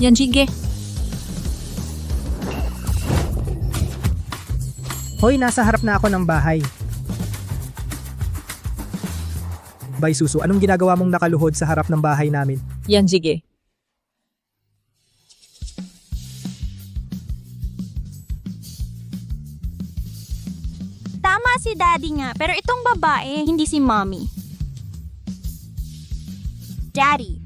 Yan, Jige. Hoy, nasa harap na ako ng bahay. Bay Susu, anong ginagawa mong nakaluhod sa harap ng bahay namin? Yan, Jige. Tama si Daddy nga, pero itong babae, hindi si Mommy. Daddy.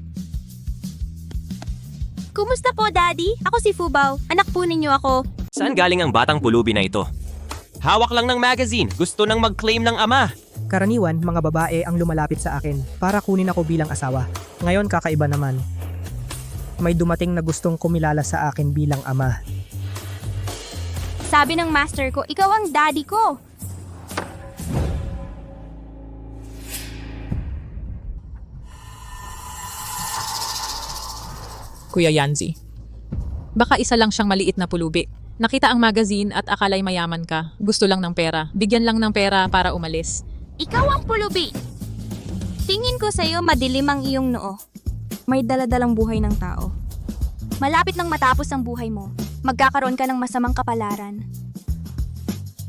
Kumusta po, Daddy? Ako si Fubao. Anak po ninyo ako. Saan galing ang batang pulubi na ito? Hawak lang ng magazine, gusto nang mag-claim ng ama. Karaniwan, mga babae ang lumalapit sa akin para kunin ako bilang asawa. Ngayon, kakaiba naman. May dumating na gustong kumilala sa akin bilang ama. Sabi ng master ko, ikaw ang daddy ko. Kuya Yanzi. Baka isa lang siyang maliit na pulubi. Nakita ang magazine at akalay mayaman ka. Gusto lang ng pera. Bigyan lang ng pera para umalis. Ikaw ang pulubi. Tingin ko sa'yo madilim ang iyong noo. May daladalang buhay ng tao. Malapit nang matapos ang buhay mo, magkakaroon ka ng masamang kapalaran.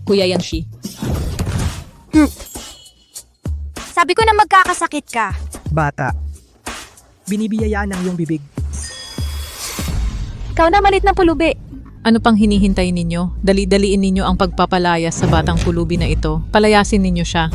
Kuya Yanshi. Sabi ko na magkakasakit ka. Bata. Binibiyayaan ang iyong bibig. Ikaw na malit na pulubi. Ano pang hinihintay ninyo? Dali-daliin ninyo ang pagpapalayas sa batang pulubi na ito. Palayasin ninyo siya.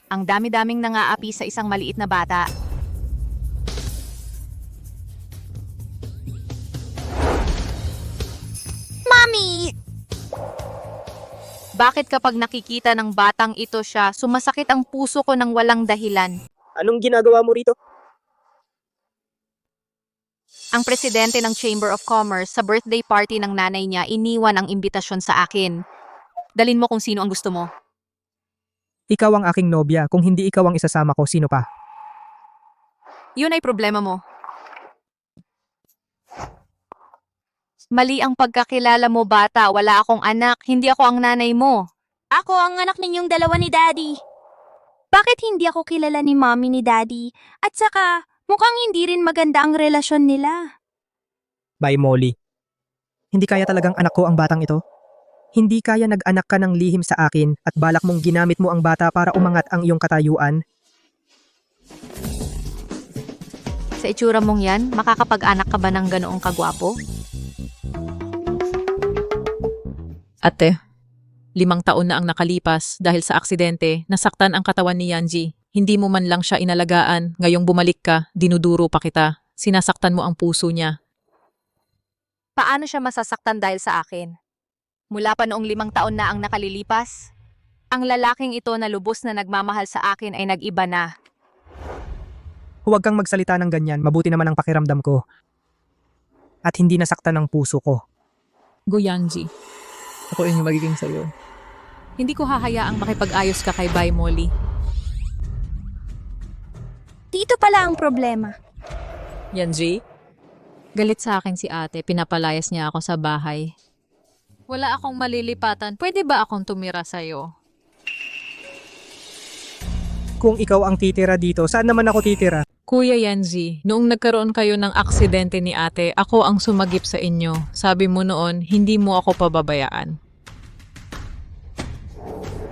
Ang dami-daming nangaapi sa isang maliit na bata. Mommy! Bakit kapag nakikita ng batang ito siya, sumasakit ang puso ko ng walang dahilan? Anong ginagawa mo rito? Ang presidente ng Chamber of Commerce sa birthday party ng nanay niya iniwan ang imbitasyon sa akin. Dalin mo kung sino ang gusto mo. Ikaw ang aking nobya. Kung hindi ikaw ang isasama ko, sino pa? Yun ay problema mo. Mali ang pagkakilala mo, bata. Wala akong anak. Hindi ako ang nanay mo. Ako ang anak ninyong dalawa ni Daddy. Bakit hindi ako kilala ni Mommy ni Daddy? At saka, mukhang hindi rin maganda ang relasyon nila. Bay Molly. Hindi kaya talagang anak ko ang batang ito? Hindi kaya nag-anak ka ng lihim sa akin at balak mong ginamit mo ang bata para umangat ang iyong katayuan? Sa itsura mong yan, makakapag-anak ka ba ng ganoong kagwapo? Ate, 5 taon na ang nakalipas dahil sa aksidente, nasaktan ang katawan ni Yanji. Hindi mo man lang siya inalagaan, ngayong bumalik ka, dinuduro pa kita. Sinasaktan mo ang puso niya. Paano siya masasaktan dahil sa akin? Mula pa noong 5 taon na ang nakalilipas, ang lalaking ito na lubos na nagmamahal sa akin ay nag-iba na. Huwag kang magsalita ng ganyan, mabuti naman ang pakiramdam ko. At hindi nasaktan ang puso ko. Goyanji, ako yung magiging sa'yo. Hindi ko hahayaang makipag-ayos ka kay Bay Molly. Dito pala ang problema. Yanji? Galit sa akin si ate, pinapalayas niya ako sa bahay. Wala akong malilipatan, pwede ba akong tumira sa'yo? Kung ikaw ang titira dito, saan naman ako titira? Kuya Yanji, noong nagkaroon kayo ng aksidente ni ate, ako ang sumagip sa inyo. Sabi mo noon, hindi mo ako pababayaan.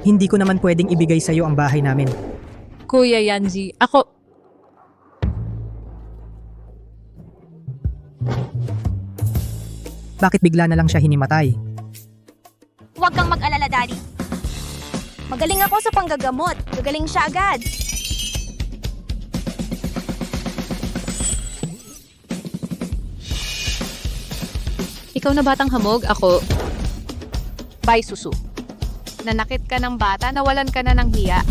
Hindi ko naman pwedeng ibigay sa'yo ang bahay namin. Kuya Yanji, ako... Bakit bigla na lang siya hinimatay? Huwag kang mag-alala, Daddy. Magaling ako sa panggagamot. Gagaling siya agad. Ikaw na batang hamog, ako... Bay Susu. Nanakit ka ng bata, nawalan ka na ng hiya.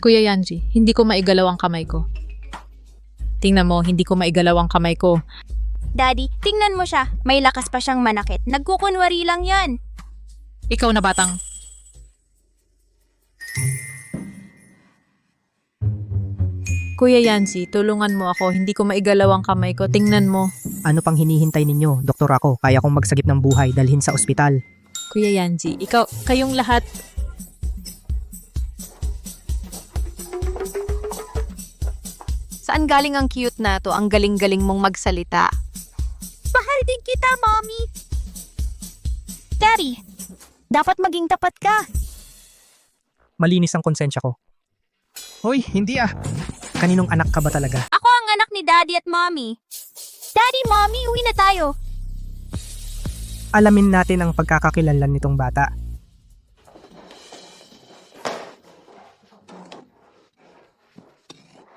Kuya Yanji, hindi ko maigalaw ang kamay ko. Tingnan mo, hindi ko maigalaw ang kamay ko. Daddy, tingnan mo siya. May lakas pa siyang manakit. Nagkukunwari lang yan. Ikaw na batang... Kuya Yancy, tulungan mo ako. Hindi ko maigalaw ang kamay ko. Tingnan mo. Ano pang hinihintay ninyo? Doktor ako, kaya kong magsagip ng buhay dalhin sa ospital. Kuya Yancy, kayong lahat. Saan galing ang cute na to? Ang galing-galing mong magsalita. Mahal din kita, Mommy. Daddy, dapat maging tapat ka. Malinis ang konsensya ko. Hoy, hindi ah. Kaninong anak ka ba talaga? Ako ang anak ni Daddy at Mommy. Daddy, Mommy, uwi na tayo. Alamin natin ang pagkakakilanlan nitong bata.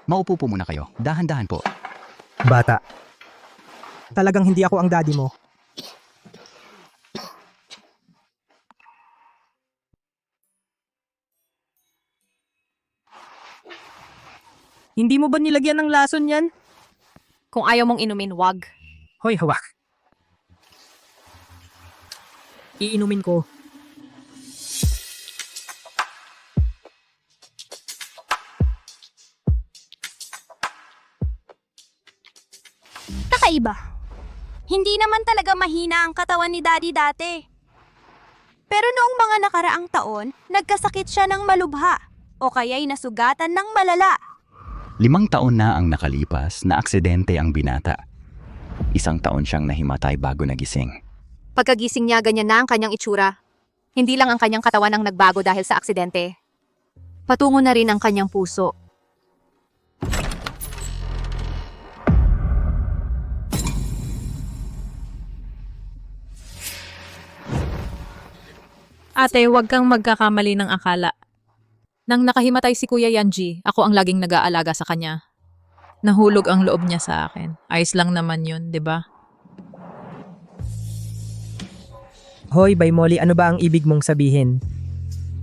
Maupo po muna kayo. Dahan-dahan po. Bata. Talagang hindi ako ang daddy mo. Hindi mo ba nilagyan ng lason yan? Kung ayaw mong inumin, wag. Hoy, hawak. Iinumin ko. Kakaiba. Hindi naman talaga mahina ang katawan ni Daddy dati. Pero noong mga nakaraang taon, nagkasakit siya ng malubha o kaya'y nasugatan ng malala. 5 taon na ang nakalipas na aksidente ang binata. 1 taon siyang nahimatay bago nagising. Pagkagising niya, ganyan na ang kanyang itsura. Hindi lang ang kanyang katawan ang nagbago dahil sa aksidente. Patungo na rin ang kanyang puso. Ate, huwag kang magkakamali ng akala. Nang nakahimatay si Kuya Yanji, ako ang laging nag-aalaga sa kanya. Nahulog ang loob niya sa akin. Ayos lang naman yun, di ba? Hoy, Bay Molly, ano ba ang ibig mong sabihin?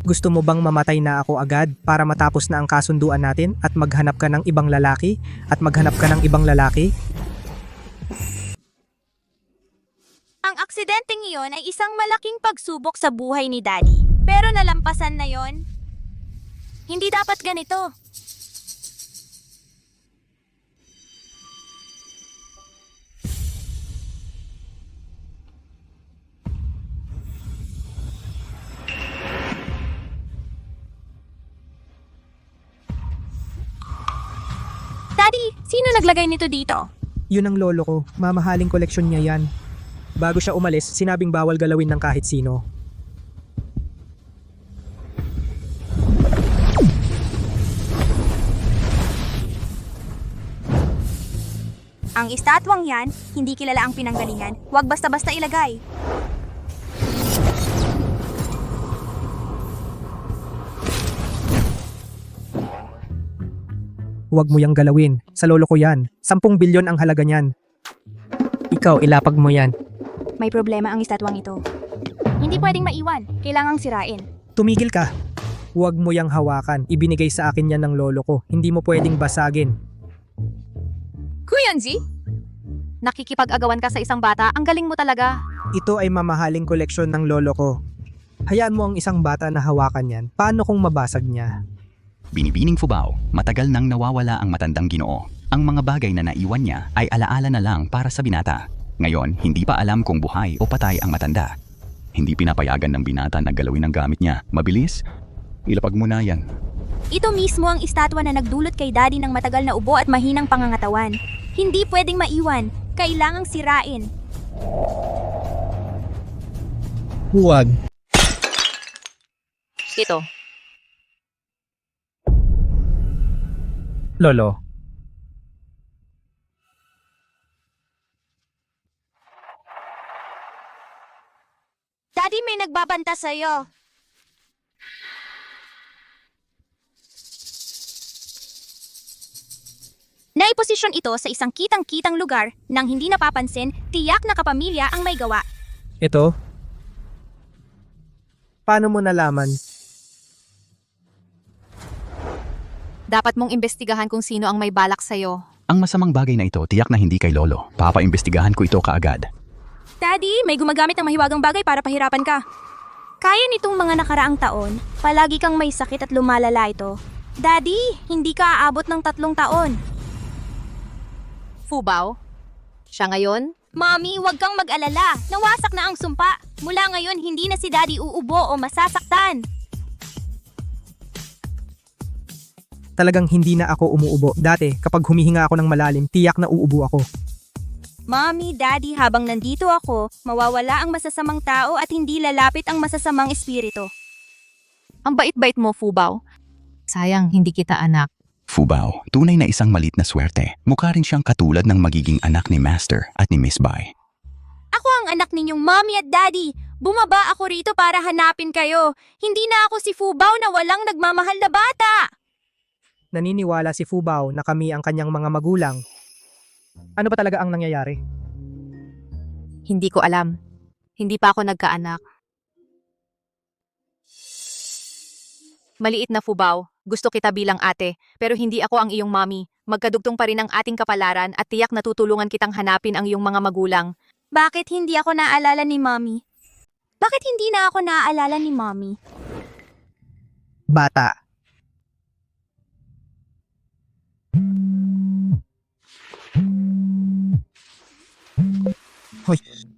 Gusto mo bang mamatay na ako agad para matapos na ang kasunduan natin at maghanap ka ng ibang lalaki? Ang aksidenteng iyon ay isang malaking pagsubok sa buhay ni Daddy. Pero nalampasan na yon. Hindi dapat ganito. Daddy, sino naglagay nito dito? Yun ang lolo ko. Mamahaling koleksyon niya yan. Bago siya umalis, sinabing bawal galawin ng kahit sino. Ang estatwang yan, hindi kilala ang pinanggalingan. Huwag basta-basta ilagay. Huwag mo yang galawin. Sa lolo ko yan. 10 bilyon ang halaga niyan. Ikaw, ilapag mo yan. May problema ang estatwang ito. Hindi pwedeng maiwan. Kailangang sirain. Tumigil ka. Huwag mo yang hawakan. Ibinigay sa akin yan ng lolo ko. Hindi mo pwedeng basagin. Kuya Yanji? Nakikipag-agawan ka sa isang bata, ang galing mo talaga. Ito ay mamahaling koleksyon ng lolo ko. Hayaan mo ang isang bata na hawakan yan. Paano kung mabasag niya? Binibining Fubao, matagal nang nawawala ang matandang Ginoo. Ang mga bagay na naiwan niya ay alaala na lang para sa binata. Ngayon, hindi pa alam kung buhay o patay ang matanda. Hindi pinapayagan ng binata na galawin ang gamit niya. Mabilis? Ilapag mo na yan. Ito mismo ang estatwa na nagdulot kay Daddy ng matagal na ubo at mahinang pangangatawan. Hindi pwedeng maiwan. Kailangang sirain. Huwag. Ito. Lolo. Daddy, may nagbabanta sa'yo. Naiposisyon ito sa isang kitang-kitang lugar nang hindi napapansin, tiyak na kapamilya ang may gawa. Ito? Paano mo nalaman? Dapat mong imbestigahan kung sino ang may balak sa'yo. Ang masamang bagay na ito, tiyak na hindi kay Lolo. Papaimbestigahan ko ito kaagad. Daddy, may gumagamit ng mahiwagang bagay para pahirapan ka. Kaya nitong mga nakaraang taon, palagi kang may sakit at lumalala ito. Daddy, hindi ka aabot ng 3 taon. Fubao? Siya ngayon? Mommy, huwag kang mag-alala. Nawasak na ang sumpa. Mula ngayon, hindi na si Daddy uubo o masasaktan. Talagang hindi na ako umuubo. Dati, kapag humihinga ako ng malalim, tiyak na uubo ako. Mommy, Daddy, habang nandito ako, mawawala ang masasamang tao at hindi lalapit ang masasamang espiritu. Ang bait-bait mo, Fubao. Sayang, hindi kita anak. Fubao, tunay na isang malit na swerte. Mukha rin siyang katulad ng magiging anak ni Master at ni Miss Bai. Ako ang anak ninyong Mommy at Daddy. Bumaba ako rito para hanapin kayo. Hindi na ako si Fubao na walang nagmamahal na bata. Naniniwala si Fubao na kami ang kanyang mga magulang. Ano ba talaga ang nangyayari? Hindi ko alam. Hindi pa ako nagkaanak. Maliit na Fubao, gusto kita bilang ate, pero hindi ako ang iyong mommy. Magkadugtong pa rin ang ating kapalaran at tiyak na tutulungan kitang hanapin ang iyong mga magulang. Bakit hindi ako naaalala ni Mommy? Bakit hindi na ako naaalala ni Mommy? Bata.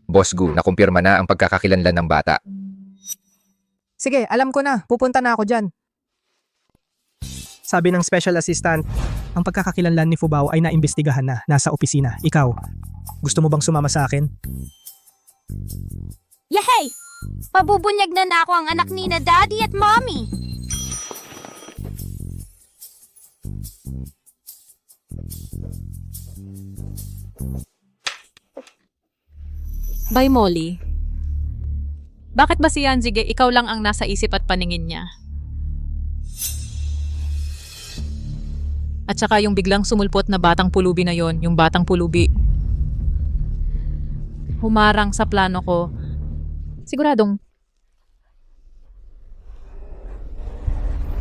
Boss Gu, nakumpirma na ang pagkakakilanlan ng bata. Sige, alam ko na. Pupunta na ako dyan. Sabi ng special assistant, ang pagkakakilanlan ni Fubao ay naimbestigahan na, nasa opisina. Ikaw, gusto mo bang sumama sa akin? Yehey! Pabubunyag na ako ang anak ni na Daddy at Mommy. By Molly. Bakit ba si Yanjige ikaw lang ang nasa isip at paningin niya? At saka yung biglang sumulpot na batang pulubi na yon, yung batang pulubi. Humarang sa plano ko. Siguradong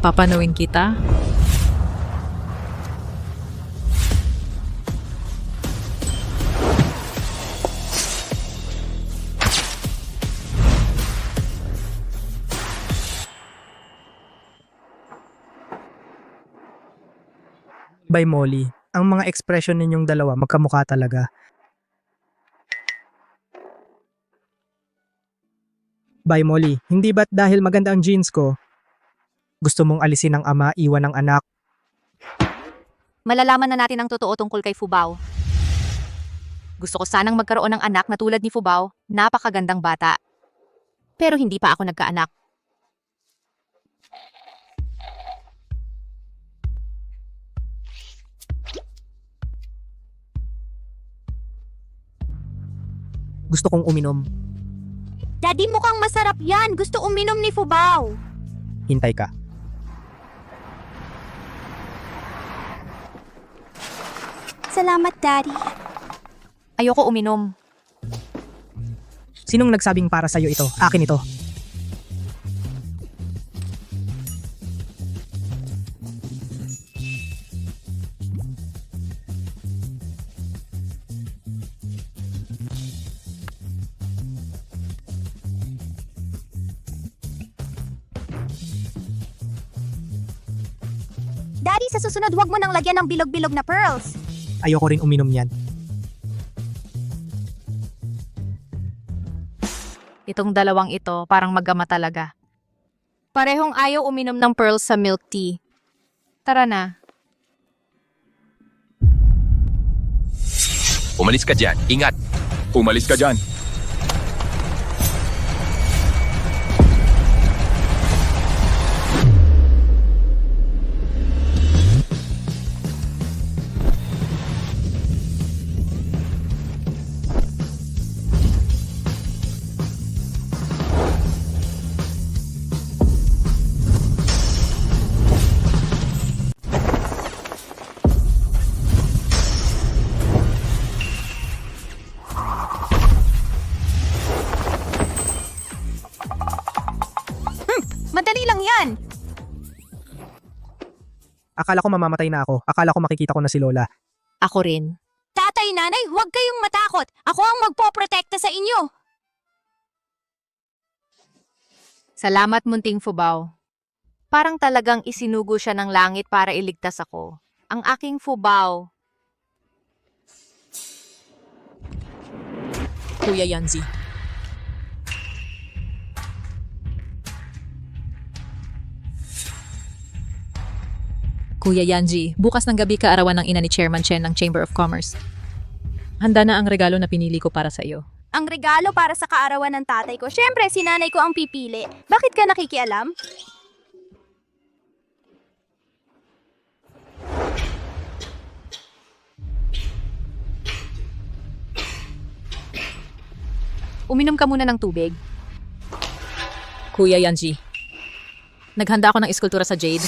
papanawin kita. By Molly, ang mga ekspresyon ninyong dalawa magkamukha talaga. By Molly, hindi ba't dahil maganda ang genes ko, gusto mong alisin ang ama, iwan ang anak? Malalaman na natin ang totoo tungkol kay Fubao. Gusto ko sanang magkaroon ng anak na tulad ni Fubao, napakagandang bata. Pero hindi pa ako nagkaanak. Gusto kong uminom. Daddy, mukhang masarap yan. Gusto uminom ni Fubao. Hintay ka. Salamat, Daddy. Ayoko uminom. Sinong nagsabing para sa'yo ito? Akin ito. Daddy, sa susunod huwag mo nang lagyan ng bilog-bilog na pearls. Ayoko rin uminom yan. Itong dalawang ito, parang magama talaga. Parehong ayaw uminom ng pearls sa milk tea. Tara na. Umalis ka dyan. Ingat! Umalis ka dyan. Madali lang yan. Akala ko mamamatay na ako. Akala ko makikita ko na si Lola. Ako rin. Tatay, nanay, huwag kayong matakot. Ako ang magpoprotekta sa inyo. Salamat, munting Fubao. Parang talagang isinugo siya ng langit para iligtas ako. Ang aking Fubao. Kuya Yanzi. Kuya Yanji, bukas ng gabi kaarawan ng ina ni Chairman Chen ng Chamber of Commerce. Handa na ang regalo na pinili ko para sa iyo. Ang regalo para sa kaarawan ng tatay ko. Siyempre, si nanay ko ang pipili. Bakit ka nakikialam? Uminom ka muna ng tubig. Kuya Yanji, naghanda ako ng eskultura sa Jade.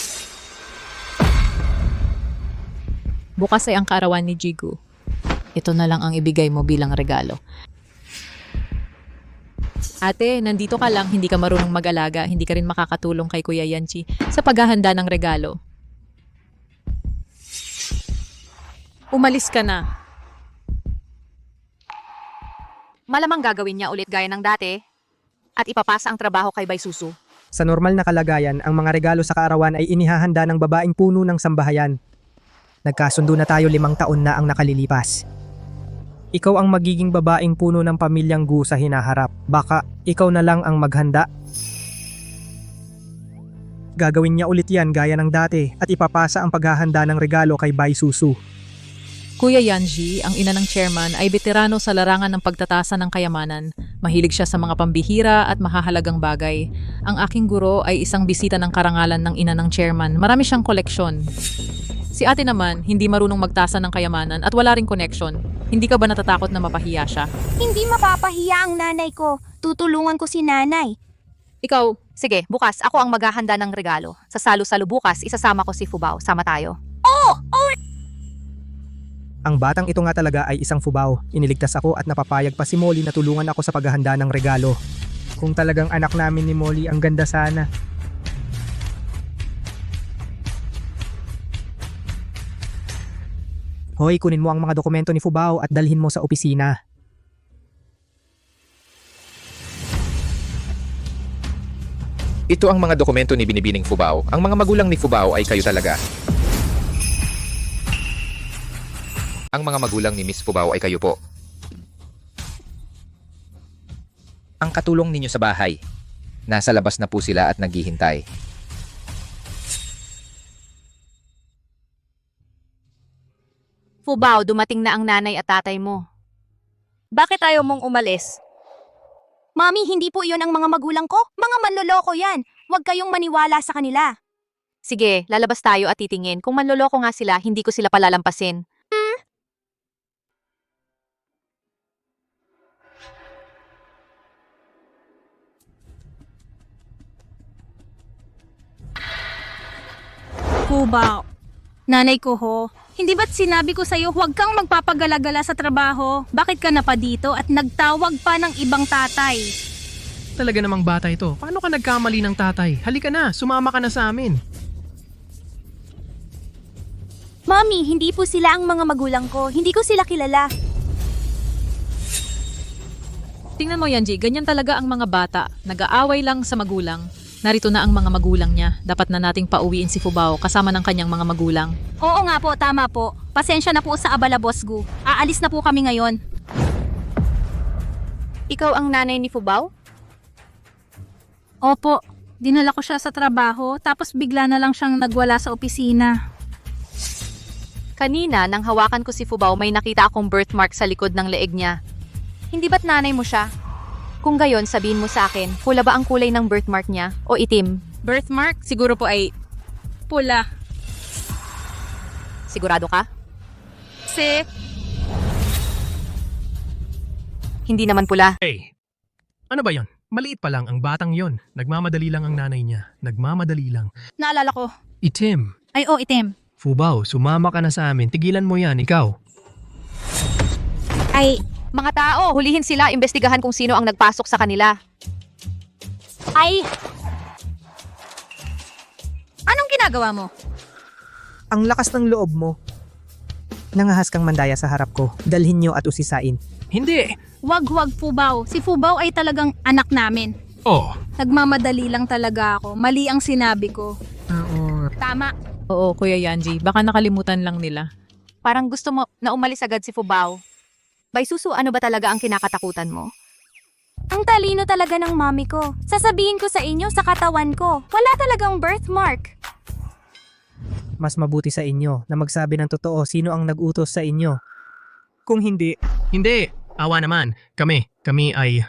Bukas ay ang kaarawan ni Jigu. Ito na lang ang ibigay mo bilang regalo. Ate, nandito ka lang, hindi ka marunong mag-alaga, hindi ka rin makakatulong kay Kuya Yanji sa paghahanda ng regalo. Umalis ka na. Malamang gagawin niya ulit gaya ng dati at ipapasa ang trabaho kay Baisusu. Sa normal na kalagayan, ang mga regalo sa kaarawan ay inihahanda ng babaeng puno ng sambahayan. Nagkasundo na tayo 5 taon na ang nakalilipas. Ikaw ang magiging babaeng puno ng pamilyang Gu sa hinaharap. Baka ikaw na lang ang maghanda. Gagawin niya ulit yan gaya ng dati at ipapasa ang paghahanda ng regalo kay Bai Susu. Kuya Yanji, ang ina ng chairman, ay veterano sa larangan ng pagtatasa ng kayamanan. Mahilig siya sa mga pambihira at mahahalagang bagay. Ang aking guro ay isang bisita ng karangalan ng ina ng chairman. Marami siyang koleksyon. Si ate naman, hindi marunong magtasa ng kayamanan at wala ring koneksyon. Hindi ka ba natatakot na mapahiya siya? Hindi mapapahiya ang nanay ko. Tutulungan ko si nanay. Ikaw, Sige, bukas ako ang maghahanda ng regalo. Sa salo-salo bukas, isasama ko si Fubao. Sama tayo. Ang batang ito nga talaga ay isang fubaw. Iniligtas ako at napapayag pa si Molly na tulungan ako sa paghahanda ng regalo. Kung talagang anak namin ni Molly, ang ganda sana. Hoy, kunin mo ang mga dokumento ni Fubao at dalhin mo sa opisina. Ito ang mga dokumento ni Binibining Fubao. Ang mga magulang ni Fubao ay kayo talaga. Ang mga magulang ni Miss Fubao ay kayo po. Ang katulong ninyo sa bahay. Nasa labas na po sila at naghihintay. Fubao, dumating na ang nanay at tatay mo. Bakit ayaw mong umalis? Mami, hindi po iyon ang mga magulang ko. Mga manloloko yan. Huwag kayong maniwala sa kanila. Sige, lalabas tayo at titingin. Kung manloloko nga sila, hindi ko sila palalampasin. Fubao. Nanay ko ho, hindi ba't sinabi ko sa'yo huwag kang magpapagalagala sa trabaho? Bakit ka na pa dito at nagtawag pa ng ibang tatay? Talaga namang bata ito. Paano ka nagkamali ng tatay? Halika na, sumama ka na sa amin. Mami, hindi po sila ang mga magulang ko. Hindi ko sila kilala. tingnan mo Yanji, ganyan talaga ang mga bata. Nag-aaway lang sa magulang. Narito na ang mga magulang niya. Dapat na nating pauwiin si Fubao kasama ng kanyang mga magulang. Oo nga po, tama po. Pasensya na po sa abala, Boss Gu. Aalis na po kami ngayon. Ikaw ang nanay ni Fubao? Opo, dinala ko siya sa trabaho tapos bigla na lang siyang nagwala sa opisina. Kanina, nang hawakan ko si Fubao, may nakita akong birthmark sa likod ng leeg niya. Hindi ba't nanay mo siya? Kung gayon, sabihin mo sa akin, pula ba ang kulay ng birthmark niya o itim? Birthmark? Siguro po ay Pula. Sigurado ka? Hindi naman pula. Hey, ano ba yon? Maliit pa lang ang batang yon. Nagmamadali lang ang nanay niya. Nagmamadali lang. Naalala ko. Itim. Ay, itim. Fubao, sumama ka na sa amin. Tigilan mo yan, ikaw. Ay, Mga tao, hulihin sila, imbestigahan kung sino ang nagpasok sa kanila. anong ginagawa mo? Ang lakas ng loob mo. Nangahas kang mandaya sa harap ko. Dalhin niyo at usisain. Hindi. Wag Fubao. Si Fubao ay talagang anak namin. Oh, Nagmamadali lang talaga ako. Mali ang sinabi ko. Tama. Oo, Kuya Yanji, baka nakalimutan lang nila. Parang gusto mo na umalis agad si Fubao. Bay Susu, ano ba talaga ang kinakatakutan mo? Ang talino talaga ng mami ko. Sasabihin ko sa inyo sa katawan ko, wala talagang birthmark. Mas mabuti sa inyo na magsabi ng totoo sino ang nag-utos sa inyo. Kung hindi, Hindi, awa naman. Kami ay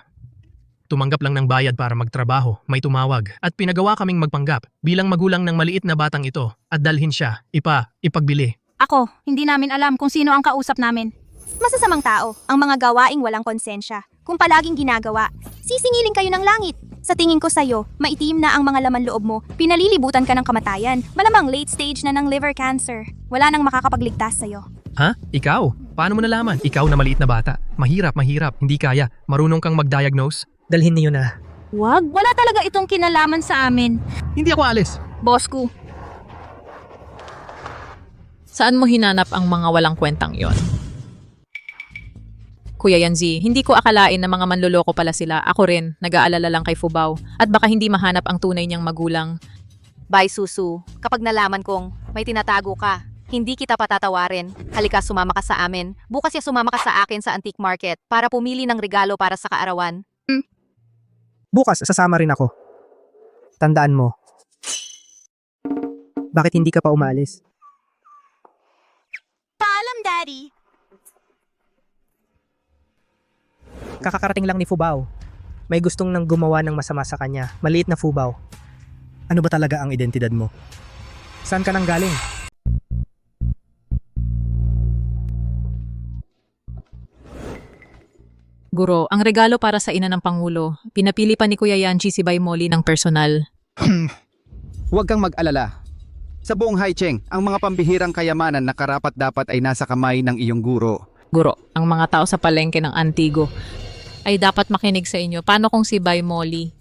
tumanggap lang ng bayad para magtrabaho, may tumawag, at pinagawa kaming magpanggap bilang magulang ng maliit na batang ito at dalhin siya, ipagbili. Ako, hindi namin alam kung sino ang kausap namin. Masasamang tao, ang mga gawaing walang konsensya. Kung palaging ginagawa, sisingilin kayo ng langit. Sa tingin ko sa'yo, maitim na ang mga laman loob mo, pinalilibutan ka ng kamatayan, malamang late stage na ng liver cancer. Wala nang makakapagligtas sa'yo. Ha? Ikaw? Paano mo nalaman? Ikaw na maliit na bata. Mahirap, hindi kaya. Marunong kang mag-diagnose? dalhin niyo na. Wag, wala talaga itong kinalaman sa amin. Hindi ako alis. Boss ko. Saan mo hinanap ang mga walang kwentang yon? Kuya Yanzi, hindi ko akalain na mga manloloko pala sila. Ako rin, nag-aalala lang kay Fubao. At baka hindi mahanap ang tunay niyang magulang. Bay Susu, kapag nalaman kong may tinatago ka, hindi kita patatawarin. Halika, sumama ka sa amin. Bukas ya sumama ka sa akin sa antique market para pumili ng regalo para sa kaarawan. Bukas, sasama rin ako. Tandaan mo. Bakit hindi ka pa umalis? Paalam, Daddy. Kakakarating lang ni Fubao. May gustong nang gumawa ng masama sa kanya. Maliit na Fubao. Ano ba talaga ang identidad mo? Saan ka nang galing? Guro, ang regalo para sa ina ng Pangulo. Pinapili pa ni Kuya Yanji si Bay Molly ng personal. Huwag kang mag-alala. Sa buong Haicheng, ang mga pambihirang kayamanan na karapat-dapat ay nasa kamay ng iyong guro. Guro, ang mga tao sa palengke ng Antigo ay dapat makinig sa inyo. Paano kung si Bay Molly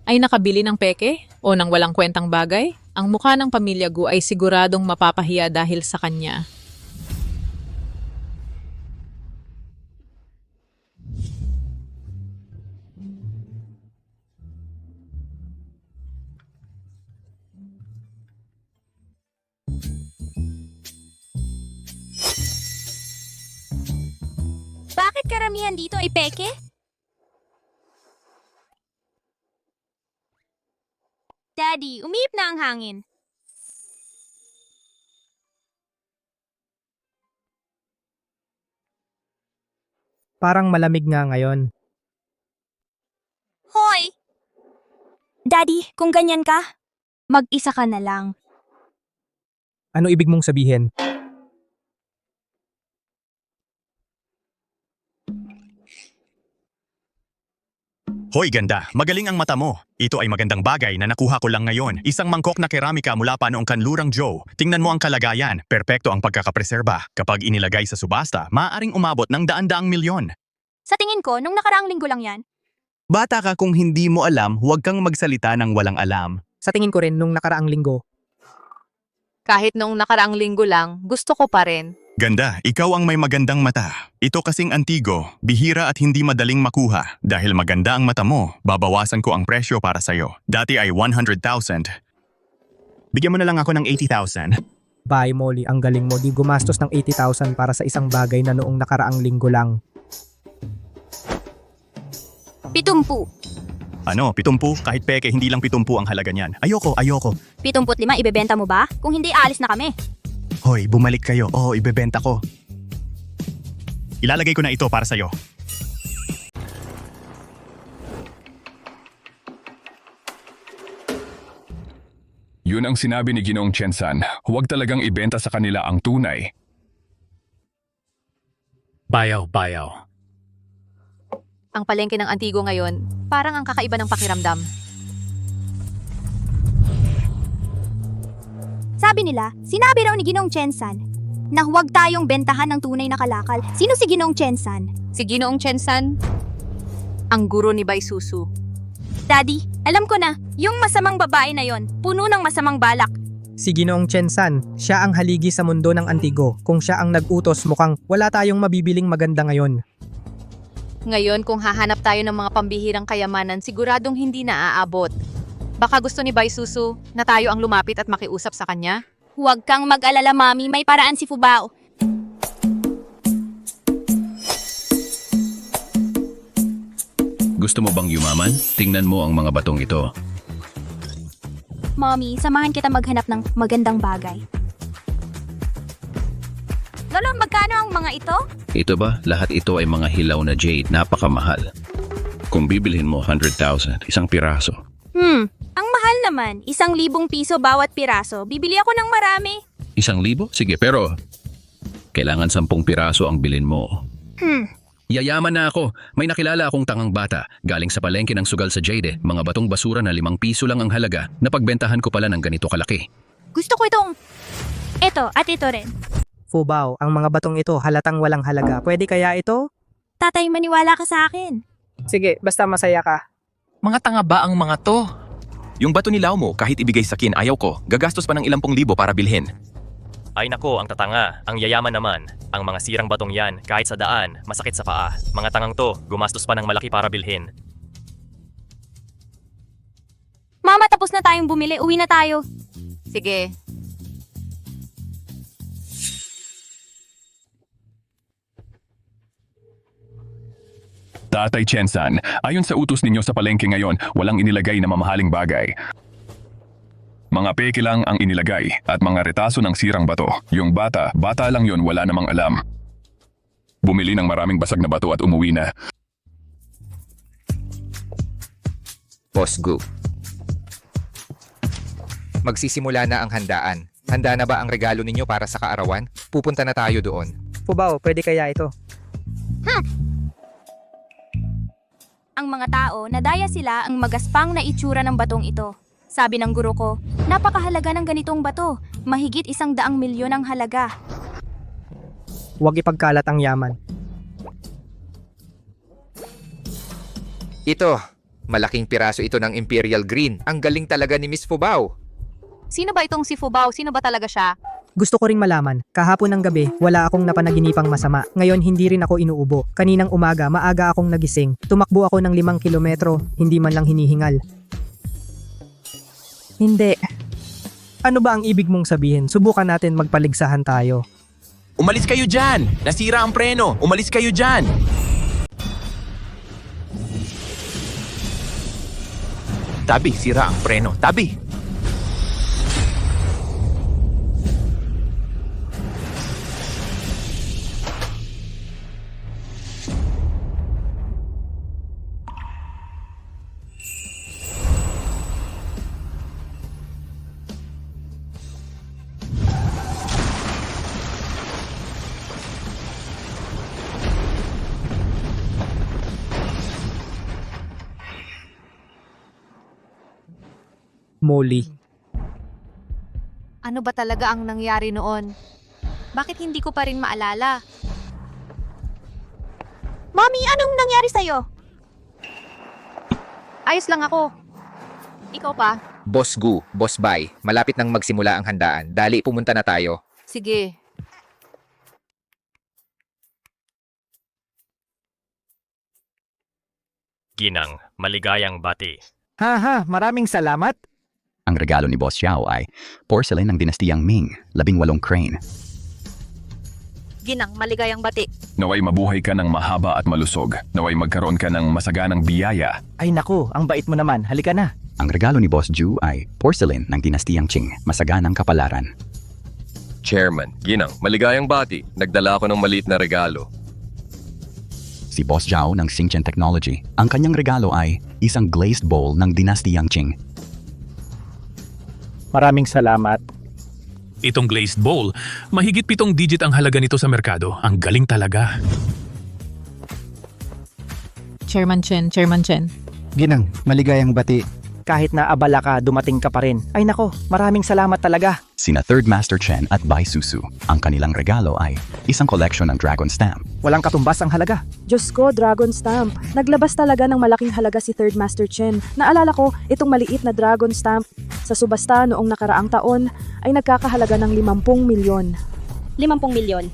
ay nakabili ng peke o ng walang kwentang bagay? Ang mukha ng pamilya Gu ay siguradong mapapahiya dahil sa kanya. Bakit karamihan dito ay peke? Daddy, umiip na ang hangin. Parang malamig nga ngayon. Hoy! Daddy, kung ganyan ka, mag-isa ka na lang. Ano ibig mong sabihin? Hoy ganda, magaling ang mata mo. Ito ay magandang bagay na nakuha ko lang ngayon. Isang mangkok na keramika mula pa noong kanlurang Joe. Tingnan mo ang kalagayan. Perpekto ang pagkakapreserba. Kapag inilagay sa subasta, maaaring umabot ng daan-daang milyon. Sa tingin ko, nung nakaraang linggo lang yan. Bata ka, kung hindi mo alam, huwag kang magsalita ng walang alam. Sa tingin ko rin nung nakaraang linggo. Kahit noong nakaraang linggo lang, gusto ko pa rin. Ganda, ikaw ang may magandang mata. Ito kasing antigo, bihira at hindi madaling makuha. Dahil maganda ang mata mo, babawasan ko ang presyo para sa'yo. Dati ay 100,000. Bigyan mo na lang ako ng 80,000. Bay Molly, ang galing mo. Di gumastos ng 80,000 para sa isang bagay na noong nakaraang linggo lang. 70. Ano, 70? Kahit peke, hindi lang 70 ang halaga niyan. Ayoko. 75 ibebenta mo ba? Kung hindi, alis na kami. Hoy, bumalik kayo. Oo, ibebenta ko. Ilalagay ko na ito para sa'yo. Yun ang sinabi ni Ginoong Chensan. Huwag talagang ibenta sa kanila ang tunay. Bayaw. Ang palengke ng Antigo ngayon, parang ang kakaiba ng pakiramdam. Sabi nila, sinabi raw ni Ginoong Chensan na huwag tayong bentahan ng tunay na kalakal. Sino si Ginoong Chensan? Si Ginoong Chensan, ang guro ni Bay Susu. Daddy, alam ko na, yung masamang babae na yon, puno ng masamang balak. Si Ginoong Chensan, siya ang haligi sa mundo ng Antigo. Kung siya ang nag-utos, mukhang wala tayong mabibiling maganda ngayon. Ngayon, kung hahanap tayo ng mga pambihirang kayamanan, siguradong hindi na aabot. Baka gusto ni Bai Susu na tayo ang lumapit at makiusap sa kanya? Huwag kang mag-alala, Mami. May paraan si Fubao. Gusto mo bang yumaman? Tingnan mo ang mga batong ito. Mommy, samahan kita maghanap ng magandang bagay. Lolo, magkano ang mga ito? Ito ba? Lahat ito ay mga hilaw na jade. Napakamahal. Kung bibilhin mo 100,000, isang piraso. Ang mahal naman. 1,000 piso bawat piraso. Bibili ako ng marami. 1,000? Sige, pero kailangan 10 piraso ang bilhin mo. Yayaman na ako. May nakilala akong tangang bata. Galing sa palengke ng sugal sa Jade. Mga batong basura na 5 piso lang ang halaga. Napagbentahan ko pala ng ganito kalaki. Gusto ko itong... Ito at ito rin. Fubao, ang mga batong ito halatang walang halaga. Pwede kaya ito? Tatay, maniwala ka sa akin. Sige, basta masaya ka. Mga tanga ba ang mga to? Yung bato ni Lao mo, kahit ibigay sa akin, ayaw ko. Gagastos pa ng ilang pong libo para bilhin. Ay nako, ang tatanga. Ang yayaman naman. Ang mga sirang batong yan, kahit sa daan, masakit sa paa. Mga tangang to, gumastos pa ng malaki para bilhin. Mama, tapos na tayong bumili. Uwi na tayo. Sige. Tatay Chen-san, ayon sa utos ninyo sa palengke ngayon, walang inilagay na mamahaling bagay. Mga peke lang ang inilagay at mga retaso ng sirang bato. Yung bata lang yon, wala namang alam. Bumili ng maraming basag na bato at umuwi na. Boss Gu. Magsisimula na ang handaan. Handa na ba ang regalo ninyo para sa kaarawan? Pupunta na tayo doon. Fubao, pwede kaya ito? Ang mga tao, nadaya sila ang magaspang na itsura ng batong ito. Sabi ng guro ko, napakahalaga ng ganitong bato. Mahigit 100 milyon ang halaga. Huwag ipagkalat ang yaman. Ito, malaking piraso ito ng Imperial Green. Ang galing talaga ni Miss Fubao. Sino ba itong si Fubao? Sino ba talaga siya? Gusto ko ring malaman, kahapon ng gabi, wala akong napanaginipang masama. Ngayon, hindi rin ako inuubo. Kaninang umaga, maaga akong nagising. Tumakbo ako ng 5 kilometro, hindi man lang hinihingal. Hindi. Ano ba ang ibig mong sabihin? Subukan natin magpaligsahan tayo. Umalis kayo dyan! Nasira ang preno! Umalis kayo dyan! Tabi, sira ang preno. Tabi! Molly. Ano ba talaga ang nangyari noon? Bakit hindi ko pa rin maalala? Mommy, anong nangyari sa'yo? Ayos lang ako. Ikaw pa? Boss Gu, Boss Bai, malapit nang magsimula ang handaan. Dali, pumunta na tayo. Sige. Ginang, maligayang bati. Haha, maraming salamat. Ang regalo ni Boss Xiao ay porcelain ng dinastiyang Ming, 18 crane. Ginang, maligayang bati. Naway mabuhay ka ng mahaba at malusog. Naway magkaroon ka ng masaganang biyaya. Ay naku, ang bait mo naman. Halika na. Ang regalo ni Boss Ju ay porcelain ng dinastiyang Qing, masaganang kapalaran. Chairman, Ginang, maligayang bati. Nagdala ako ng maliit na regalo. Si Boss Zhao ng Xingchen Technology, ang kanyang regalo ay isang glazed bowl ng dinastiyang Qing. Maraming salamat. Itong glazed bowl, mahigit 7 digit ang halaga nito sa merkado. Ang galing talaga. Chairman Chen. Ginang, maligayang bati. Kahit na abala ka, dumating ka pa rin. Ay nako, maraming salamat talaga. Sina Third Master Chen at Bai Susu. Ang kanilang regalo ay isang collection ng Dragon Stamp. Walang katumbas ang halaga. Diyos ko, Dragon Stamp. Naglabas talaga ng malaking halaga si Third Master Chen. Naalala ko, itong maliit na Dragon Stamp sa subasta noong nakaraang taon ay nagkakahalaga ng 50 milyon. 50 milyon.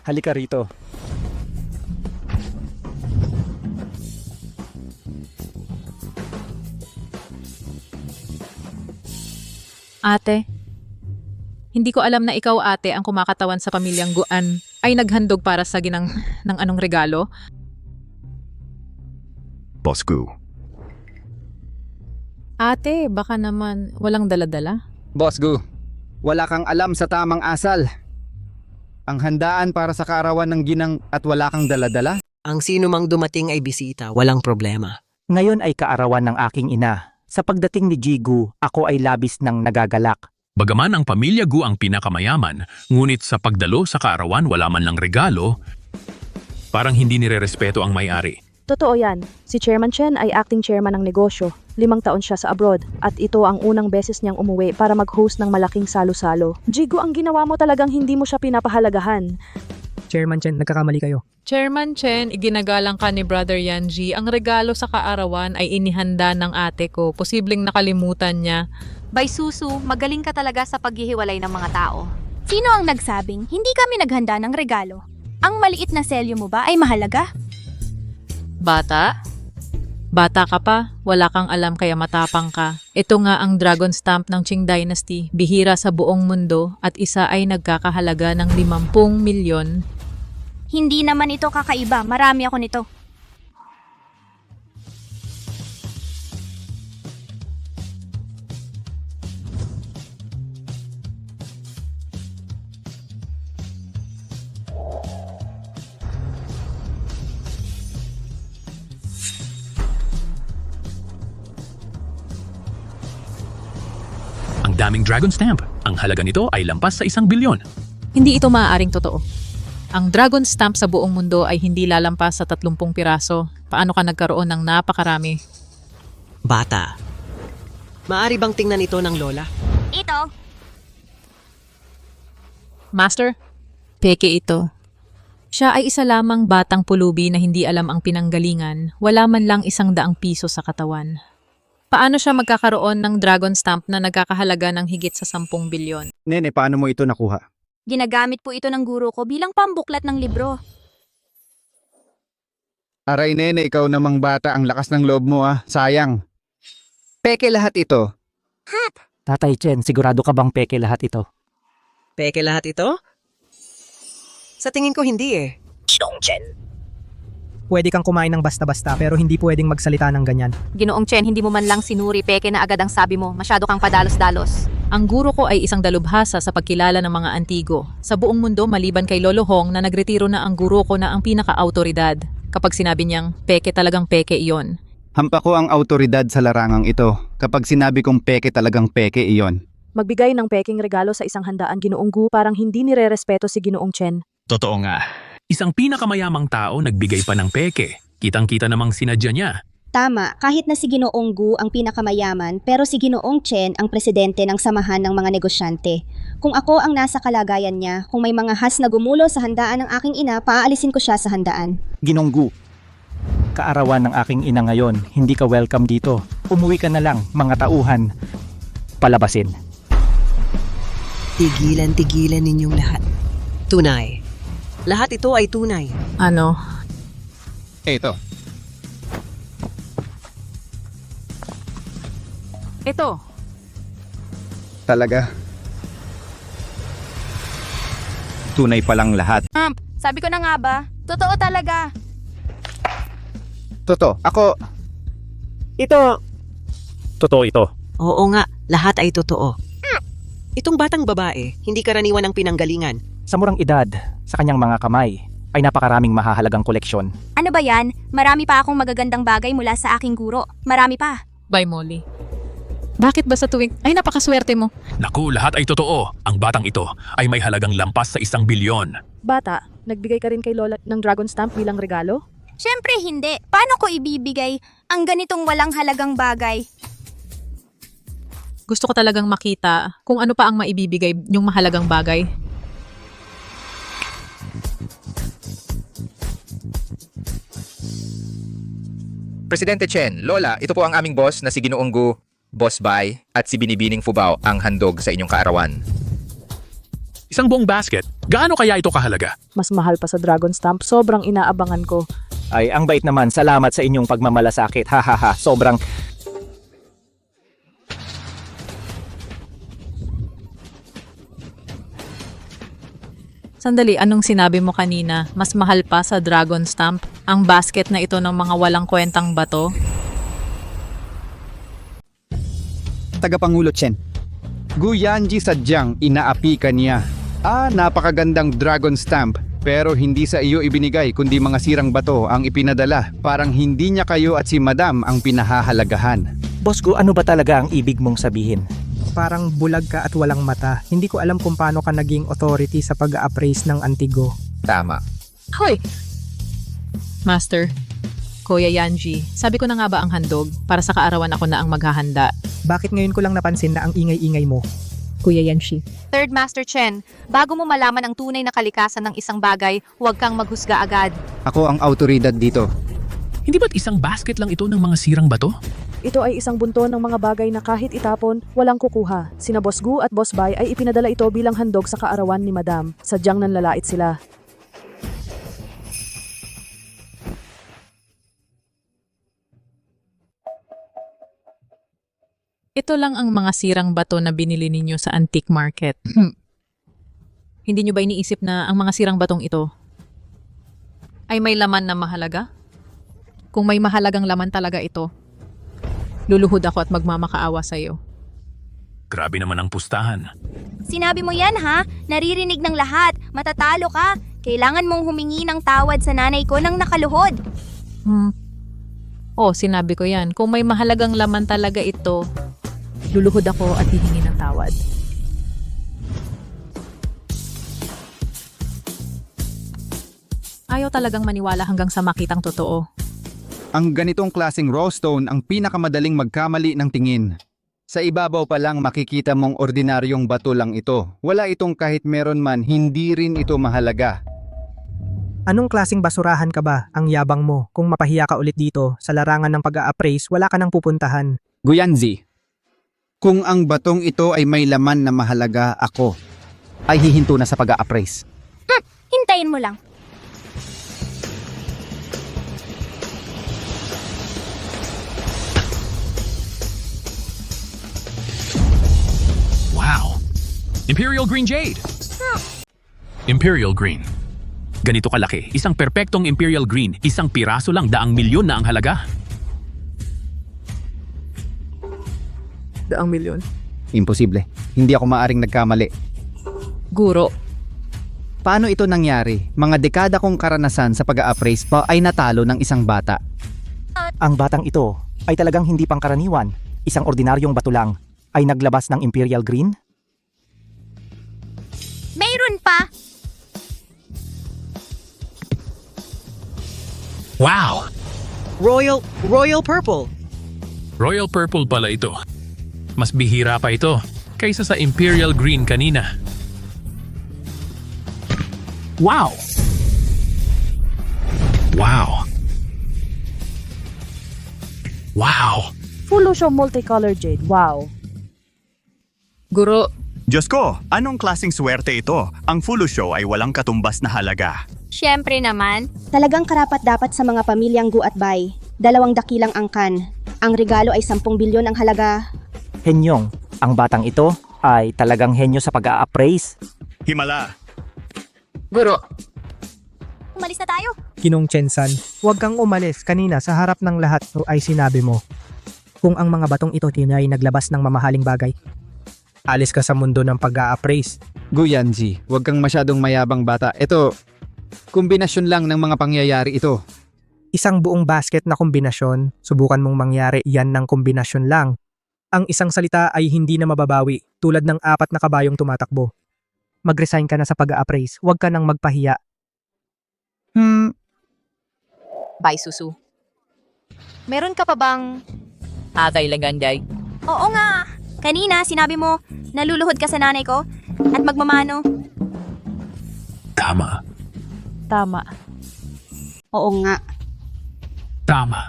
Halika rito. Ate, hindi ko alam na ikaw ate ang kumakatawan sa pamilyang Guan ay naghandog para sa ginang ng anong regalo. Boss Gu. Ate, baka naman walang daladala? Boss Gu, wala kang alam sa tamang asal. Ang handaan para sa kaarawan ng ginang at wala kang daladala? Ang sino mang dumating ay bisita, walang problema. Ngayon ay kaarawan ng aking ina. Sa pagdating ni Jigu, ako ay labis ng nagagalak. Bagaman ang pamilya Gu ang pinakamayaman, ngunit sa pagdalo sa kaarawan wala man lang regalo, parang hindi nirerespeto ang may-ari. Totoo yan. Si Chairman Chen ay acting chairman ng negosyo. 5 taon siya sa abroad at ito ang unang beses niyang umuwi para mag-host ng malaking salo-salo. Jigo, ang ginawa mo talagang hindi mo siya pinapahalagahan. Chairman Chen, nagkakamali kayo. Chairman Chen, iginagalang ka ni Brother Yanji. Ang regalo sa kaarawan ay inihanda ng ate ko. Posibleng nakalimutan niya. Bay Susu, magaling ka talaga sa paghihiwalay ng mga tao. Sino ang nagsabing hindi kami naghanda ng regalo? Ang maliit na selyo mo ba ay mahalaga? Bata? Bata ka pa, wala kang alam kaya matapang ka. Ito nga ang Dragon Stamp ng Qing Dynasty, bihira sa buong mundo at isa ay nagkakahalaga ng 50 milyon. Hindi naman ito kakaiba, marami ako nito. Ang daming Dragon Stamp. Ang halaga nito ay lampas sa 1 bilyon. Hindi ito maaaring totoo. Ang Dragon Stamp sa buong mundo ay hindi lalampas sa 30 piraso. Paano ka nagkaroon ng napakarami? Bata. Maari bang tingnan ito ng lola? Ito, Master, peke ito. Siya ay isa lamang batang pulubi na hindi alam ang pinanggalingan. Wala man lang 100 piso sa katawan. Paano siya magkakaroon ng Dragon Stamp na nagkakahalaga ng higit sa 10 bilyon? Nene, paano mo ito nakuha? ginagamit po ito ng guro ko bilang pambuklat ng libro. Aray nene, ikaw namang bata, ang lakas ng loob mo sayang. Peke lahat ito. Tatay Chen, sigurado ka bang peke lahat ito? Peke lahat ito? Sa tingin ko hindi eh. Pwede kang kumain ng basta-basta pero hindi pwedeng magsalita ng ganyan. Ginoong Chen, hindi mo man lang sinuri, peke na agad ang sabi mo. Masyado kang padalos-dalos. Ang guro ko ay isang dalubhasa sa pagkilala ng mga antigo. Sa buong mundo maliban kay Lolo Hong na nagretiro na ang guro ko na ang pinaka-autoridad. Kapag sinabi niyang peke talagang peke iyon. Hampa ko ang autoridad sa larangang ito. Kapag sinabi kong peke talagang peke iyon. Magbigay ng peking regalo sa isang handaan Ginoong Gu parang hindi nirerespeto si Ginoong Chen. Totoo nga. Isang pinakamayamang tao nagbigay pa ng peke. Kitang-kita namang sinadya niya. Tama, kahit na si Ginoong Gu ang pinakamayaman, pero si Ginoong Chen ang presidente ng samahan ng mga negosyante. Kung ako ang nasa kalagayan niya, kung may mga has na gumulo sa handaan ng aking ina, paaalisin ko siya sa handaan. Ginoong Gu, kaarawan ng aking ina ngayon, hindi ka welcome dito. Umuwi ka na lang, mga tauhan. Palabasin. Tigilan ninyong lahat. Tunay. Lahat ito ay tunay. Ano? Ito. Ito. Talaga. Tunay palang lahat. Sabi ko na nga ba? Totoo talaga. Totoo. Ako. Ito. Totoo ito. Oo nga, lahat ay totoo. Itong batang babae, hindi karaniwan ang pinanggalingan. Sa murang edad, sa kanyang mga kamay, ay napakaraming mahahalagang koleksyon. Ano ba yan? Marami pa akong magagandang bagay mula sa aking guro. Marami pa. Bye, Molly. Bakit ba sa tuwing... Ay, napakaswerte mo. Naku, lahat ay totoo. Ang batang ito ay may halagang lampas sa 1 bilyon. Bata, nagbigay ka rin kay Lola ng Dragon Stamp bilang regalo? Siyempre hindi. Paano ko ibibigay ang ganitong walang halagang bagay? Gusto ko talagang makita kung ano pa ang maibibigay yung mahalagang bagay. Presidente Chen, Lola, ito po ang aming boss na si Ginoong Gu, Boss Bai, at si Binibining Fubao ang handog sa inyong kaarawan. Isang buong basket. Gaano kaya ito kahalaga? Mas mahal pa sa Dragon Stamp, sobrang inaabangan ko. Ay, ang bait naman. Salamat sa inyong pagmamalasakit. Hahaha, sobrang... Sandali, anong sinabi mo kanina? Mas mahal pa sa Dragon Stamp? Ang basket na ito ng mga walang kwentang bato? Tagapangulo Chen. Gu Yanji sadyang inaapi ka niya. Napakagandang dragon stamp. Pero hindi sa iyo ibinigay kundi mga sirang bato ang ipinadala. Parang hindi niya kayo at si Madam ang pinahahalagahan. Boss Gu, ano ba talaga ang ibig mong sabihin? Parang bulag ka at walang mata. Hindi ko alam kung paano ka naging authority sa pag-a-appraise ng Antigo. Tama. Hoy! Master, Kuya Yanji, sabi ko na nga ba ang handog? Para sa kaarawan ako na ang maghahanda. Bakit ngayon ko lang napansin na ang ingay-ingay mo? Kuya Yanji. Third Master Chen, bago mo malaman ang tunay na kalikasan ng isang bagay, huwag kang maghusga agad. Ako ang autoridad dito. Hindi ba't isang basket lang ito ng mga sirang bato? Ito ay isang bunton ng mga bagay na kahit itapon, walang kukuha. Sina Boss Gu at Boss Bai ay ipinadala ito bilang handog sa kaarawan ni Madam. Sadyang nanlalait sila. Ito lang ang mga sirang bato na binili ninyo sa antique market. Hindi nyo ba iniisip na ang mga sirang batong ito ay may laman na mahalaga? Kung may mahalagang laman talaga ito, luluhod ako at magmamakaawa sa iyo. Grabe naman ang pustahan. Sinabi mo yan ha? Naririnig ng lahat. Matatalo ka. Kailangan mong humingi ng tawad sa nanay ko nang nakaluhod. Sinabi ko yan. Kung may mahalagang laman talaga ito, luluhod ako at hihingi ng tawad. Ayaw talagang maniwala hanggang sa makitang totoo. Ang ganitong klaseng raw stone ang pinakamadaling magkamali ng tingin. Sa ibabaw pa lang makikita mong ordinaryong bato lang ito. Wala itong kahit meron man, hindi rin ito mahalaga. Anong klaseng basurahan ka ba? Ang yabang mo. Kung mapahiya ka ulit dito, sa larangan ng pag-a-appraise, wala ka nang pupuntahan. Guyanzi, kung ang batong ito ay may laman na mahalaga, ako ay hihinto na sa pag-a-appraise. Hintayin mo lang. Wow! Imperial Green Jade! Imperial Green. Ganito kalaki, isang perpektong Imperial Green, isang piraso lang, daang milyon na ang halaga. Daang milyon? Imposible. Hindi ako maaring nagkamali. Guro. Paano ito nangyari? Mga dekada kong karanasan sa pag-a-appraise pa ay natalo ng isang bata. Ang batang ito ay talagang hindi pangkaraniwan. Isang ordinaryong bato lang ay naglabas ng Imperial Green? Mayroon pa! Wow! Royal Purple. Royal Purple pala ito. Mas bihira pa ito kaysa sa Imperial Green kanina. Wow! Wow! Wow! Full show multicolor jade. Wow. Guro. Diyos ko, anong klaseng swerte ito? Ang Fulu Show ay walang katumbas na halaga. Siyempre naman. Talagang karapat-dapat sa mga pamilyang Gu at Bai. 2 dakilang angkan. Ang regalo ay 10 bilyon ang halaga. Henyong, ang batang ito ay talagang henyo sa pag-a-appraise. Himala! Guro. Umalis na tayo. Kinong Chen-san, huwag kang umalis. Kanina sa harap ng lahat ay sinabi mo. Kung ang mga batong ito ay naglabas ng mamahaling bagay, alis ka sa mundo ng pag-a-appraise. Guyanzi, huwag kang masyadong mayabang bata. Ito, kombinasyon lang ng mga pangyayari ito. Isang buong basket na kombinasyon, subukan mong mangyari yan ng kombinasyon lang. Ang isang salita ay hindi na mababawi, tulad ng 4 na kabayong tumatakbo. Mag-resign ka na sa pag-a-appraise, huwag ka nang magpahiya. Bye, Susu. Meron ka pa bang... Atay laganday. Oo nga. Kanina sinabi mo, naluluhod ka sa nanay ko at magmamano. Tama. Tama. Oo nga. Tama.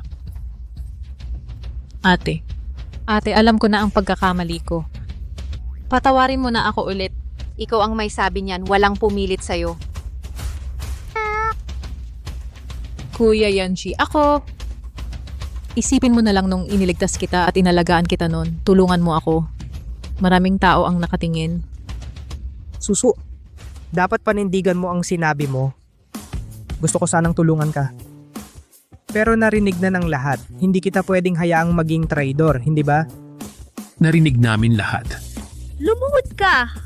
Ate, alam ko na ang pagkakamali ko. Patawarin mo na ako ulit. Ikaw ang may sabi niyan, walang pumilit sa'yo. Kuya Yanji, ako. Isipin mo na lang nung iniligtas kita at inalagaan kita noon. Tulungan mo ako. Maraming tao ang nakatingin. Susu, Dapat panindigan mo ang sinabi mo. Gusto ko sanang tulungan ka. Pero narinig na ng lahat. Hindi kita pwedeng hayaang maging traidor, hindi ba? Narinig namin lahat. Lumuhod ka!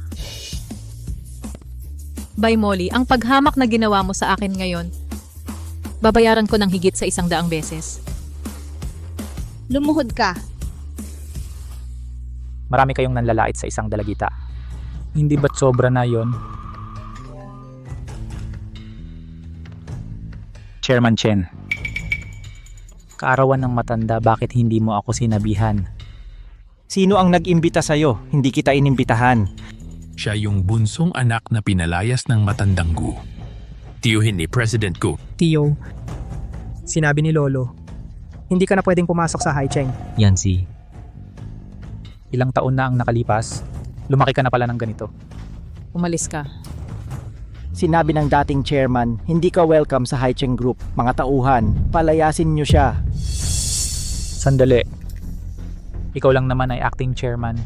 Bay Molly, ang paghamak na ginawa mo sa akin ngayon, babayaran ko ng higit sa 100 beses. Lumuhod ka. Marami kayong nanlalait sa isang dalagita. Hindi ba't sobra na yon? Chairman Chen, kaarawan ng matanda, bakit hindi mo ako sinabihan? Sino ang nag-imbita sa'yo? Hindi kita inimbitahan. Siya yung bunsong anak na pinalayas ng matandang Gu. Tiyuhin ni President Gu. Tio, sinabi ni Lolo, hindi ka na pwedeng pumasok sa Haicheng. Yancy, ilang taon na ang nakalipas, lumaki ka na pala ng ganito. Umalis ka. Sinabi ng dating chairman, hindi ka welcome sa Haicheng Group. Mga tauhan, palayasin niyo siya. Sandali. Ikaw lang naman ay acting chairman.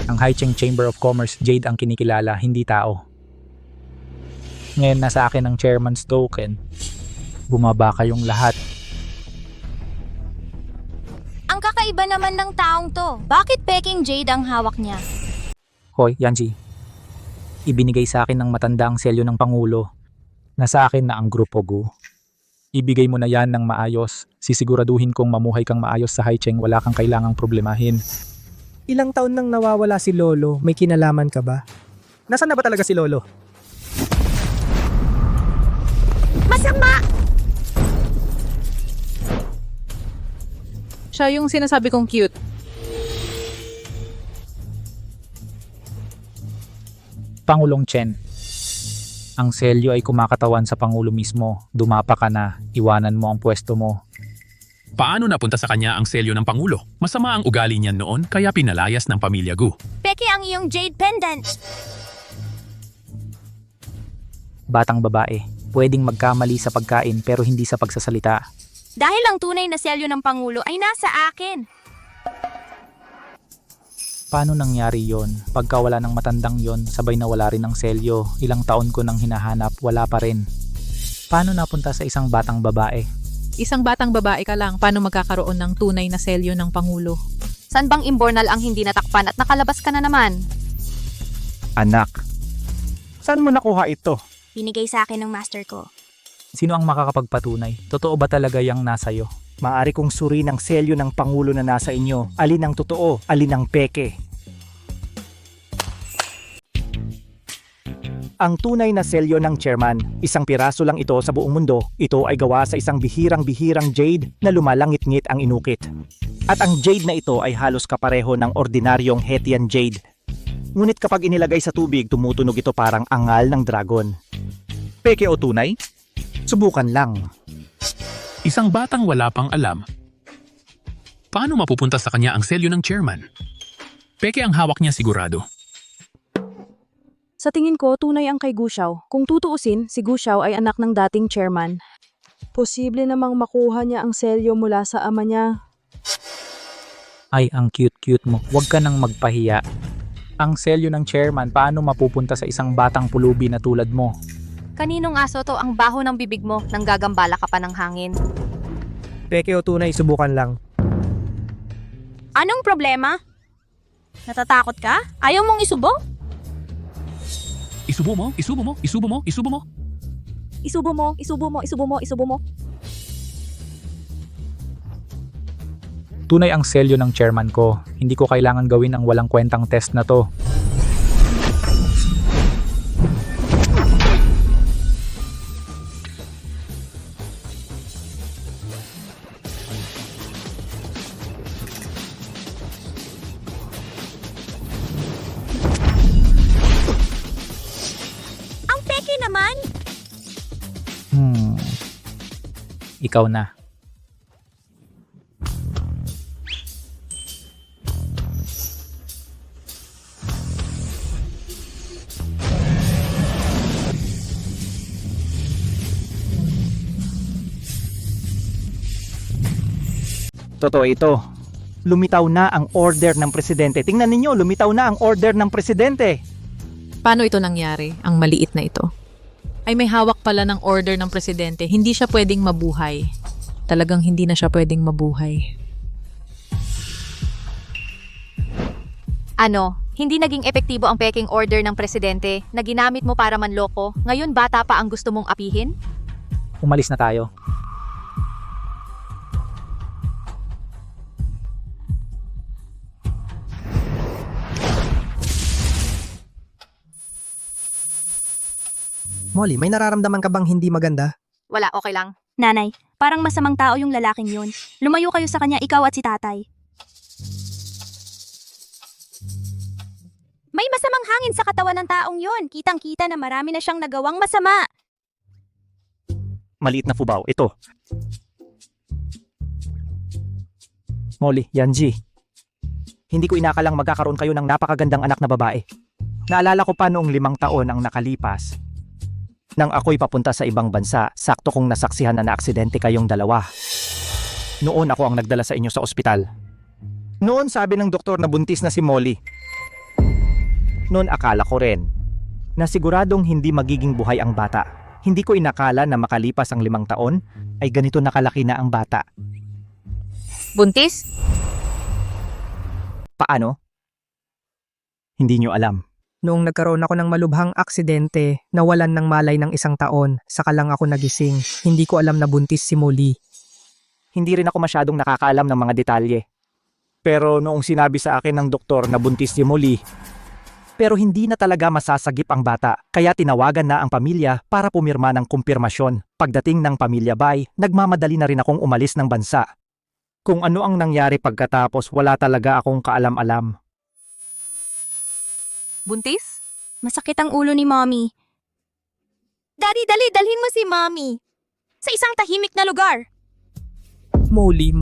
Ang Haicheng Chamber of Commerce, Jade ang kinikilala, hindi tao. Ngayon nasa akin ang chairman's token. Bumaba kayong lahat. Ang kakaiba naman ng taong to. Bakit peking Jade ang hawak niya? Hoy, Yanji. Ibinigay sa akin ng matanda ang selyo ng Pangulo. Nasa akin na ang Grupo Gu. Ibigay mo na yan ng maayos. Sisiguraduhin kong mamuhay kang maayos sa Haicheng, wala kang kailangang problemahin. Ilang taon nang nawawala si Lolo, may kinalaman ka ba? Nasaan na ba talaga si Lolo? Masama! Siya yung sinasabi kong cute. Pangulong Chen, ang selyo ay kumakatawan sa Pangulo mismo. Dumapa ka na, iwanan mo ang pwesto mo. Paano napunta sa kanya ang selyo ng Pangulo? Masama ang ugali niyan noon kaya pinalayas ng pamilya Gu. Peke ang iyong Jade pendant. Batang babae, pwedeng magkamali sa pagkain pero hindi sa pagsasalita. Dahil ang tunay na selyo ng Pangulo ay nasa akin. Paano nangyari yon? Pagka wala ng matandang yon, sabay na wala rin ng selyo. Ilang taon ko nang hinahanap, wala pa rin. Paano napunta sa isang batang babae? Isang batang babae ka lang, paano magkakaroon ng tunay na selyo ng Pangulo? San bang imbornal ang hindi natakpan at nakalabas ka na naman? Anak, saan mo nakuha ito? Binigay sa akin ng master ko. Sino ang makakapagpatunay? Totoo ba talaga yung nasa iyo? Maari kong suriin ang selyo ng Pangulo na nasa inyo. Alin ang totoo, alin ang peke. Ang tunay na selyo ng chairman, isang piraso lang ito sa buong mundo. Ito ay gawa sa isang bihirang-bihirang jade na lumalangit-ngit ang inukit. At ang jade na ito ay halos kapareho ng ordinaryong Hetian jade. Ngunit kapag inilagay sa tubig, tumutunog ito parang angal ng dragon. Peke o tunay? Subukan lang. Isang batang wala pang alam. Paano mapupunta sa kanya ang selyo ng chairman? Peke ang hawak niya sigurado. Sa tingin ko, tunay ang kay Gu Xiao. Kung tutuusin, si Gu Xiao ay anak ng dating chairman. Posible namang makuha niya ang selyo mula sa ama niya. Ay, ang cute-cute mo. Huwag ka nang magpahiya. Ang selyo ng chairman, paano mapupunta sa isang batang pulubi na tulad mo? Kaninong aso to ang baho ng bibig mo nang gagambala ka pa ng hangin? Peke o tunay, subukan lang. Anong problema? Natatakot ka? Ayaw mong isubo? Isubo mo, isubo mo, isubo mo, isubo mo. Isubo mo, isubo mo, isubo mo, isubo mo. Tunay ang selyo ng chairman ko. Hindi ko kailangan gawin ang walang kwentang test na to. Naman? Ikaw na. Totoo ito. Lumitaw na ang order ng presidente. Tingnan ninyo, lumitaw na ang order ng presidente. Paano ito nangyari, ang maliit na ito? Ay may hawak pala ng order ng presidente. Hindi siya pwedeng mabuhay. Talagang hindi na siya pwedeng mabuhay. Ano, hindi naging epektibo ang peking order ng presidente na ginamit mo para manloko, ngayon bata pa ang gusto mong apihin? Umalis na tayo. Molly, may nararamdaman ka bang hindi maganda? Wala, okay lang. Nanay, parang masamang tao yung lalaking yun. Lumayo kayo sa kanya, ikaw at si tatay. May masamang hangin sa katawan ng taong yun. Kitang-kita na marami na siyang nagawang masama. Maliit na Fubao, ito. Molly, Yanji. Hindi ko inakalang magkakaroon kayo ng napakagandang anak na babae. Naalala ko pa noong 5 taon ang nakalipas. Nang ako'y papunta sa ibang bansa, sakto kong nasaksihan na naaksidente kayong dalawa. Noon ako ang nagdala sa inyo sa ospital. Noon sabi ng doktor na buntis na si Molly. Noon akala ko rin na siguradong hindi magiging buhay ang bata. Hindi ko inakala na makalipas ang 5 taon ay ganito nakalaki na ang bata. Buntis? Paano? Hindi nyo alam. Noong nagkaroon ako ng malubhang aksidente, nawalan ng malay ng 1 taon, saka lang ako nagising. Hindi ko alam na buntis si Molly. Hindi rin ako masyadong nakakaalam ng mga detalye. Pero noong sinabi sa akin ng doktor na buntis si Molly, pero hindi na talaga masasagip ang bata, kaya tinawagan na ang pamilya para pumirma ng kumpirmasyon. Pagdating ng pamilya Bay, nagmamadali na rin akong umalis ng bansa. Kung ano ang nangyari pagkatapos, wala talaga akong kaalam-alam. Buntis? Masakit ang ulo ni Mommy. Daddy, dali, dalhin mo si Mommy. Sa isang tahimik na lugar. Molly.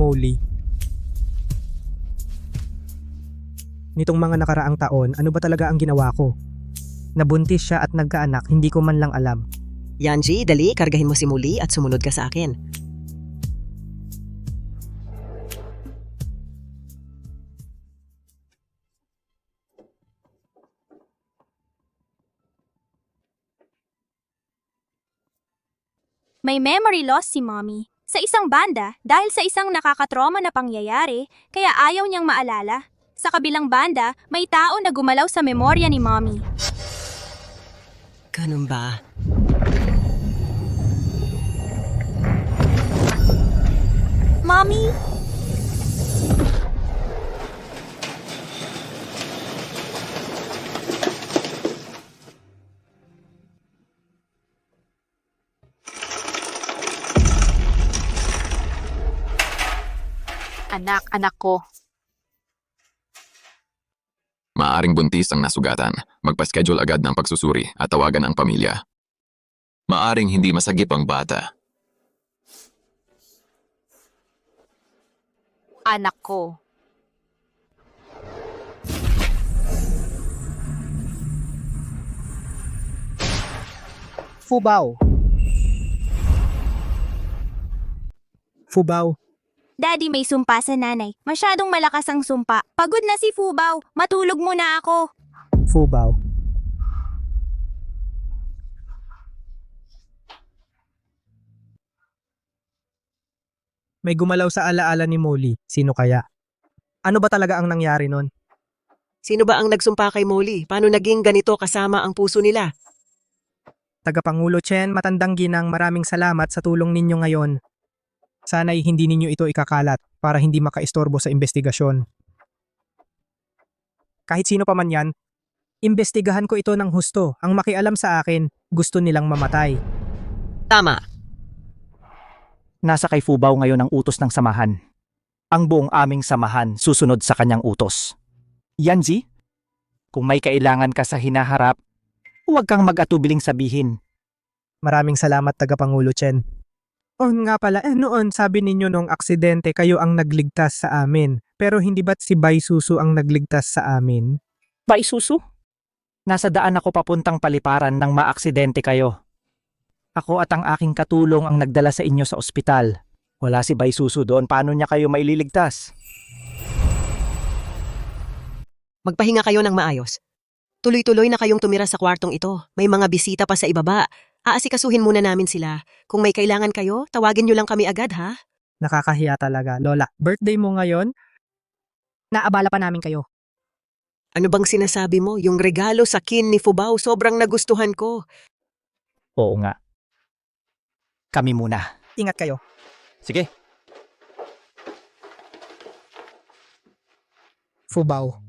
Nitong mga nakaraang taon, ano ba talaga ang ginawa ko? Nabuntis siya at nagkaanak, hindi ko man lang alam. Yanji, dali, kargahin mo si Molly at sumunod ka sa akin. May memory loss si Mommy. Sa isang banda, dahil sa isang nakakatrauma na pangyayari, kaya ayaw niyang maalala. Sa kabilang banda, may tao na gumalaw sa memorya ni Mommy. Ganun ba? Mommy? Anak ko. Maaring buntis ang nasugatan. Magpa-schedule agad ng pagsusuri at tawagan ang pamilya. Maaring hindi masagip ang bata. Anak ko. Fubao. Daddy, may sumpa sa nanay. Masyadong malakas ang sumpa. Pagod na si Fubao. Matulog muna ako. Fubao. May gumalaw sa alaala ni Molly. Sino kaya? Ano ba talaga ang nangyari nun? Sino ba ang nagsumpa kay Molly? Paano naging ganito kasama ang puso nila? Tagapangulo Chen, matandang ginang, maraming salamat sa tulong ninyo ngayon. Sana'y hindi ninyo ito ikakalat para hindi makaistorbo sa investigasyon. Kahit sino pa man yan, imbestigahan ko ito ng husto. Ang makialam sa akin, gusto nilang mamatay. Tama. Nasa kay Fubao ngayon ang utos ng samahan. Ang buong aming samahan susunod sa kanyang utos. Yanji, kung may kailangan ka sa hinaharap, huwag kang mag-atubiling sabihin. Maraming salamat Tagapangulo Chen. Nga pala, noon sabi ninyo nung aksidente kayo ang nagligtas sa amin. Pero hindi ba't si Bai Susu ang nagligtas sa amin? Bai Susu? Nasa daan ako papuntang paliparan nang maaksidente kayo. Ako at ang aking katulong ang nagdala sa inyo sa ospital. Wala si Bai Susu doon, paano niya kayo maililigtas? Magpahinga kayo ng maayos. Tuloy-tuloy na kayong tumira sa kwartong ito. May mga bisita pa sa ibaba. Aasikasuhin muna namin sila. Kung may kailangan kayo, tawagin nyo lang kami agad, ha? Nakakahiya talaga. Lola, birthday mo ngayon? Naabala pa namin kayo. Ano bang sinasabi mo? Yung regalo sa kin ni Fubao, sobrang nagustuhan ko. Oo nga. Kami muna. Ingat kayo. Sige. Fubao,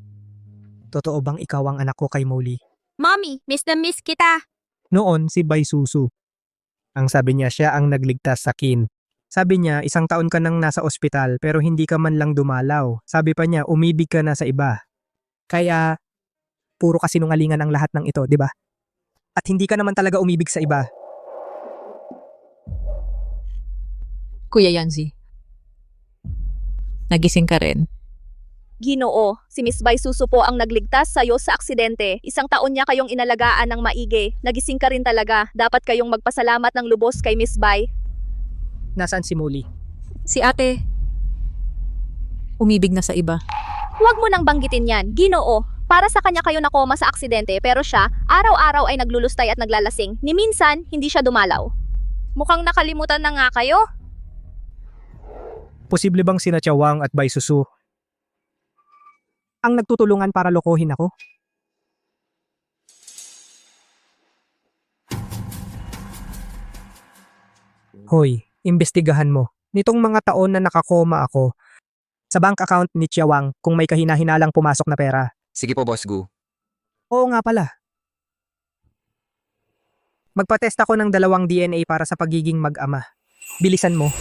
totoo bang ikaw ang anak ko kay Molly? Mommy, miss na miss kita. Noon si Bay Susu. Ang sabi niya siya ang nagligtas sa kin. Sabi niya 1 taon ka nang nasa ospital pero hindi ka man lang dumalaw. Sabi pa niya umibig ka na sa iba. Kaya puro kasinungalingan ang lahat ng ito, di ba? At hindi ka naman talaga umibig sa iba. Kuya Yanzi, nagising ka rin. Ginoo, si Miss Bay Susu po ang nagligtas sa'yo sa aksidente. 1 taon niya kayong inalagaan ng maigi. Nagising ka rin talaga. Dapat kayong magpasalamat ng lubos kay Miss Bay. Nasaan si Molly? Si ate, umibig na sa iba. Huwag mo nang banggitin yan. Ginoo, para sa kanya kayo nakoma sa aksidente pero siya, araw-araw ay naglulustay at naglalasing. Ni minsan, hindi siya dumalaw. Mukhang nakalimutan na nga kayo. Posible bang sina Chawang at Bay Susu ang nagtutulungan para lokohin ako? Hoy, imbestigahan mo. Nitong mga taon na nakakoma ako, sa bank account ni Chawang kung may kahina-hinalang pumasok na pera. Sige po, Boss Gu. Oo nga pala. Magpa-test ako ng 2 DNA para sa pagiging mag-ama. Bilisan mo.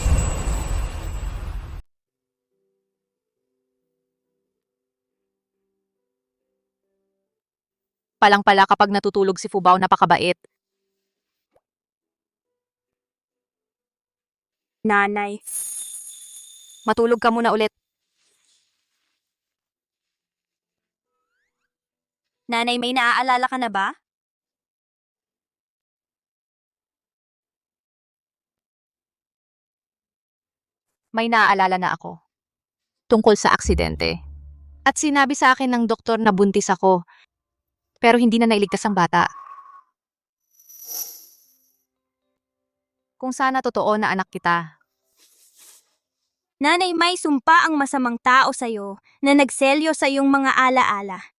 Palang-pala kapag natutulog si Fubao, napakabait. Nanay. Matulog ka muna ulit. Nanay, may naaalala ka na ba? May naaalala na ako. Tungkol sa aksidente. At sinabi sa akin ng doktor na buntis ako. Pero hindi na nailigtas ang bata. Kung sana totoo na anak kita. Nanay, may sumpa ang masamang tao sa'yo na nagselyo sa iyong mga alaala.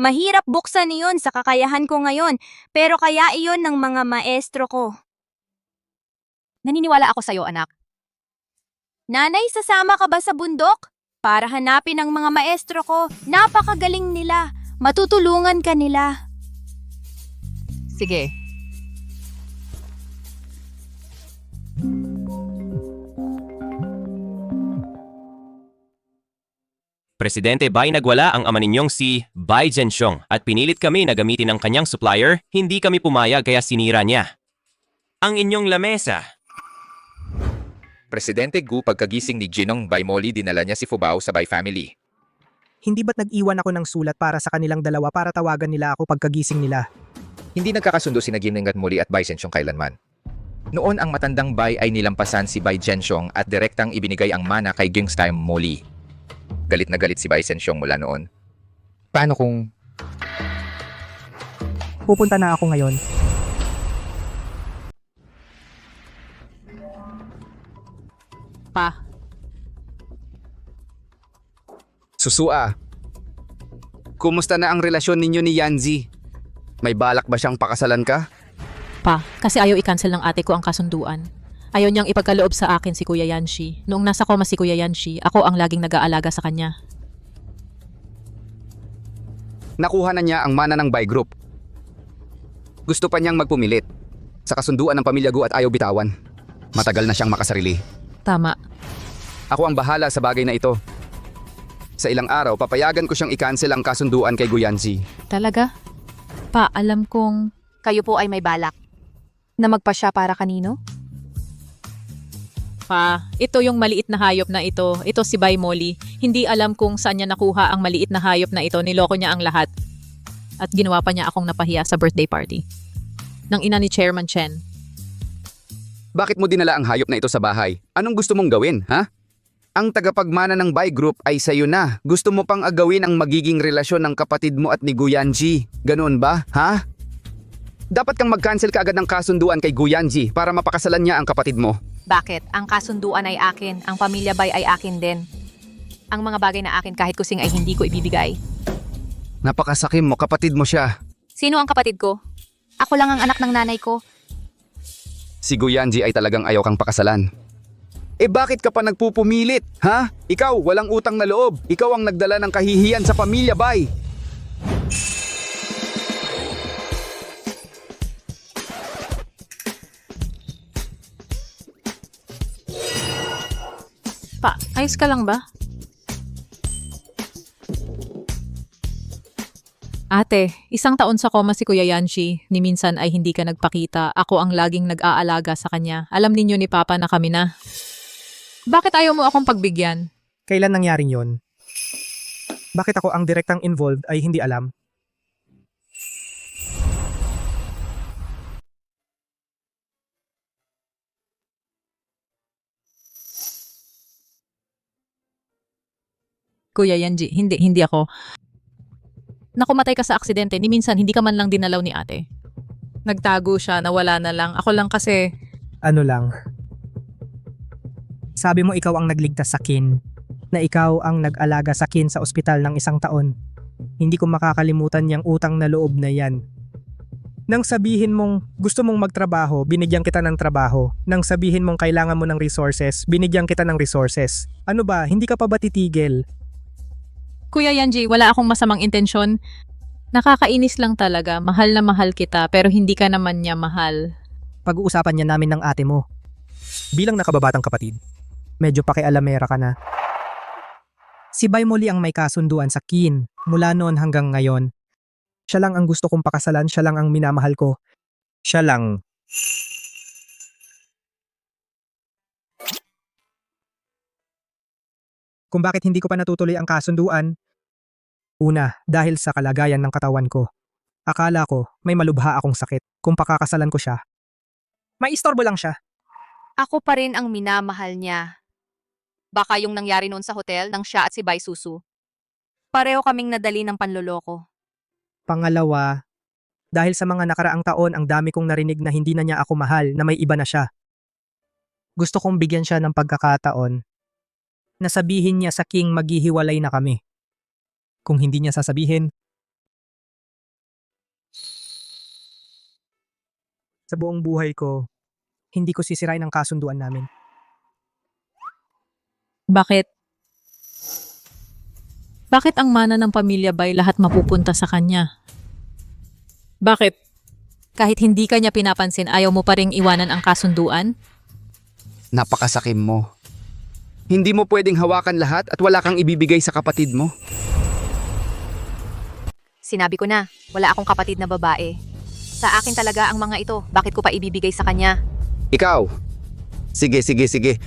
Mahirap buksan iyon sa kakayahan ko ngayon, pero kaya iyon ng mga maestro ko. Naniniwala ako sa'yo, anak. Nanay, sasama ka ba sa bundok? Para hanapin ang mga maestro ko. Napakagaling nila. Matutulungan ka nila. Sige. Presidente Bai, nagwala ang ama ninyong si Bai Zhenxiong at pinilit kami na gamitin ang kanyang supplier, hindi kami pumayag kaya sinira niya. Ang inyong lamesa. Presidente Gu, pagkagising ni Ginong Bai Molly, dinala niya si Fubao sa Bai family. Hindi ba't nag-iwan ako ng sulat para sa kanilang dalawa para tawagan nila ako pagkagising nila? Hindi nagkakasundo si Ginong at Molly at Bai Zhenxiong kailanman. Noon ang matandang Bai ay nilampasan si Bai Zhenxiong at direktang ibinigay ang mana kay Gingstime Molly. Galit na galit si Bai Zhenxiong mula noon. Paano kung... Pupunta na ako ngayon. Pa, Susua, kumusta na ang relasyon ninyo ni Yanzi? May balak ba siyang pakasalan ka? Pa, kasi ayaw i-cancel ng ate ko ang kasunduan. Ayaw niyang ipagkaloob sa akin si Kuya Yanshi. Noong nasa koma si Kuya Yanshi, ako ang laging nag-aalaga sa kanya. Nakuha na niya ang mana ng Bai Group. Gusto pa niyang magpumilit sa kasunduan ng pamilya Gu at ayaw bitawan. Matagal na siyang makasarili. Tama. Ako ang bahala sa bagay na ito. Sa ilang araw, papayagan ko siyang i-cancel ang kasunduan kay Guyanzi. Talaga? Pa, alam kong... Kayo po ay may balak. Na magpasya para kanino? Pa, ito yung maliit na hayop na ito. Ito si Bai Molly. Hindi alam kung saan niya nakuha ang maliit na hayop na ito. Niloko niya ang lahat. At ginawa pa niya akong napahiya sa birthday party. Ng ina ni Chairman Chen. Bakit mo dinala ang hayop na ito sa bahay? Anong gusto mong gawin, ha? Ang tagapagmana ng Bai Group ay sayo na. Gusto mo pang agawin ang magiging relasyon ng kapatid mo at ni Guyanji. Ganoon ba, ha? Dapat kang mag-cancel kaagad ng kasunduan kay Guyanji para mapakasalan niya ang kapatid mo. Bakit? Ang kasunduan ay akin, ang pamilya Bay ay akin din. Ang mga bagay na akin kahit kusing ay hindi ko ibibigay. Napakasakim mo, kapatid mo siya. Sino ang kapatid ko? Ako lang ang anak ng nanay ko. Si Guyanji ay talagang ayaw kang pakasalan. Eh bakit ka pa nagpupumilit, ha? Ikaw, walang utang na loob. Ikaw ang nagdala ng kahihiyan sa pamilya, Bay. Pa, ayos ka lang ba? Ate, 1 taon sa koma si Kuya Yanshi. Ni minsan ay hindi ka nagpakita. Ako ang laging nag-aalaga sa kanya. Alam ninyo ni Papa na kami na. Bakit ayaw mo akong pagbigyan? Kailan nangyaring yon? Bakit ako ang direktang involved ay hindi alam? Kuya Yanji, hindi ako. Nakumatay ka sa aksidente, ni minsan hindi ka man lang dinalaw ni ate. Nagtago siya, nawala na lang. Ako lang kasi, Ano lang? Sabi mo ikaw ang nagligtas sa Kin. Na ikaw ang nag-alaga sa Kin sa ospital ng 1 taon. Hindi ko makakalimutan yung utang na loob na yan. Nang sabihin mong gusto mong magtrabaho, binigyan kita ng trabaho. Nang sabihin mong kailangan mo ng resources, binigyan kita ng resources. Ano ba, hindi ka pa ba titigil? Kuya Yanji, wala akong masamang intensyon. Nakakainis lang talaga. Mahal na mahal kita, pero hindi ka naman niya mahal. Pag-uusapan niya namin ng ate mo. Bilang nakababatang kapatid, medyo pakialamera ka na. Si Bay Molly ang may kasunduan sa Kin mula noon hanggang ngayon. Siya lang ang gusto kong pakasalan, siya lang ang minamahal ko. Siya lang. Kung bakit hindi ko pa natutuloy ang kasunduan? Una, dahil sa kalagayan ng katawan ko. Akala ko may malubha akong sakit kung pakakasalan ko siya. May istorbo lang siya. Ako pa rin ang minamahal niya. Baka yung nangyari noon sa hotel ng siya at si Bai Susu. Pareho kaming nadali ng panloloko. Pangalawa, dahil sa mga nakaraang taon ang dami kong narinig na hindi na niya ako mahal, na may iba na siya. Gusto kong bigyan siya ng pagkakataon na sabihin niya sa King maghihiwalay na kami. Kung hindi niya sasabihin, sa buong buhay ko, hindi ko sisirain ang kasunduan namin. Bakit? Bakit ang mana ng pamilya Bay lahat mapupunta sa kanya? Bakit? Kahit hindi ka niya pinapansin, ayaw mo pa ring iwanan ang kasunduan? Napakasakim mo. Hindi mo pwedeng hawakan lahat at wala kang ibibigay sa kapatid mo. Sinabi ko na, wala akong kapatid na babae. Sa akin talaga ang mga ito, bakit ko pa ibibigay sa kanya? Ikaw. Sige.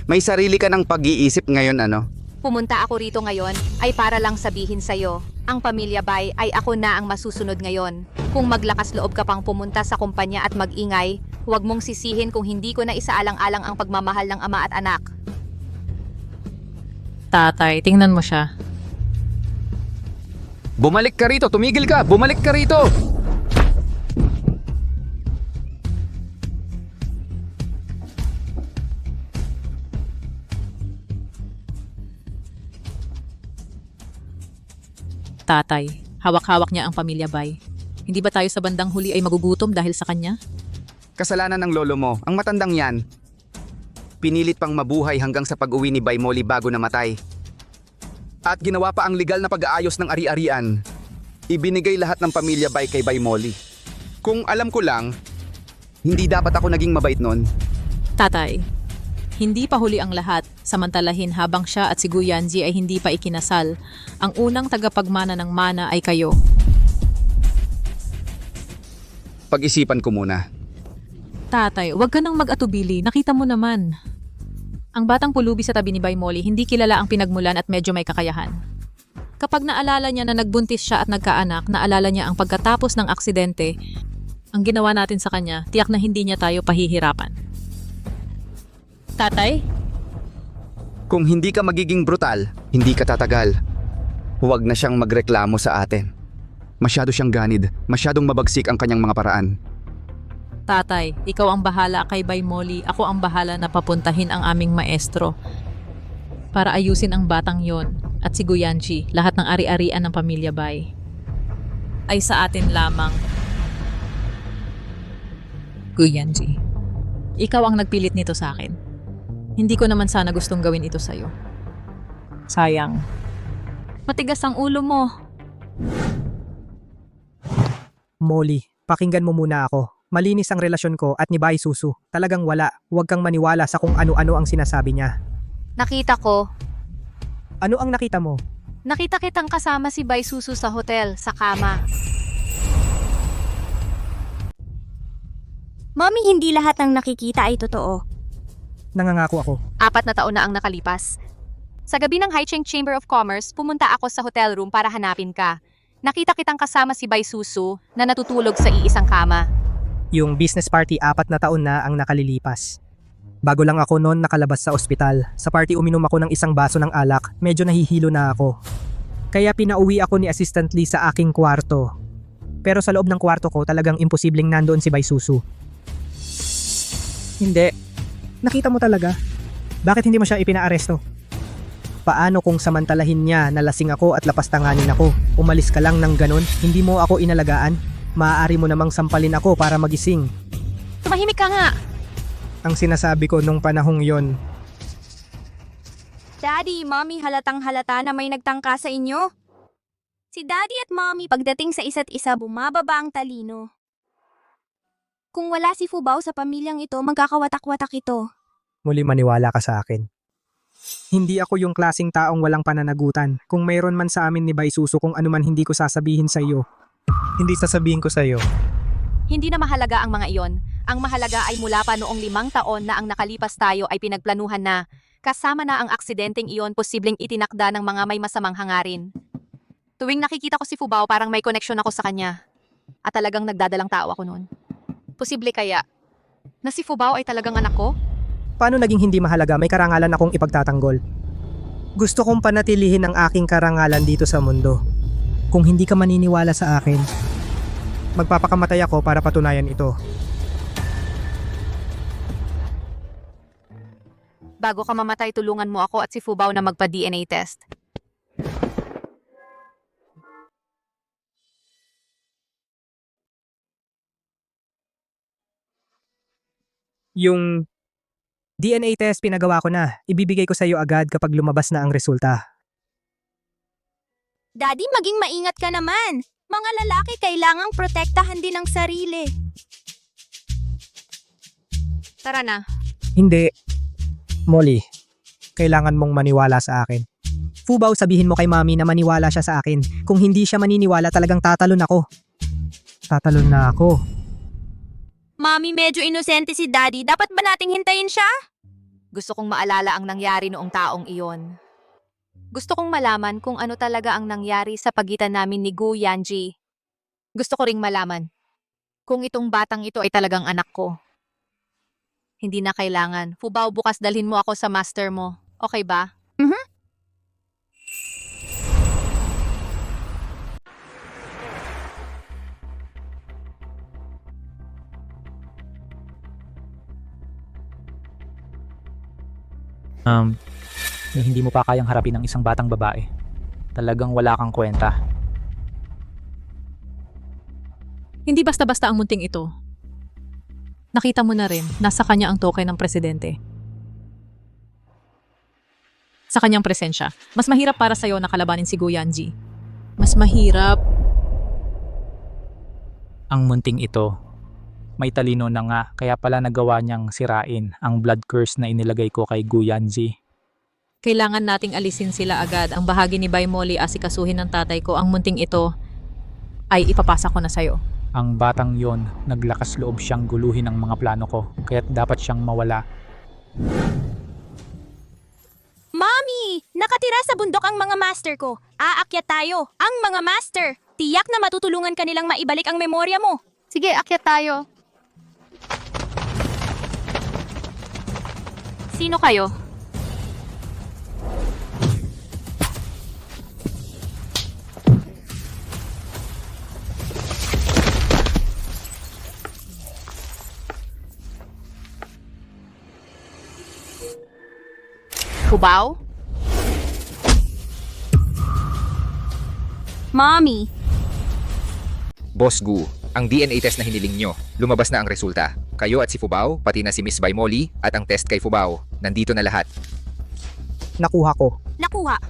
May sarili ka ng pag-iisip ngayon, ano? Pumunta ako rito ngayon ay para lang sabihin sa'yo, ang pamilya Bay ay ako na ang masusunod ngayon. Kung maglakas loob ka pang pumunta sa kumpanya at mag-ingay, huwag mong sisihin kung hindi ko na isaalang-alang ang pagmamahal ng ama at anak. Tatay, tingnan mo siya. Bumalik ka rito, tumigil ka, bumalik ka rito! Tatay, hawak-hawak niya ang pamilya Bay. Hindi ba tayo sa bandang huli ay magugutom dahil sa kanya? Kasalanan ng lolo mo, ang matandang yan. Pinilit pang mabuhay hanggang sa pag-uwi ni Bay Molly bago namatay. At ginawa pa ang legal na pag-aayos ng ari-arian. Ibinigay lahat ng pamilya Bay kay Bay Molly. Kung alam ko lang, hindi dapat ako naging mabait nun. Tatay, hindi pa huli ang lahat, samantalahin habang siya at si Guyanji ay hindi pa ikinasal. Ang unang tagapagmana ng mana ay kayo. Pag-isipan ko muna. Tatay, huwag ka nang mag-atubili, nakita mo naman. Ang batang pulubi sa tabi ni Bay Molly, hindi kilala ang pinagmulan at medyo may kakayahan. Kapag naalala niya na nagbuntis siya at nagkaanak, naalala niya ang pagkatapos ng aksidente, ang ginawa natin sa kanya, tiyak na hindi niya tayo pahihirapan. Tatay? Kung hindi ka magiging brutal, hindi ka tatagal. Huwag na siyang magreklamo sa atin. Masyado siyang ganid, masyadong mabagsik ang kanyang mga paraan. Tatay, ikaw ang bahala kay Bay Molly. Ako ang bahala na papuntahin ang aming maestro para ayusin ang batang yon. At si Guyanji, lahat ng ari-arian ng pamilya Bay ay sa atin lamang. Guyanji, ikaw ang nagpilit nito sa akin. Hindi ko naman sana gustong gawin ito sa'yo. Sayang. Matigas ang ulo mo. Molly, pakinggan mo muna ako. Malinis ang relasyon ko at ni Bai Susu. Talagang wala. Huwag kang maniwala sa kung ano-ano ang sinasabi niya. Nakita ko. Ano ang nakita mo? Nakita kitang kasama si Bai Susu sa hotel, sa kama. Mommy, hindi lahat ng nakikita ay totoo. Nangangako ako. 4 na taon na ang nakalipas. Sa gabi ng Haicheng Chamber of Commerce, pumunta ako sa hotel room para hanapin ka. Nakita kitang kasama si Bai Susu na natutulog sa iisang kama. Yung business party 4 na taon na ang nakalilipas. Bago lang ako noon nakalabas sa ospital. Sa party uminom ako ng isang baso ng alak. Medyo nahihilo na ako. Kaya pinauwi ako ni Assistant Lee sa aking kwarto. Pero sa loob ng kwarto ko talagang imposibleng nandoon si Bai Susu. Hindi. Nakita mo talaga? Bakit hindi mo siya ipinaaresto? Paano kung samantalahin niya na lasing ako at lapastanganin ako? Umalis ka lang ng ganon, hindi mo ako inalagaan? Maaari mo namang sampalin ako para magising. Tumahimik ka nga! Ang sinasabi ko nung panahong yon. Daddy, Mommy, halatang halata na may nagtangka sa inyo. Si Daddy at Mommy pagdating sa isa't isa bumababa ang talino. Kung wala si Fubao sa pamilyang ito, magkakawatak-watak ito. Muli maniwala ka sa akin. Hindi ako yung klaseng taong walang pananagutan. Kung mayroon man sa amin ni Bai Susu kung ano man hindi ko sasabihin sa iyo. Hindi sasabihin ko sa iyo. Hindi na mahalaga ang mga iyon. Ang mahalaga ay mula pa noong 5 taon na ang nakalipas tayo ay pinagplanuhan na. Kasama na ang aksidenteng iyon posibleng itinakda ng mga may masamang hangarin. Tuwing nakikita ko si Fubao parang may koneksyon ako sa kanya. At talagang nagdadalang tao ako noon. Posible kaya na si Fubao ay talagang anak ko? Paano naging hindi mahalaga? May karangalan akong ipagtatanggol. Gusto kong panatilihin ang aking karangalan dito sa mundo. Kung hindi ka maniniwala sa akin, magpapakamatay ako para patunayan ito. Bago ka mamatay, tulungan mo ako at si Fubao na magpa-DNA test. Yung DNA test pinagawa ko na. Ibibigay ko sa iyo agad kapag lumabas na ang resulta. Daddy, maging maingat ka naman. Mga lalaki kailangang protektahan din ang sarili. Tara na. Hindi. Molly, kailangan mong maniwala sa akin. Fubao, sabihin mo kay Mami na maniwala siya sa akin. Kung hindi siya maniniwala, talagang tatalon ako. Tatalon na ako. Mommy, medyo inosente si Daddy. Dapat ba nating hintayin siya? Gusto kong maalala ang nangyari noong taong iyon. Gusto kong malaman kung ano talaga ang nangyari sa pagitan namin ni Gu Yanji. Gusto ko ring malaman kung itong batang ito ay talagang anak ko. Hindi na kailangan. Fubao, bukas dalhin mo ako sa master mo. Okay ba? Hindi mo pa kayang harapin ang isang batang babae. Talagang wala kang kwenta. Hindi basta-basta ang munting ito. Nakita mo na rin, nasa kanya ang token ng presidente. Sa kanyang presensya, mas mahirap para sa'yo na kalabanin si Guyanji. Mas mahirap. Ang munting ito, may talino na nga kaya pala nagawa niyang sirain ang blood curse na inilagay ko kay Guyanji. Kailangan nating alisin sila agad. Ang bahagi ni Bai Molly asikasuhin ng tatay ko. Ang munting ito ay ipapasa ko na sa'yo. Ang batang yon, naglakas loob siyang guluhin ang mga plano ko, kaya't dapat siyang mawala. Mommy! Nakatira sa bundok ang mga master ko. Aakyat tayo. Ang mga master. Tiyak na matutulungan ka nilang maibalik ang memorya mo. Sige, akyat tayo. Sino kayo? Fubao? Mommy, Boss Gu, ang DNA test na hiniling nyo, lumabas na ang resulta. Kayo at si Fubao, pati na si Miss Bai Molly, at ang test kay Fubao, nandito na lahat. Nakuha ko. nakuha.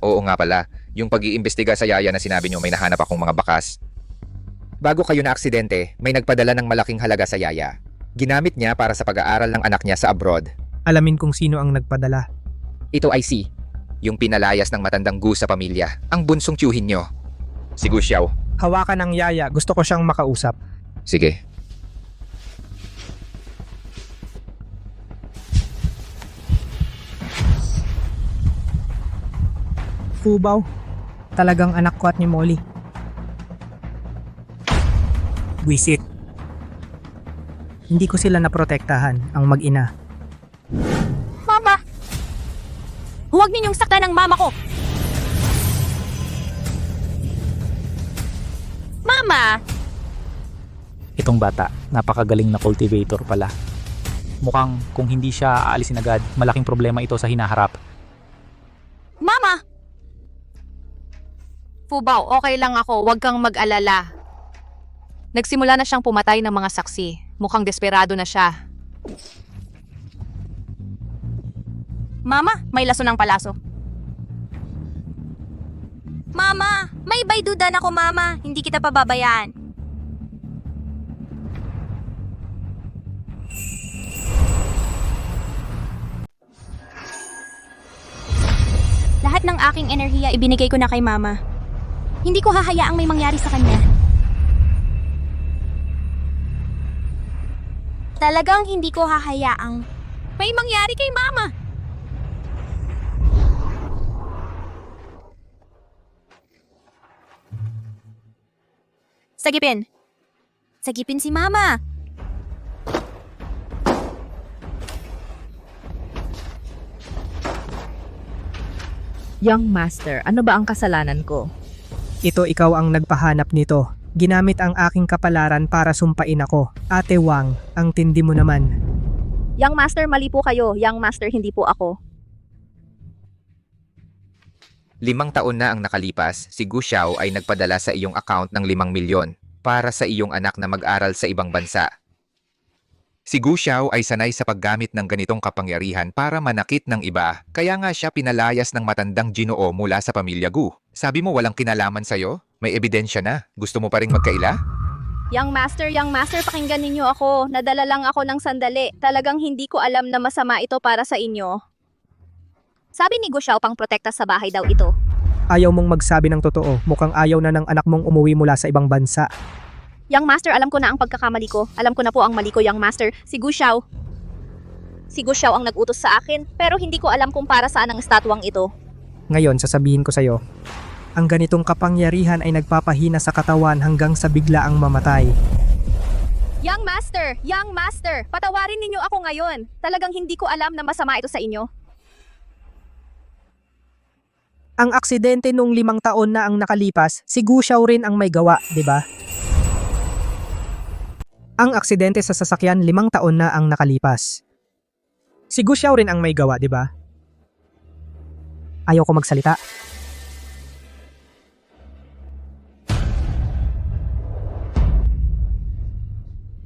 Oo nga pala, yung pag-iimbestiga sa yaya na sinabi nyo may nahanap akong mga bakas. Bago kayo na aksidente, may nagpadala ng malaking halaga sa yaya. Ginamit niya para sa pag-aaral ng anak niya sa abroad. Alamin kung sino ang nagpadala. Ito ay si, yung pinalayas ng matandang Gu sa pamilya, ang bunsong tiyuhin nyo. Si Gu Xiao. Hawakan ng yaya, gusto ko siyang makausap. Sige. Fubao, talagang anak ko at ni Molly. Wisit. Hindi ko sila naprotektahan, ang mag-ina. Mama! Huwag ninyong saktan ang mama ko! Mama! Itong bata, napakagaling na cultivator pala. Mukhang kung hindi siya aalisin agad, malaking problema ito sa hinaharap. Mama! Fubao, okay lang ako, huwag kang mag-alala. Nagsimula na siyang pumatay ng mga saksi. Mukhang desperado na siya. Mama, may laso ng palaso. Mama, may baydudan ako, Mama. Hindi kita pababayaan. Lahat ng aking enerhiya ibinigay ko na kay Mama. Hindi ko hahayaang may mangyari sa kanya. Talagang hindi ko hahayaang may mangyari kay Mama. Sagipin. Sagipin si Mama. Young Master, ano ba ang kasalanan ko? Ito ikaw ang nagpahanap nito. Ginamit ang aking kapalaran para sumpain ako. Ate Wang, ang tindi mo naman. Young Master, mali po kayo. Young Master, hindi po ako. 5 taon na ang nakalipas, si Gu Xiao ay nagpadala sa iyong account ng 5 milyon para sa iyong anak na mag-aral sa ibang bansa. Si Gu Xiao ay sanay sa paggamit ng ganitong kapangyarihan para manakit ng iba, kaya nga siya pinalayas ng matandang Ginoo mula sa pamilya Gu. Sabi mo walang kinalaman sa'yo? May ebidensya na. Gusto mo pa ring magkaila? Young Master, pakinggan ninyo ako. Nadala lang ako ng sandali. Talagang hindi ko alam na masama ito para sa inyo. Sabi ni Gu Xiao pang protekta sa bahay daw ito. Ayaw mong magsabi ng totoo. Mukhang ayaw na ng anak mong umuwi mula sa ibang bansa. Young Master, alam ko na ang pagkakamali ko. Alam ko na po ang mali ko, Young Master. Si Gu Xiao. Si Gu Xiao ang nag-utos sa akin, pero hindi ko alam kung para saan ang estatwang ito. Ngayon, sasabihin ko sa'yo. Ang ganitong kapangyarihan ay nagpapahina sa katawan hanggang sa bigla ang mamatay. Young Master, patawarin ninyo ako ngayon. Talagang hindi ko alam na masama ito sa inyo. Ang aksidente nung 5 taon na ang nakalipas, si Gu Xiao rin ang may gawa, di ba? Ang aksidente sa sasakyan 5 taon na ang nakalipas. Si Gu Xiao rin ang may gawa, di ba? Ayaw ko magsalita.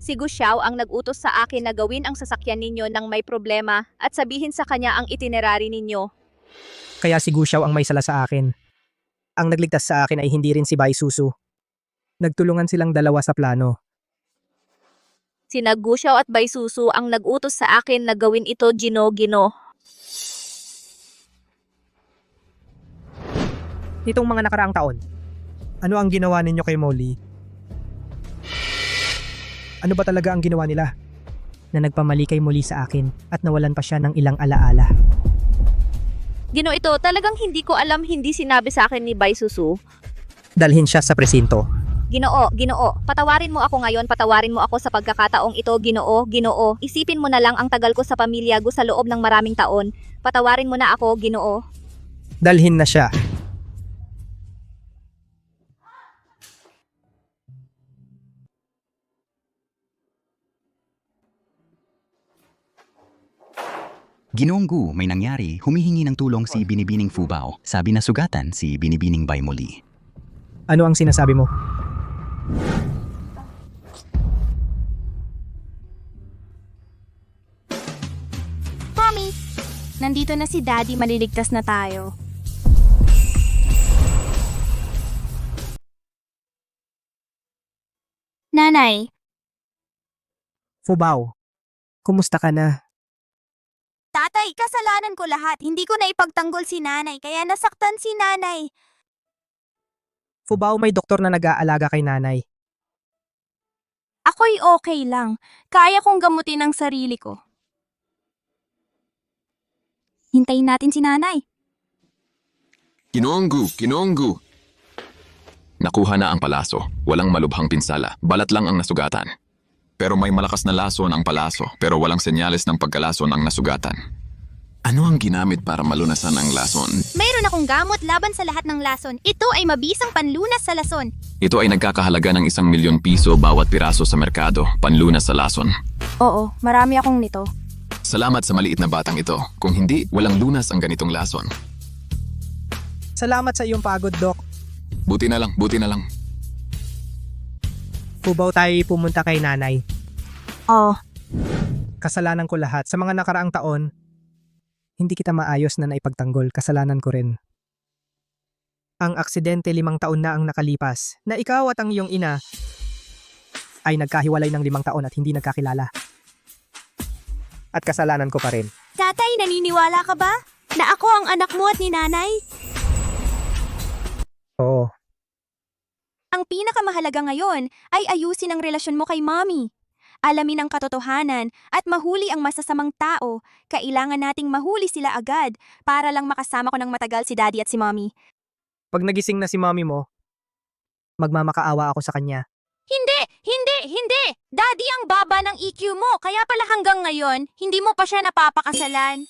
Si Gu Xiao ang nag-utos sa akin na gawin ang sasakyan ninyo nang may problema at sabihin sa kanya ang itinerary ninyo. Kaya si Gu Xiao ang may sala sa akin. Ang nagligtas sa akin ay hindi rin si Bai Susu. Nagtulungan silang dalawa sa plano. Sina Gu Xiao at Bai Susu ang nag-utos sa akin na gawin ito gino-gino. Nitong mga nakaraang taon, ano ang ginawa ninyo kay Molly? Ano ba talaga ang ginawa nila? Na nagpamali kay Molly sa akin at nawalan pa siya ng ilang alaala. Gino ito, talagang hindi ko alam, hindi sinabi sa akin ni Bai Susu. Dalhin siya sa presinto. Ginoo, patawarin mo ako ngayon, patawarin mo ako sa pagkakataong ito, Ginoo. Isipin mo na lang ang tagal ko sa pamilya Gu sa loob ng maraming taon. Patawarin mo na ako, Ginoo. Dalhin na siya. Ginoong Gu, may nangyari, humihingi ng tulong si Binibining Fubao. Sabi na sugatan si Binibining Bai Muli. Ano ang sinasabi mo? Mommy, nandito na si Daddy, maliligtas na tayo. Nanay, Fubao, kumusta ka na? tatay, kasalanan ko lahat. Hindi ko na ipagtanggol si nanay, kaya nasaktan si nanay. Fubao, may doktor na nag-aalaga kay nanay. Ako'y okay lang. Kaya kong gamutin ang sarili ko. Hintayin natin si nanay. Ginoong Gu. Nakuha na ang palaso. Walang malubhang pinsala. Balat lang ang nasugatan. Pero may malakas na lason ang palaso, pero walang senyales ng pagkalason ang nasugatan. Ano ang ginamit para malunasan ang lason? Mayroon akong gamot laban sa lahat ng lason. Ito ay mabisang panlunas sa lason. Ito ay nagkakahalaga ng 1,000,000 piso bawat piraso sa merkado, panlunas sa lason. Oo, marami akong nito. Salamat sa maliit na batang ito. Kung hindi, walang lunas ang ganitong lason. Salamat sa iyong pagod, Doc. Buti na lang. Fubao, tayo pumunta kay nanay. Oo. Kasalanan ko lahat. Sa mga nakaraang taon, hindi kita maayos na naipagtanggol. Kasalanan ko rin. Ang aksidente 5 taon na ang nakalipas, na ikaw at ang iyong ina ay nagkahiwalay ng 5 taon at hindi nagkakilala. At kasalanan ko pa rin. Tatay, naniniwala ka ba? Na ako ang anak mo at ni nanay? Oo. Ang pinakamahalaga ngayon ay ayusin ang relasyon mo kay mommy. Alamin ang katotohanan at mahuli ang masasamang tao. Kailangan nating mahuli sila agad para lang makasama ko ng matagal si daddy at si mommy. Pag nagising na si mommy mo, magmamakaawa ako sa kanya. Hindi! Daddy ang baba ng EQ mo, kaya pala hanggang ngayon, hindi mo pa siya napapakasalan.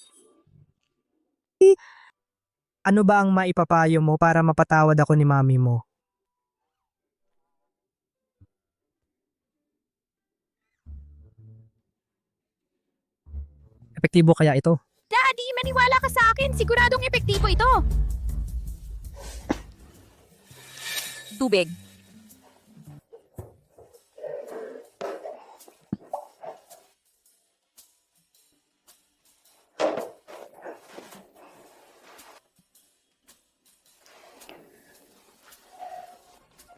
Ano ba ang maipapayo mo para mapatawad ako ni mommy mo? Epektibo kaya ito? Daddy, maniwala ka sa akin. Siguradong epektibo ito. Tubig.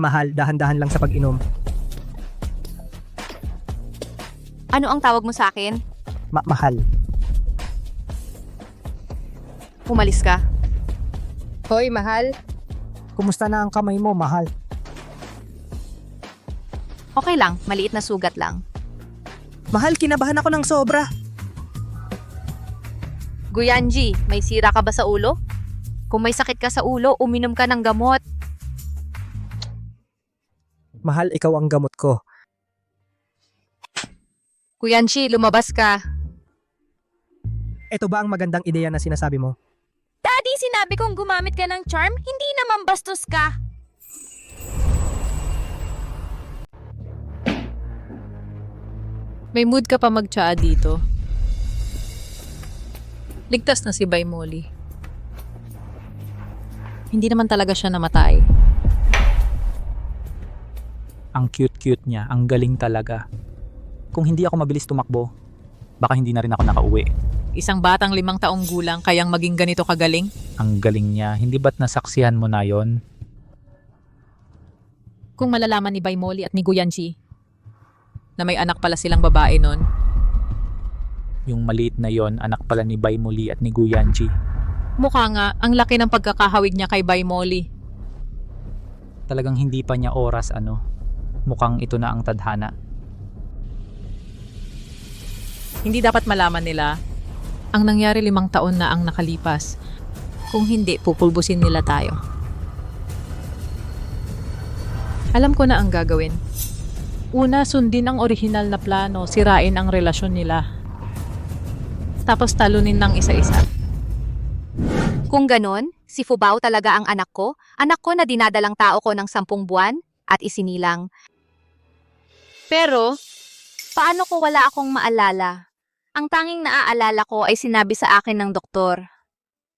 Mahal, dahan-dahan lang sa pag-inom. Ano ang tawag mo sa akin? Mahal. Umalis ka. Hoy, mahal. Kumusta na ang kamay mo, mahal? Okay lang, maliit na sugat lang. Mahal, kinabahan ako ng sobra. Guyanji, may sira ka ba sa ulo? Kung may sakit ka sa ulo, uminom ka ng gamot. Mahal, ikaw ang gamot ko. Guyanji, lumabas ka. Ito ba ang magandang ideya na sinasabi mo? Daddy, sinabi kong gumamit ka ng charm, hindi naman bastos ka. May mood ka pa magtsaa dito. Ligtas na si Bai Moli. Hindi naman talaga siya namatay. Ang cute-cute niya, ang galing talaga. Kung hindi ako mabilis tumakbo, baka hindi na rin ako nakauwi. Isang batang 5 taong gulang kayang maging ganito kagaling? Ang galing niya, hindi ba't nasaksihan mo na yon? Kung malalaman ni Bai Moli at ni Guyanji na may anak pala silang babae nun, Yung maliit na yon, anak pala ni Bai Moli at ni Guyanji. mukha nga ang laki ng pagkakahawig niya kay Bai Moli. Talagang hindi pa niya oras mukhang ito na ang tadhana. Hindi dapat malaman nila ang nangyari 5 taon na ang nakalipas. Kung hindi, pupulbusin nila tayo. Alam ko na ang gagawin. Una, sundin ang orihinal na plano, sirain ang relasyon nila. Tapos talunin ng isa-isa. Kung ganon, si Fubao talaga ang anak ko na dinadalang tao ko ng 10 buwan at isinilang. Pero, paano ko wala akong maalala? Ang tanging naaalala ko ay sinabi sa akin ng doktor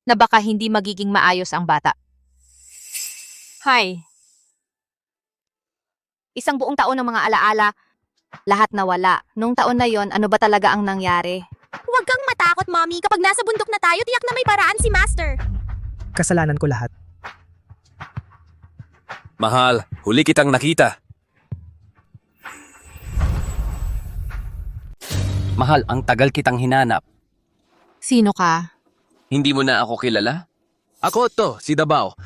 na baka hindi magiging maayos ang bata. Hay. Isang buong taon ng mga alaala, lahat nawala. Nung taon na yon, ano ba talaga ang nangyari? Huwag kang matakot, Mommy. Kapag nasa bundok na tayo, tiyak na may paraan si Master. Kasalanan ko lahat. Mahal, huli kitang nakita. Mahal, ang tagal kitang hinanap. Sino ka? Hindi mo na ako kilala? Ako to, si Dabao.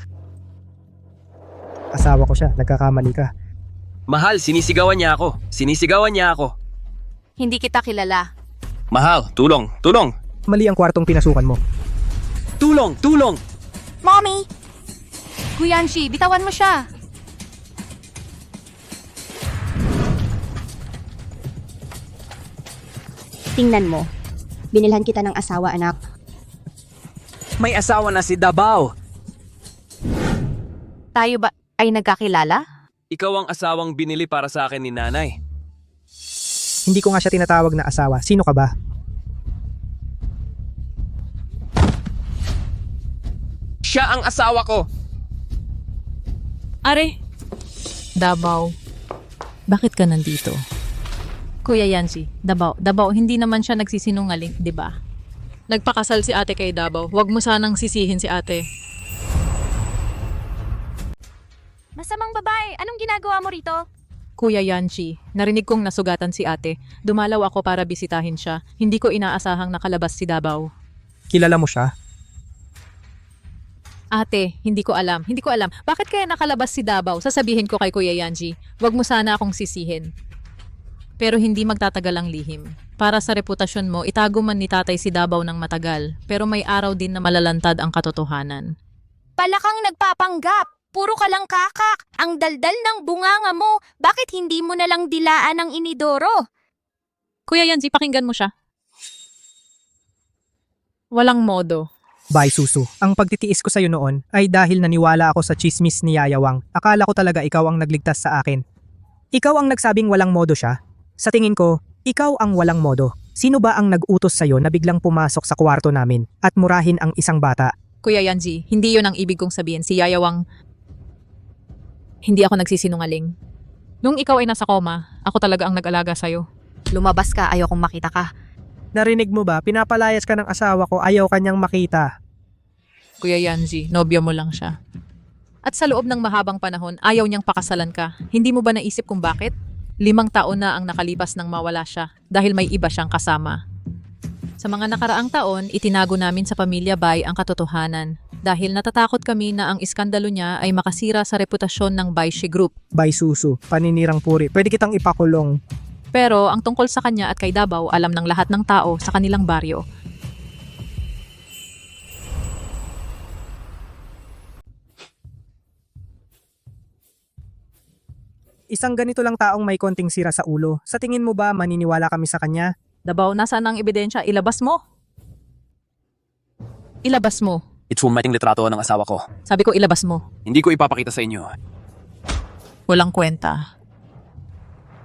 Asawa ko siya, nagkakamali ka. Mahal, sinisigawan niya ako. Sinisigawan niya ako. Hindi kita kilala. Mahal, tulong, tulong. Mali ang kwartong pinasukan mo. Tulong, tulong. Mommy! Guyanshi, bitawan mo siya. Tingnan mo. Binilhan kita ng asawa, anak. May asawa na si Dabao. Tayo ba ay nagkakilala? Ikaw ang asawang binili para sa akin ni nanay. Hindi ko nga siya tinatawag na asawa. Sino ka ba? Siya ang asawa ko. Are, Dabao, bakit ka nandito? Kuya Yancy, Dabao, hindi naman siya nagsisinungaling, di ba? Nagpakasal si ate kay Dabao. Huwag mo sanang sisihin si ate. Masamang babae, anong ginagawa mo rito? Kuya Yancy, narinig kong nasugatan si ate. Dumalaw ako para bisitahin siya. Hindi ko inaasahang nakalabas si Dabao. Kilala mo siya? Ate, hindi ko alam. Bakit kaya nakalabas si Dabao? Sasabihin ko kay Kuya Yancy. Huwag mo sana akong sisihin. Pero hindi magtatagal ang lihim. Para sa reputasyon mo, itago man ni tatay si Dabao ng matagal. Pero may araw din na malalantad ang katotohanan. Palakang nagpapanggap. Puro ka lang kakak. Ang daldal ng bunganga mo. Bakit hindi mo na lang dilaan ng inidoro? Kuya Yancy, pakinggan mo siya. Walang modo. Bye, Susu. Ang pagtitiis ko sa'yo noon ay dahil naniwala ako sa chismis ni Yayawang. Akala ko talaga ikaw ang nagligtas sa akin. Ikaw ang nagsabing walang modo siya. Sa tingin ko, ikaw ang walang modo. Sino ba ang nag-utos sa'yo na biglang pumasok sa kwarto namin at murahin ang isang bata? Kuya Yancy, hindi yun ang ibig kong sabihin. Si Yayawang, hindi ako nagsisinungaling. Nung ikaw ay nasa koma, ako talaga ang nag-alaga sa'yo. Lumabas ka, ayaw kong makita ka. Narinig mo ba? Pinapalayas ka ng asawa ko, ayaw kanyang makita. Kuya Yancy, nobya mo lang siya. At sa loob ng mahabang panahon, ayaw niyang pakasalan ka. Hindi mo ba naisip kung bakit? 5 taon na ang nakalipas nang mawala siya dahil may iba siyang kasama. Sa mga nakaraang taon, itinago namin sa Pamilya Bay ang katotohanan dahil natatakot kami na ang iskandalo niya ay makasira sa reputasyon ng Baishi Group. Bye, Susu. Paninirang puri. Pwede kitang ipakulong. Pero ang tungkol sa kanya at kay Dabao, alam ng lahat ng tao sa kanilang baryo. Isang ganito lang taong may konting sira sa ulo. Sa tingin mo ba maniniwala kami sa kanya? Dabao, nasaan ang ebidensya? Ilabas mo. Ilabas mo. Itsumaiting litrato ng asawa ko. Sabi ko ilabas mo. Hindi ko ipapakita sa inyo. Walang kwenta.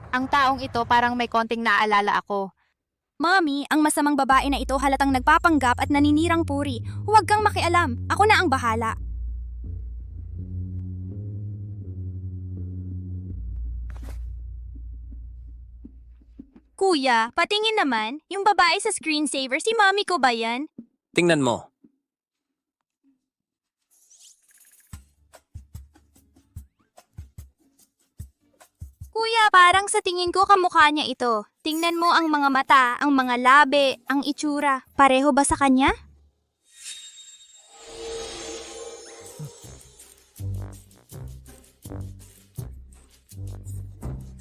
Ang taong ito parang may konting naaalala ako. Mommy, ang masamang babae na ito halatang nagpapanggap at naninirang puri. Huwag kang makialam. Ako na ang bahala. Kuya, patingin naman. Yung babae sa screensaver, si mommy ko ba yan? Tingnan mo. Kuya, parang sa tingin ko kamukha niya ito. Tingnan mo ang mga mata, ang mga labi, ang itsura. Pareho ba sa kanya?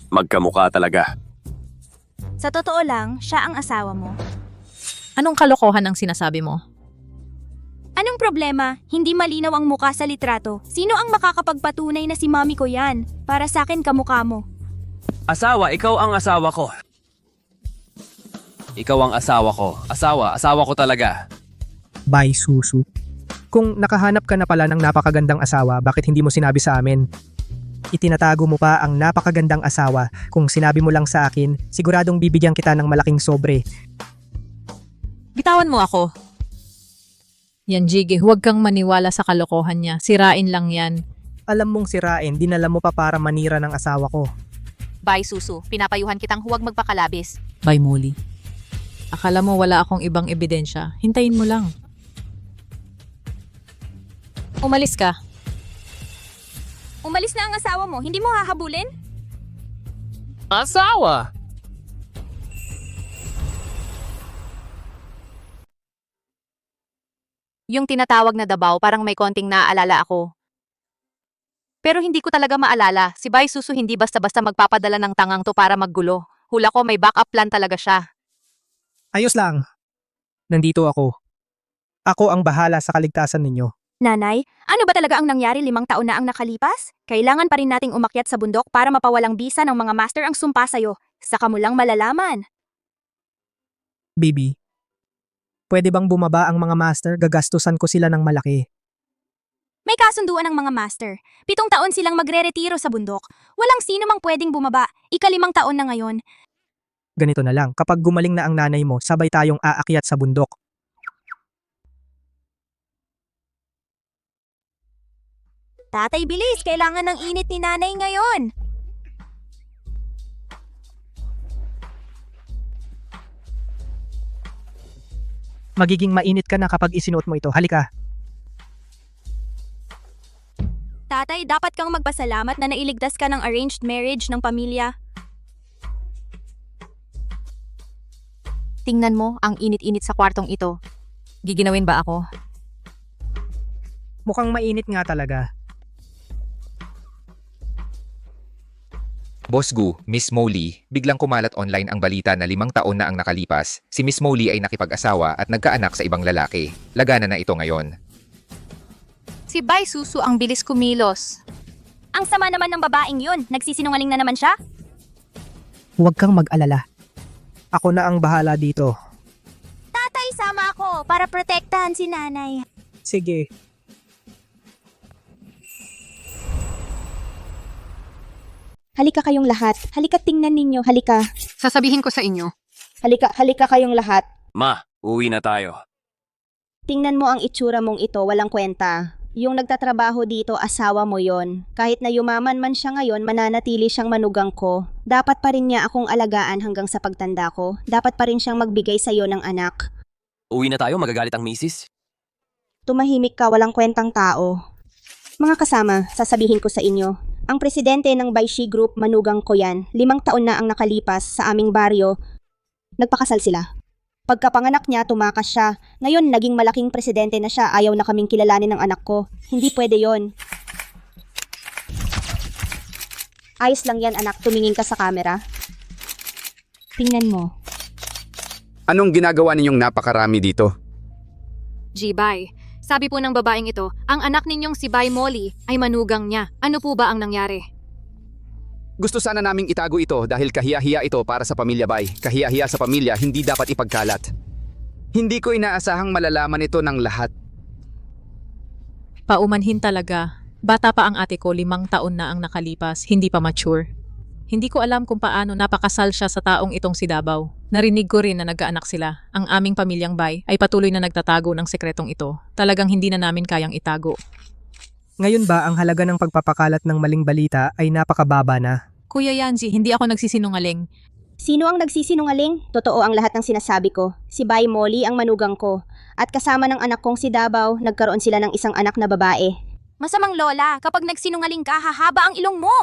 Magkamukha talaga. Sa totoo lang, siya ang asawa mo. Anong kalokohan ang sinasabi mo? Anong problema? Hindi malinaw ang muka sa litrato. Sino ang makakapagpatunay na si mommy ko yan? Para sa akin kamukha mo. Asawa, ikaw ang asawa ko. Ikaw ang asawa ko. Asawa ko talaga. Bye, Susu. Kung nakahanap ka na pala ng napakagandang asawa, bakit hindi mo sinabi sa amin? Itinatago mo pa ang napakagandang asawa. Kung sinabi mo lang sa akin, siguradong bibigyan kita ng malaking sobre. Bitawan mo ako. Yan, Jiggy, huwag kang maniwala sa kalokohan niya. Sirain lang yan. Alam mong sirain, dinala mo pa para manira ng asawa ko. Bye, Susu. Pinapayuhan kitang huwag magpakalabis. Bye, Molly. Akala mo wala akong ibang ebidensya. Hintayin mo lang. Umalis ka. Umalis na ang asawa mo, hindi mo hahabulin? Asawa! Yung tinatawag na Dabaw, parang may konting naaalala ako. Pero hindi ko talaga maalala. Si Bai Susu hindi basta-basta magpapadala ng tangang to para maggulo. Hula ko may backup plan talaga siya. Ayos lang. Nandito ako. Ako ang bahala sa kaligtasan ninyo. Nanay, ano ba talaga ang nangyari 5 taon na ang nakalipas? Kailangan pa rin nating umakyat sa bundok para mapawalang bisa ng mga master ang sumpa sa'yo. Saka mo lang malalaman. Bibi, pwede bang bumaba ang mga master? Gagastusan ko sila ng malaki. May kasunduan ng mga master. 7 taon silang magre-retiro sa bundok. Walang sino mang pwedeng bumaba. 5 taon na ngayon. Ganito na lang, kapag gumaling na ang nanay mo, sabay tayong aakyat sa bundok. Tatay, bilis! Kailangan ng init ni nanay ngayon. Magiging mainit ka na kapag isinuot mo ito. Halika. Tatay, dapat kang magpasalamat na nailigtas ka ng arranged marriage ng pamilya. Tingnan mo ang init-init sa kwartong ito. Giginawin ba ako? Mukhang mainit nga talaga. Boss Gu, Miss Molly, biglang kumalat online ang balita na 5 taon na ang nakalipas. Si Miss Molly ay nakipag-asawa at nagkaanak sa ibang lalaki. Lagana na ito ngayon. Si Bai Susu ang bilis kumilos. Ang sama naman ng babaeng yun. Nagsisinungaling na naman siya. Huwag kang mag-alala. Ako na ang bahala dito. Tatay, sama ako para protektahan si nanay. Sige. Halika kayong lahat. Halika tingnan ninyo. Halika. Sasabihin ko sa inyo. Halika kayong lahat. Ma, uwi na tayo. Tingnan mo ang itsura mong ito, walang kwenta. Yung nagtatrabaho dito, asawa mo yon. Kahit na yumaman man siya ngayon, mananatili siyang manugang ko. Dapat pa rin niya akong alagaan hanggang sa pagtanda ko. Dapat pa rin siyang magbigay sa'yo ng anak. Uwi na tayo, magagalit ang misis. Tumahimik ka, walang kwentang tao. Mga kasama, sasabihin ko sa inyo, ang presidente ng Baishi Group, manugang ko yan. 5 taon na ang nakalipas sa aming baryo. Nagpakasal sila. Pagkapanganak niya, tumakas siya. Ngayon, naging malaking presidente na siya. Ayaw na kaming kilalanin ng anak ko. Hindi pwede yon. Ayos lang yan, anak. Tumingin ka sa camera. Tingnan mo. Anong ginagawa ninyong napakarami dito? G-Bai, sabi po ng babaeng ito, ang anak ninyong si Bai Molly ay manugang niya. Ano po ba ang nangyari? Gusto sana naming itago ito dahil kahiya-hiya ito para sa pamilya Bay. Kahiya-hiya sa pamilya, hindi dapat ipagkalat. Hindi ko inaasahang malalaman ito ng lahat. Paumanhin talaga. Bata pa ang ate ko, 5 taon na ang nakalipas, hindi pa mature. Hindi ko alam kung paano napakasal siya sa taong itong si Dabaw. Narinig ko rin na nagkaanak sila. Ang aming pamilyang Bay ay patuloy na nagtatago ng sekretong ito. Talagang hindi na namin kayang itago. Ngayon ba ang halaga ng pagpapakalat ng maling balita ay napakababa na? Kuya Yanji, hindi ako nagsisinungaling. Sino ang nagsisinungaling? Totoo ang lahat ng sinasabi ko. Si Bai Molly ang manugang ko. At kasama ng anak kong si Dabaw, nagkaroon sila ng isang anak na babae. Masamang lola, kapag nagsinungaling ka, hahaba ang ilong mo.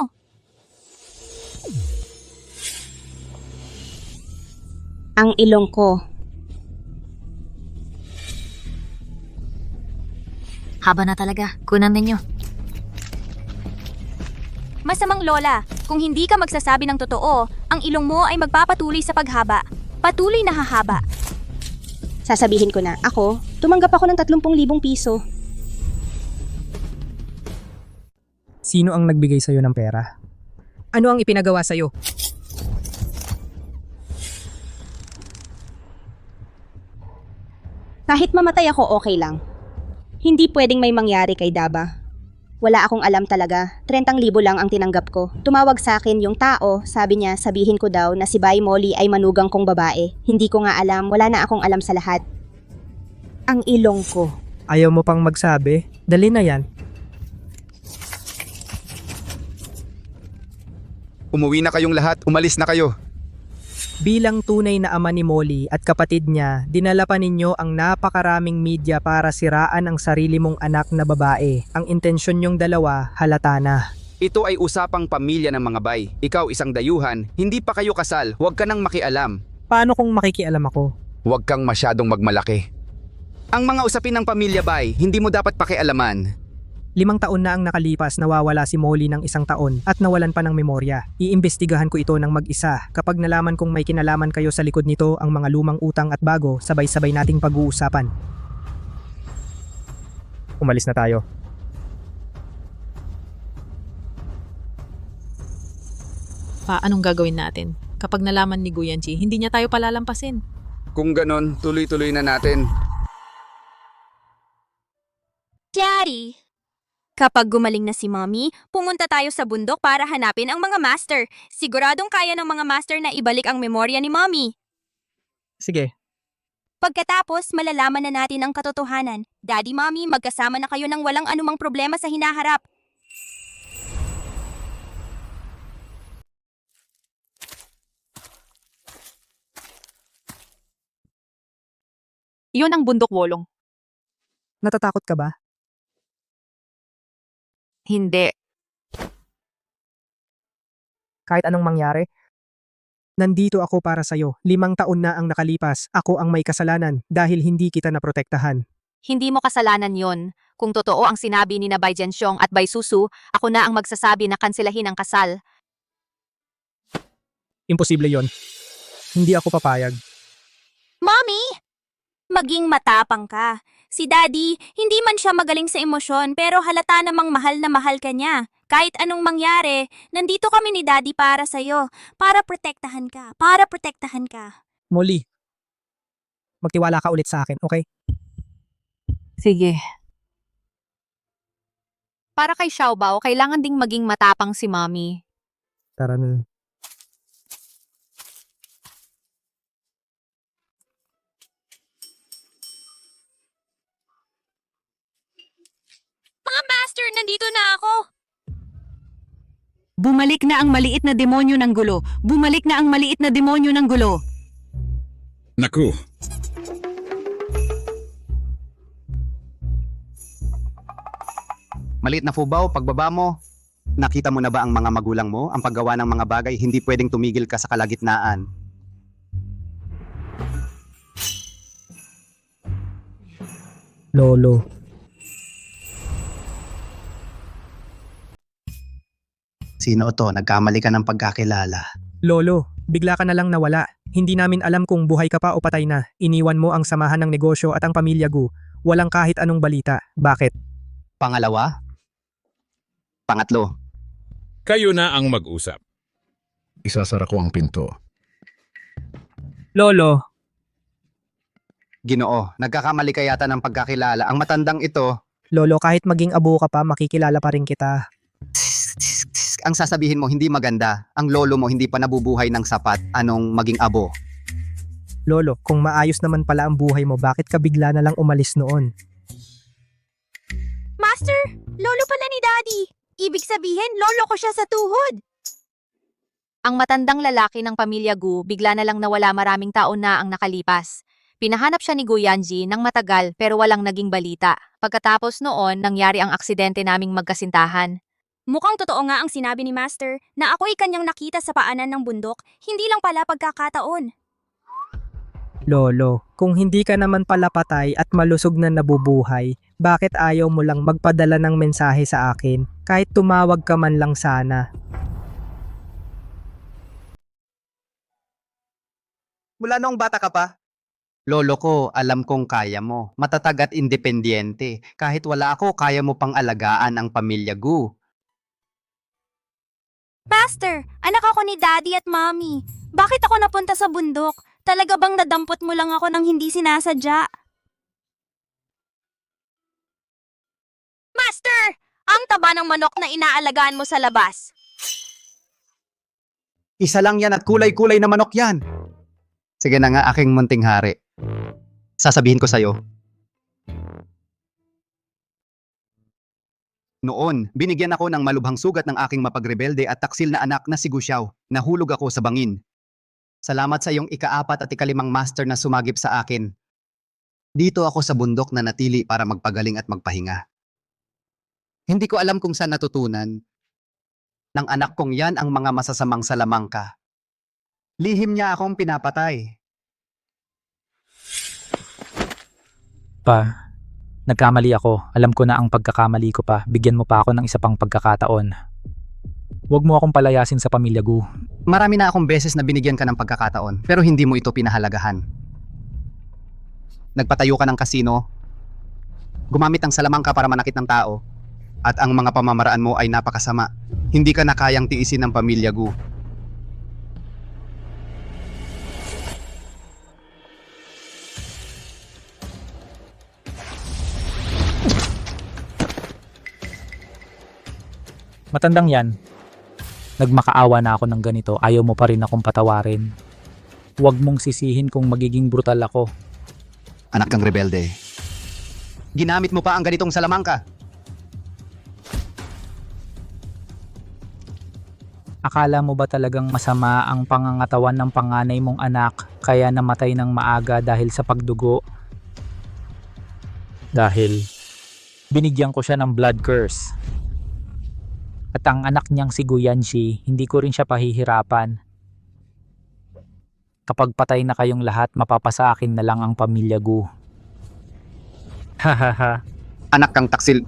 Ang ilong ko. Haba na talaga. Kunan ninyo. Masamang lola, kung hindi ka magsasabi ng totoo, ang ilong mo ay magpapatuloy sa paghaba. Patuloy na hahaba. Sasabihin ko na, ako, tumanggap ako ng 30,000 piso. Sino ang nagbigay sa'yo ng pera? Ano ang ipinagawa sa'yo? Kahit mamatay ako, okay lang. Hindi pwedeng may mangyari kay Daba. Wala akong alam talaga. 30,000 lang ang tinanggap ko. Tumawag sa akin yung tao, sabi niya sabihin ko daw na si Bai Molly ay manugang kong babae. Hindi ko nga alam, wala na akong alam sa lahat. ang ilong ko. Ayaw mo pang magsabi? Dali na yan. Umuwi na kayong lahat, umalis na kayo. Bilang tunay na ama ni Molly at kapatid niya, dinala pa ninyo ang napakaraming media para siraan ang sarili mong anak na babae. Ang intensyon nyong dalawa, halata na. Ito ay usapang pamilya ng mga bay. Ikaw isang dayuhan, hindi pa kayo kasal, huwag ka nang makialam. Paano kung makikialam ako? Huwag kang masyadong magmalaki. Ang mga usapin ng pamilya bay, hindi mo dapat pakialaman. 5 taon na ang nakalipas, nawawala si Molly ng 1 taon at nawalan pa ng memorya. Iimbestigahan ko ito ng mag-isa. Kapag nalaman kong may kinalaman kayo sa likod nito, ang mga lumang utang at bago, sabay-sabay nating pag-uusapan. Umalis na tayo. Anong gagawin natin? Kapag nalaman ni Guyanji, hindi niya tayo palalampasin. Kung ganon, tuloy-tuloy na natin. Daddy! Kapag gumaling na si Mommy, pumunta tayo sa bundok para hanapin ang mga master. Siguradong kaya ng mga master na ibalik ang memorya ni Mommy. Sige. Pagkatapos, malalaman na natin ang katotohanan. Daddy, Mommy, magkasama na kayo ng walang anumang problema sa hinaharap. Iyon ang bundok, Wolong. Natatakot ka ba? Hindi. Kahit anong mangyari? Nandito ako para sa'yo. 5 taon na ang nakalipas. Ako ang may kasalanan dahil hindi kita naprotektahan. Hindi mo kasalanan yon. Kung totoo ang sinabi ni na Bai Jianxiong at Bai Susu, ako na ang magsasabi na kanselahin ang kasal. Imposible yon. Hindi ako papayag. Mommy! Maging matapang ka. Si Daddy, hindi man siya magaling sa emosyon pero halata namang mahal na mahal ka niya. Kahit anong mangyari, nandito kami ni Daddy para sa'yo. Para protektahan ka. Para protektahan ka. Molly, magtiwala ka ulit sa akin, okay? Sige. Para kay Xiaobao, kailangan ding maging matapang si Mommy. Tara na. Mga master, nandito na ako! Bumalik na ang maliit na demonyo ng gulo. Bumalik na ang maliit na demonyo ng gulo. Naku, Maliit na Fubao, pagbaba mo, nakita mo na ba ang mga magulang mo? Ang paggawa ng mga bagay, hindi pwedeng tumigil ka sa kalagitnaan. Lolo. Sino to? Nagkamali ka ng pagkakilala. Lolo, bigla ka na lang nawala. Hindi namin alam kung buhay ka pa o patay na. Iniwan mo ang samahan ng negosyo at ang pamilya Gu. Walang kahit anong balita. Bakit? Pangalawa? Pangatlo? kayo na ang mag-usap. Isasara ko ang pinto. Lolo. Ginoo, nagkakamali ka yata ng pagkakilala. Ang matandang ito, Lolo, kahit maging abo ka pa, makikilala pa rin kita. ang sasabihin mo hindi maganda. Ang lolo mo hindi pa nabubuhay ng sapat. Anong maging abo? Lolo, kung maayos naman pala ang buhay mo, bakit ka bigla na lang umalis noon? Master, lolo pala ni Daddy. Ibig sabihin, lolo ko siya sa tuhod. Ang matandang lalaki ng pamilya Gu bigla na lang nawala, maraming taon na ang nakalipas. Pinahanap siya ni Gu Yanji ng matagal pero walang naging balita. Pagkatapos noon, nangyari ang aksidente naming magkasintahan. Mukhang totoo nga ang sinabi ni Master na ako'y kanyang nakita sa paanan ng bundok, hindi lang pala pagkakataon. Lolo, kung hindi ka naman pala patay at malusog na nabubuhay, bakit ayaw mo lang magpadala ng mensahe sa akin? Kahit tumawag ka man lang sana. Mula noong bata ka pa? Lolo ko, alam kong kaya mo. Matatag at independyente. Kahit wala ako, kaya mo pang alagaan ang pamilya Gu. Master, anak ako ni Daddy at Mommy. Bakit ako napunta sa bundok? Talaga bang nadampot mo lang ako nang hindi sinasadya? Master! Ang taba ng manok na inaalagaan mo sa labas. Isa lang yan at kulay-kulay na manok yan. Sige na nga, aking munting hari. Sasabihin ko sa'yo, Noon, binigyan ako ng malubhang sugat ng aking mapagrebelde at taksil na anak na si Guxiao. Nahulog ako sa bangin. Salamat sa iyong ika-4 at ika-5 master na sumagip sa akin. Dito ako sa bundok na natili para magpagaling at magpahinga. Hindi ko alam kung saan natutunan ng anak kong yan ang mga masasamang salamangka. Lihim niya akong pinapatay. Pa, nagkamali ako. Alam ko na ang pagkakamali ko pa. Bigyan mo pa ako ng isa pang pagkakataon. Huwag mo akong palayasin sa pamilya Gu. Marami na akong beses na binigyan ka ng pagkakataon, pero hindi mo ito pinahalagahan. Nagpatayo ka ng kasino, gumamit ng salamangka para manakit ng tao, at ang mga pamamaraan mo ay napakasama. Hindi ka na kayang tiisin ng pamilya Gu. Matandang yan. Nagmakaawa na ako ng ganito. Ayaw mo pa rin akong patawarin. Huwag mong sisihin kung magiging brutal ako. Anak kang rebelde. Ginamit mo pa ang ganitong salamangka. Akala mo ba talagang masama ang pangangatawan ng panganay mong anak kaya namatay ng maaga dahil sa pagdugo? Dahil binigyan ko siya ng blood curse. At ang anak niyang si Guyanxi, hindi ko rin siya pahihirapan. Kapag patay na kayong lahat, mapapasa akin na lang ang pamilya Gu. Hahaha. Anak kang taksil.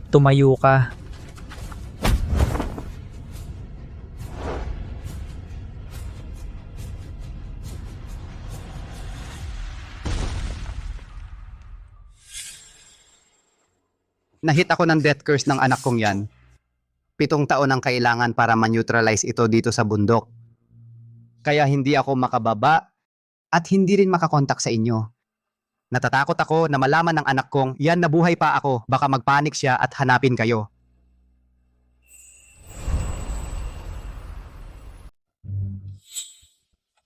Tumayo ka. Nahit ako ng death curse ng anak kong yan. 7 taon ang kailangan para ma-neutralize ito dito sa bundok. Kaya hindi ako makababa at hindi rin makakontak sa inyo. Natatakot ako na malaman ng anak kong yan nabuhay pa ako, baka magpanik siya at hanapin kayo.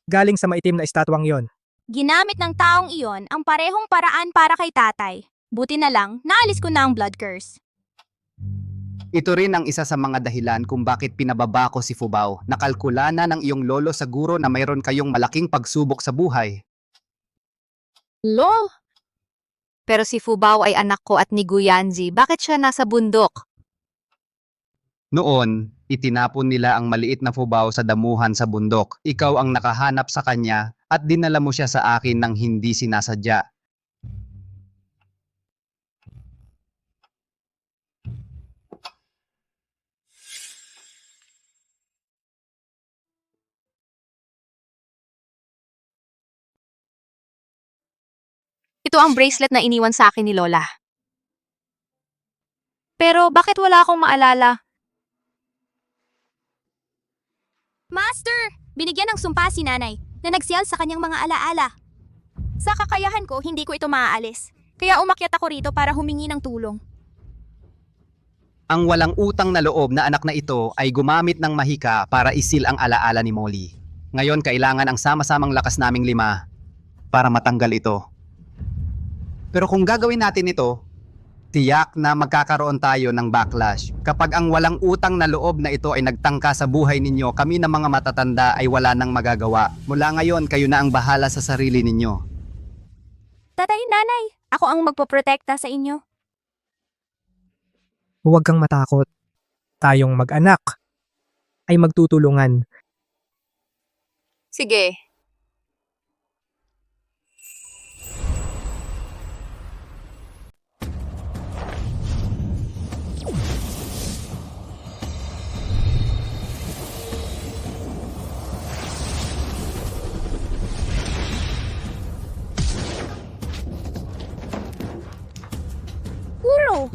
Galing sa maitim na estatwang yon. Ginamit ng taong iyon ang parehong paraan para kay tatay. Buti na lang, naalis ko na ang blood curse. Ito rin ang isa sa mga dahilan kung bakit pinababa ko si Fubao. Nakalkula na ng iyong lolo siguro na mayroon kayong malaking pagsubok sa buhay. Lol! Pero si Fubao ay anak ko at ni Guyanji. Bakit siya nasa bundok? Noon, itinapon nila ang maliit na Fubao sa damuhan sa bundok. Ikaw ang nakahanap sa kanya at dinala mo siya sa akin nang hindi sinasadya. Ito ang bracelet na iniwan sa akin ni Lola. Pero bakit wala akong maalala? Master! Binigyan ng sumpa si nanay na nagsiyal sa kanyang mga alaala. Sa kakayahan ko, hindi ko ito maaalis. Kaya umakyat ako rito para humingi ng tulong. Ang walang utang na loob na anak na ito ay gumamit ng mahika para isil ang alaala ni Molly. Ngayon kailangan ang sama-samang lakas naming 5 para matanggal ito. Pero kung gagawin natin ito, tiyak na magkakaroon tayo ng backlash. Kapag ang walang utang na loob na ito ay nagtangka sa buhay ninyo, kami na mga matatanda ay wala nang magagawa. Mula ngayon, kayo na ang bahala sa sarili ninyo. Tatay, nanay, ako ang magpoprotekta sa inyo. Huwag kang matakot. Tayong mag-anak ay magtutulungan. Sige. Guro!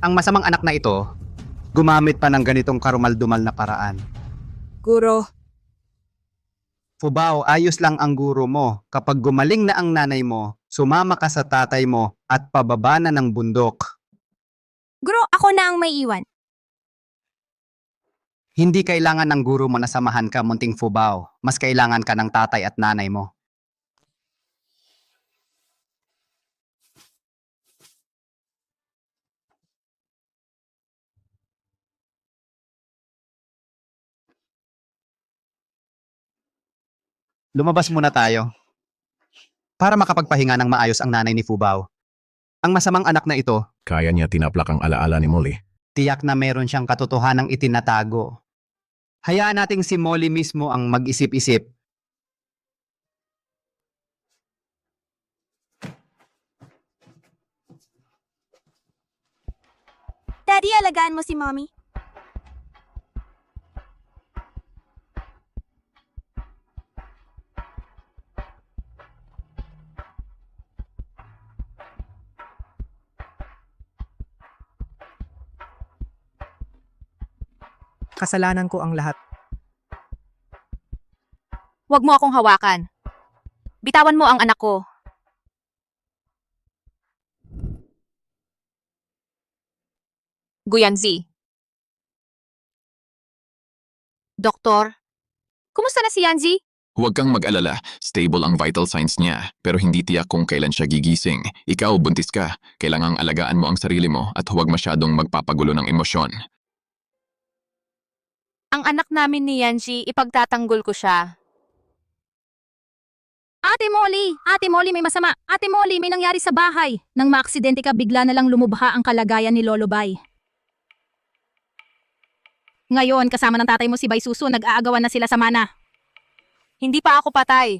Ang masamang anak na ito, gumamit pa ng ganitong karumal-dumal na paraan. Guro. Fubao, ayos lang ang guro mo. Kapag gumaling na ang nanay mo, sumama ka sa tatay mo at pababa na ng bundok. Guro, ako na ang may iwan. Hindi kailangan ng guro mo na samahan ka, munting Fubao. Mas kailangan ka ng tatay at nanay mo. lumabas muna tayo. Para makapagpahinga ng maayos ang nanay ni Fubao. Ang masamang anak na ito, Kaya niya tinaplak ang alaala ni Molly. tiyak na meron siyang katotohanang itinatago. Hayaan nating si Molly mismo ang mag-isip-isip. Daddy, alagaan mo si Mommy. Kasalanan ko ang lahat. Huwag mo akong hawakan. Bitawan mo ang anak ko. Guyanzi. Doktor, kumusta na si Yanzi? Huwag kang mag-alala, stable ang vital signs niya, pero hindi tiyak kung kailan siya gigising. Ikaw, buntis ka. Kailangang alagaan mo ang sarili mo at huwag masyadong magpapagulo ng emosyon. Ang anak namin ni Yanji, ipagtatanggol ko siya. Ate Molly, may masama. Ate Molly, may nangyari sa bahay. Nang maaksidente ka, bigla na lang lumubha ang kalagayan ni Lolo Bay. Ngayon, kasama ng tatay mo si Bay Susu, nag-aagawan na sila sa mana. Hindi pa ako patay.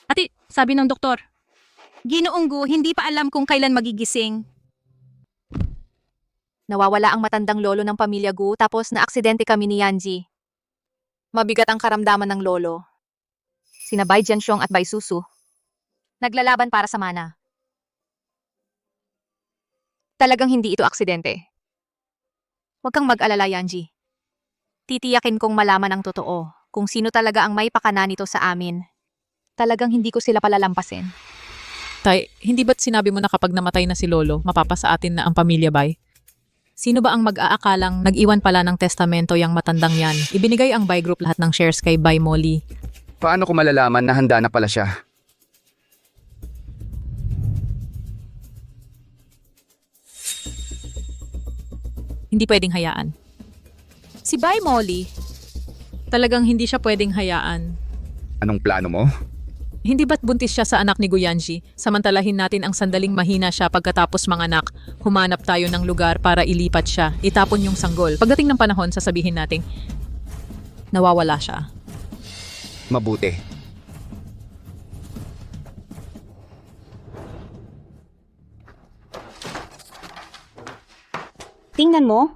Ate, sabi ng doktor, Ginoong Gu, hindi pa alam kung kailan magigising. Nawawala ang matandang lolo ng pamilya Gu tapos na-aksidente kami ni Yanji. Mabigat ang karamdaman ng lolo. Sina Bai Jianxiong at Bai Susu. Naglalaban para sa mana. Talagang hindi ito aksidente. Huwag kang mag-alala, Yanji. Titiyakin kong malaman ang totoo kung sino talaga ang may pakana nito sa amin. Talagang hindi ko sila palalampasin. Tay, hindi ba't sinabi mo na kapag namatay na si Lolo, mapapasa atin na ang pamilya, Bay? Sino ba ang mag-aakalang nag-iwan pala ng testamento yang matandang yan? Ibinigay ang Bay Group lahat ng shares kay Bay Molly. Paano ko malalaman na handa na pala siya? Hindi pwedeng hayaan. Si Bay Molly, talagang hindi siya pwedeng hayaan. Anong plano mo? Hindi ba't buntis siya sa anak ni Guyanji? Samantalahin natin ang sandaling mahina siya pagkatapos manganak. Humanap tayo ng lugar para ilipat siya. Itapon yung sanggol. Pagdating ng panahon, sasabihin natin, nawawala siya. Mabuti. Tingnan mo,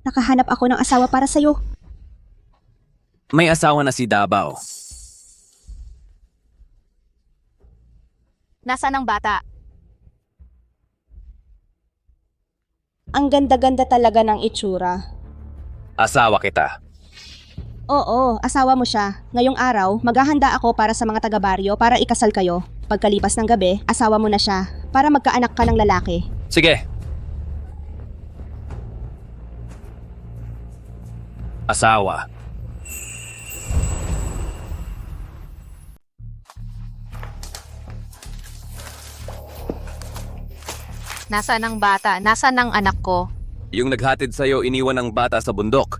nakahanap ako ng asawa para sa'yo. May asawa na si Davao. Nasaan ang bata? Ang ganda-ganda talaga ng itsura. Asawa kita. Oo, asawa mo siya. Ngayong araw, maghahanda ako para sa mga taga-baryo para ikasal kayo. Pagkalipas ng gabi, asawa mo na siya para magkaanak ka ng lalaki. Sige. Asawa. Nasaan ang bata? Nasaan ang anak ko? Yung naghatid sa'yo iniwan ng bata sa bundok.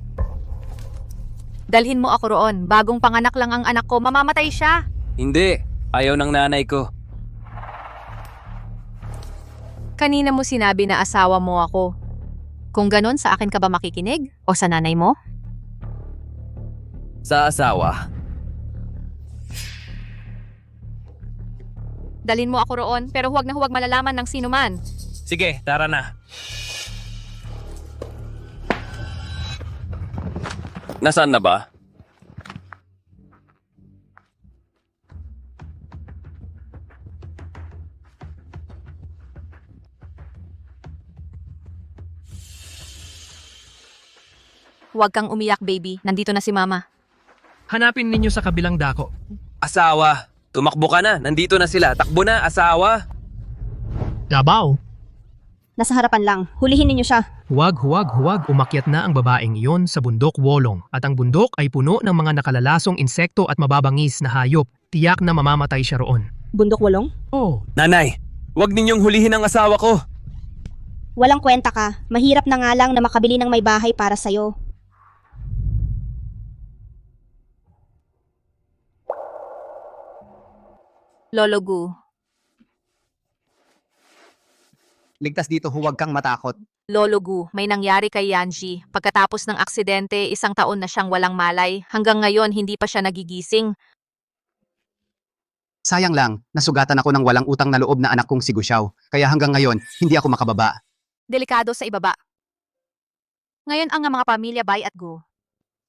Dalhin mo ako roon. Bagong panganak lang ang anak ko. Mamamatay siya. Hindi. Ayaw ng nanay ko. Kanina mo sinabi na asawa mo ako. Kung ganon, sa akin ka ba makikinig? O sa nanay mo? Sa asawa. Dalhin mo ako roon, pero huwag na huwag malalaman ng sino man. Sige, tara na. Nasaan na ba? Huwag kang umiyak, baby. Nandito na si mama. Hanapin ninyo sa kabilang dako. Asawa. Tumakbo ka na. Nandito na sila. Takbo na, asawa. Davao. Nasa harapan lang. Hulihin ninyo siya. Huwag umakyat na ang babaeng iyon sa bundok Wolong at ang bundok ay puno ng mga nakalalasong insekto at mababangis na hayop. Tiyak na mamamatay siya roon. Bundok Wolong? Oh. Nanay, huwag ninyong hulihin ang asawa ko. Walang kwenta ka. Mahirap na nga lang na makabili ng may bahay para sa'yo. Lolo Gu, Ligtas dito, huwag kang matakot. Lolo Gu, may nangyari kay Yanji. Pagkatapos ng aksidente, 1 taon na siyang walang malay. Hanggang ngayon, hindi pa siya nagigising. Sayang lang, nasugatan ako ng walang utang na loob na anak kong si Guxiao. Kaya hanggang ngayon, hindi ako makababa. Delikado sa ibaba. Ngayon ang mga pamilya Bai at Gu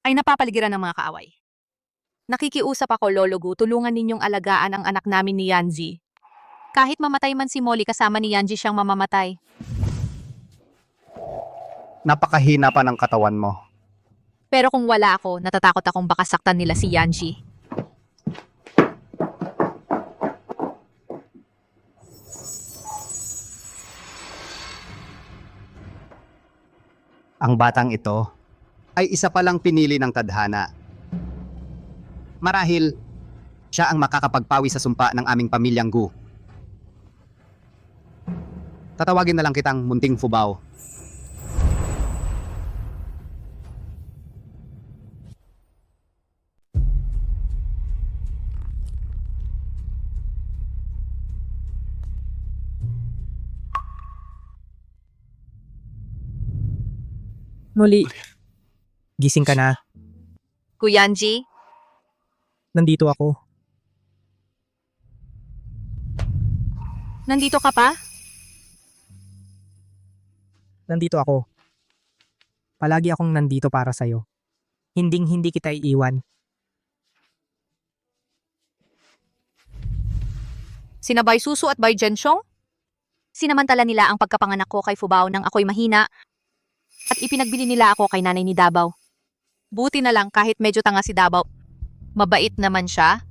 ay napapaligiran ng mga kaaway. Nakikiusap ako, Lolo Gu, tulungan ninyong alagaan ang anak namin ni Yanji. Kahit mamatay man si Molly, kasama ni Yanji siyang mamamatay. Napakahina pa ng katawan mo. Pero kung wala ako, natatakot akong baka saktan nila si Yanji. Ang batang ito ay isa palang pinili ng tadhana. Marahil, siya ang makakapagpawi sa sumpa ng aming pamilyang Gu. Tatawagin na lang kitang Munting Fubao. Molly, gising ka na. Kuyanji, Nandito ako. nandito ka pa? Nandito ako. Palagi akong nandito para sa'yo. Hinding-hindi kita iiwan. Sina Bai Susu at Bai Zhenxiong? Sinamantala nila ang pagkapanganak ko kay Fubao nang ako'y mahina at ipinagbili nila ako kay nanay ni Dabaw. Buti na lang kahit medyo tanga si Dabaw. Mabait naman siya.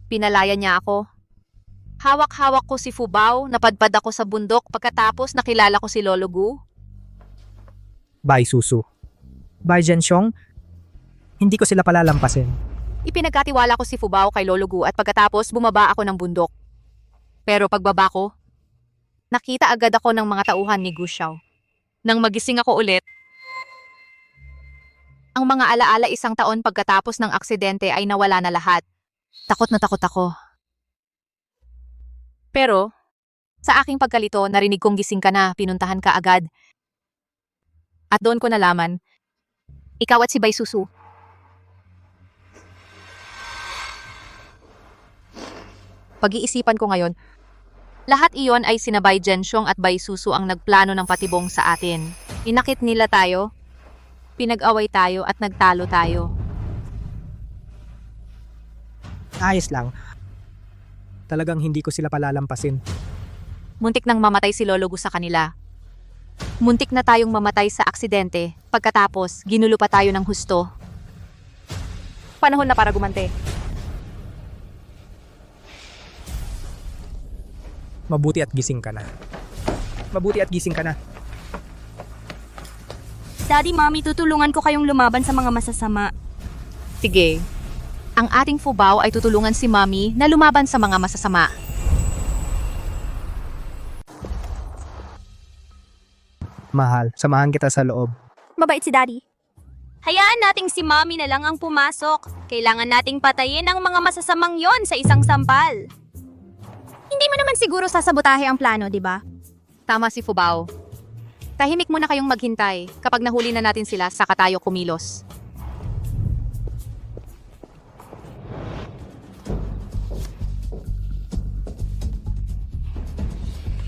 Pinalaya niya ako. Hawak-hawak ko si Fubao, napadpad ako sa bundok pagkatapos nakilala ko si Lolo Gu. Bai Susu. Bai Zhenxiong, hindi ko sila palalampasin. Ipinagkatiwala ko si Fubao kay Lolo Gu at pagkatapos bumaba ako ng bundok. Pero pagbaba ko, nakita agad ako ng mga tauhan ni Guxiao. Nang magising ako ulit, ang mga alaala 1 taon pagkatapos ng aksidente ay nawala na lahat. Takot na takot ako. Pero, sa aking pagkalito, narinig kong gising ka na, pinuntahan ka agad. At doon ko nalaman, ikaw at si Bai Susu. Pag-iisipan ko ngayon, lahat iyon ay sina Bai Zhenxiong at Bai Susu ang nagplano ng patibong sa atin. Inakit nila tayo, pinag-away tayo at nagtalo tayo. Ayos lang. Talagang hindi ko sila palalampasin. Muntik nang mamatay si Lolo Gu sa kanila. Muntik na tayong mamatay sa aksidente. Pagkatapos, ginulo pa tayo ng husto. Panahon na para gumante. Mabuti at gising ka na. Mabuti at gising ka na. Daddy, Mommy, tutulungan ko kayong lumaban sa mga masasama. Sige. Ang ating Fubao ay tutulungan si Mommy na lumaban sa mga masasama. Mahal, samahan kita sa loob. Mabait si Daddy. Hayaan nating si Mommy na lang ang pumasok. Kailangan nating patayin ang mga masasamang yon sa isang sampal. Hindi mo naman siguro sasabotahe ang plano, di ba? Tama si Fubao. Tahimik muna kayong maghintay. Kapag nahuli na natin sila, saka tayo kumilos.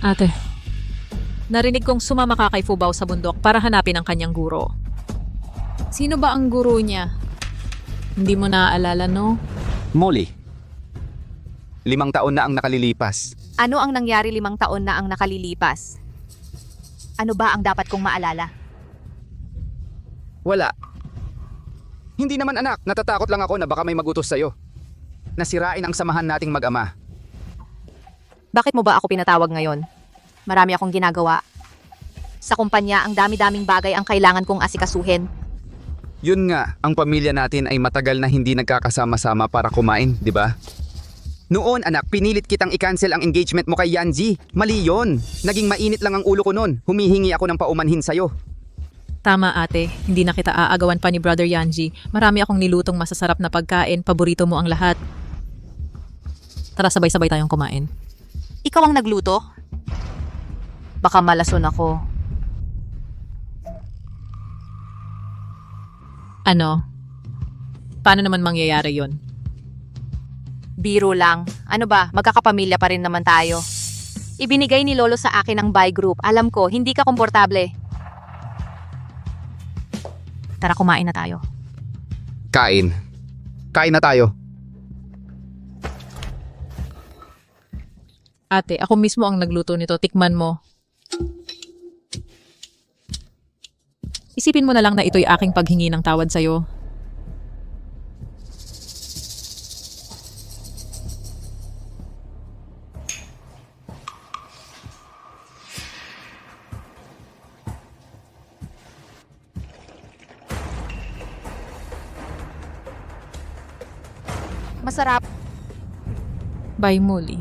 Ate, narinig kong sumama ka kay Fubao sa bundok para hanapin ang kanyang guro. Sino ba ang guro niya? Hindi mo naaalala, no? Molly. 5 taon na ang nakalilipas. Ano ang nangyari 5 taon na ang nakalilipas? Ano ba ang dapat kong maalala? Wala. Hindi naman anak, natatakot lang ako na baka may magutos sa'yo. Nasirain ang samahan nating mag-ama. Bakit mo ba ako pinatawag ngayon? Marami akong ginagawa. Sa kumpanya, ang dami-daming bagay ang kailangan kong asikasuhin. Yun nga, ang pamilya natin ay matagal na hindi nagkakasama-sama para kumain, di ba? Noon anak, pinilit kitang i-cancel ang engagement mo kay Yanji. Mali yon. Naging mainit lang ang ulo ko noon. Humihingi ako ng paumanhin sa'yo. Tama ate, hindi na kita aagawan pa ni Brother Yanji. Marami akong nilutong masasarap na pagkain, paborito mo ang lahat. Tara sabay-sabay tayong kumain. Ikaw ang nagluto? Baka malason ako. Ano? Paano naman mangyayari yon? Biro lang. Ano ba, magkakapamilya pa rin naman tayo. Ibinigay ni Lolo sa akin ang buy group. Alam ko, hindi ka komportable. Tara, kumain na tayo. Kain. Kain na tayo. Ate, ako mismo ang nagluto nito. Tikman mo. Isipin mo na lang na ito'y aking paghingi ng tawad sa'yo. Masarap. Bye, Molly.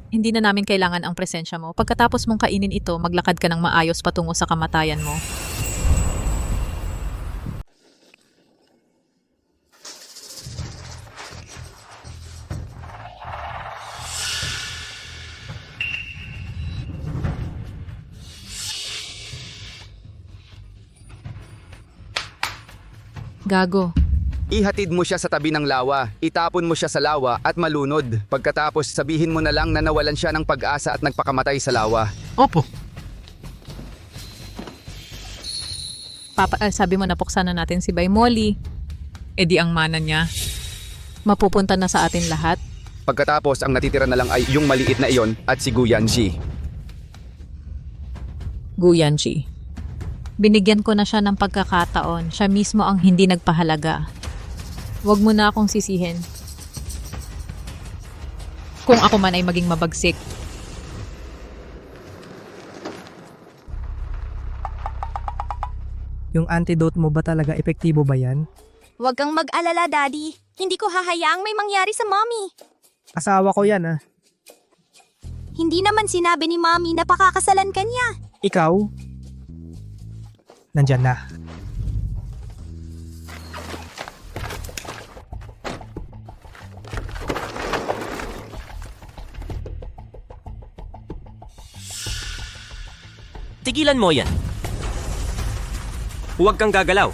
Hindi na namin kailangan ang presensya mo. Pagkatapos mong kainin ito, maglakad ka ng maayos patungo sa kamatayan mo. Gago. Ihatid mo siya sa tabi ng lawa, itapon mo siya sa lawa at malunod. Pagkatapos sabihin mo na lang na nawalan siya ng pag-asa at nagpakamatay sa lawa. Opo. Sabi mo napuksan na natin si Bay Molly. E di ang mana niya. Mapupunta na sa atin lahat. Pagkatapos ang natitira na lang ay yung maliit na iyon at si Gu Yanji. Gu Yanji. Binigyan ko na siya ng pagkakataon. Siya mismo ang hindi nagpahalaga. Huwag mo na akong sisihin. Kung ako man ay maging mabagsik. Yung antidote mo ba talaga epektibo ba yan? Huwag kang mag-alala, Daddy. Hindi ko hahayaang may mangyari sa Mommy. Asawa ko yan ah. Hindi naman sinabi ni Mommy na pakakasalan ka niya. Ikaw? Nandyan na. Tigilan mo yan. Huwag kang gagalaw.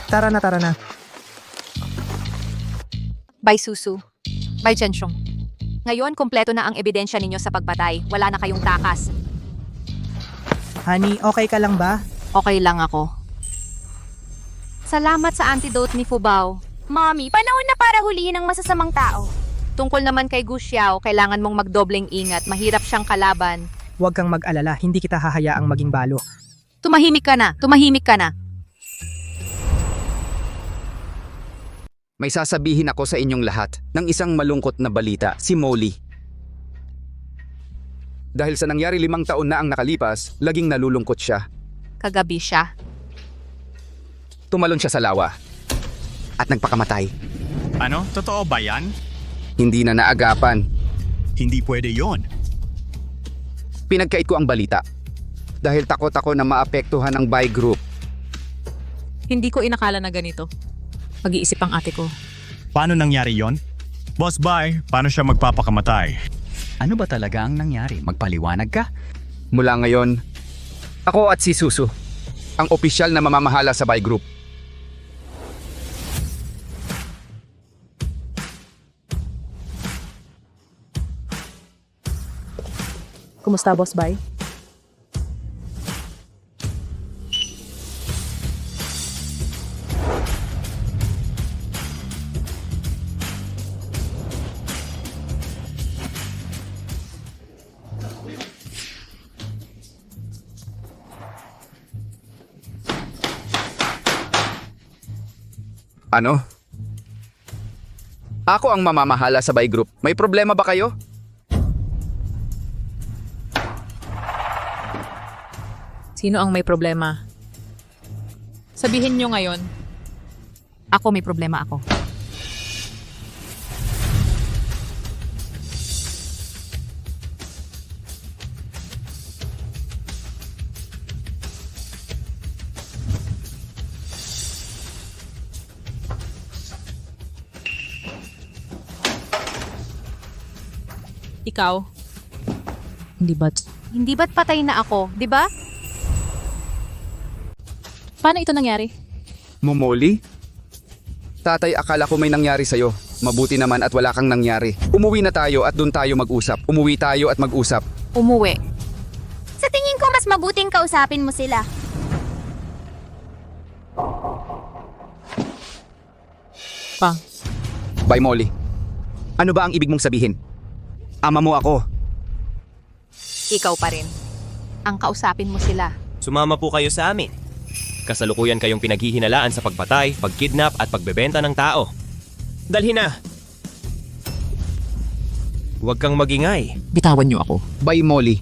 Tara na, tara na. Bye, Susu. Bye, Jenshong. Ngayon, kumpleto na ang ebidensya ninyo sa pagpatay. Wala na kayong takas. Honey, okay ka lang ba? Okay lang ako. Salamat sa antidote ni Fubao. Mommy, panahon na para hulihin ang masasamang tao. Tungkol naman kay Gu Xiao, kailangan mong magdobleng ingat. Mahirap siyang kalaban. Huwag kang mag-alala, hindi kita hahayaang maging balo. Tumahimik ka na. Tumahimik ka na. May sasabihin ako sa inyong lahat ng isang malungkot na balita, si Molly. Dahil sa nangyari 5 taon na ang nakalipas, laging nalulungkot siya. Kagabi siya. Tumalon siya sa lawa at nagpakamatay. Ano? Totoo ba yan? Hindi na naagapan. Hindi pwede yon. Pinagkait ko ang balita dahil takot ako na maapektuhan ang buy group. Hindi ko inakala na ganito. Pag-iisip ang ate ko. Paano nangyari yon? Boss Bai, paano siya magpapakamatay? Ano ba talaga ang nangyari? Magpaliwanag ka? Mula ngayon, ako at si Susu, ang opisyal na mamamahala sa buy group. Kumusta, Boss Bai? Ano? Ako ang mamamahala sa buy group. May problema ba kayo? Sino ang may problema? Sabihin nyo ngayon. Ako may problema ako. Ikaw? Hindi ba't patay na ako, di ba? Paano ito nangyari? Momoli? Tatay, akala ko may nangyari sa'yo. Mabuti naman at wala kang nangyari. Umuwi na tayo at doon tayo mag-usap. Umuwi tayo at mag-usap. Umuwi. Sa tingin ko mas mabuting kausapin mo sila. Bye, Molly. Ano ba ang ibig mong sabihin? Ama mo ako. Ikaw pa rin. Ang kausapin mo sila. Sumama po kayo sa amin. Kasalukuyan kayong pinaghihinalaan sa pagpatay, pagkidnap at pagbebenta ng tao. Dalhin na! Huwag kang magingay. Bitawan niyo ako. Bye, Molly.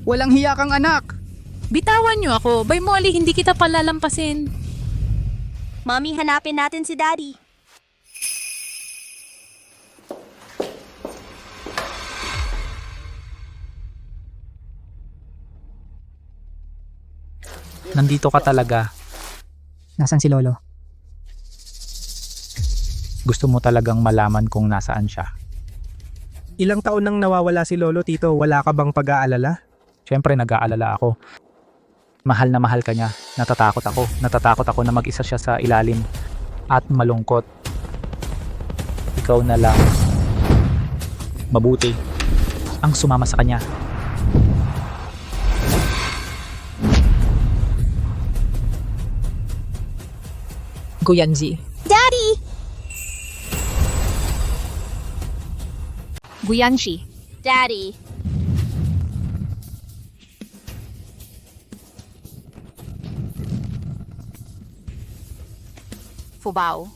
Walang hiya kang anak. Bitawan nyo ako. By Molly, hindi kita palalampasin. Mommy, hanapin natin si Daddy. Nandito ka talaga. Nasaan si Lolo? Gusto mo talagang malaman kung nasaan siya. Ilang taon nang nawawala si Lolo, Tito. Wala ka bang pag-aalala? Siyempre nag-aalala ako. Mahal na mahal ka niya. Natatakot ako. Natatakot ako na mag-isa siya sa ilalim. At malungkot. Ikaw na lang. Mabuti. Ang sumama sa kanya. Guyanji. Daddy! Guyanshi. Daddy. Fubao.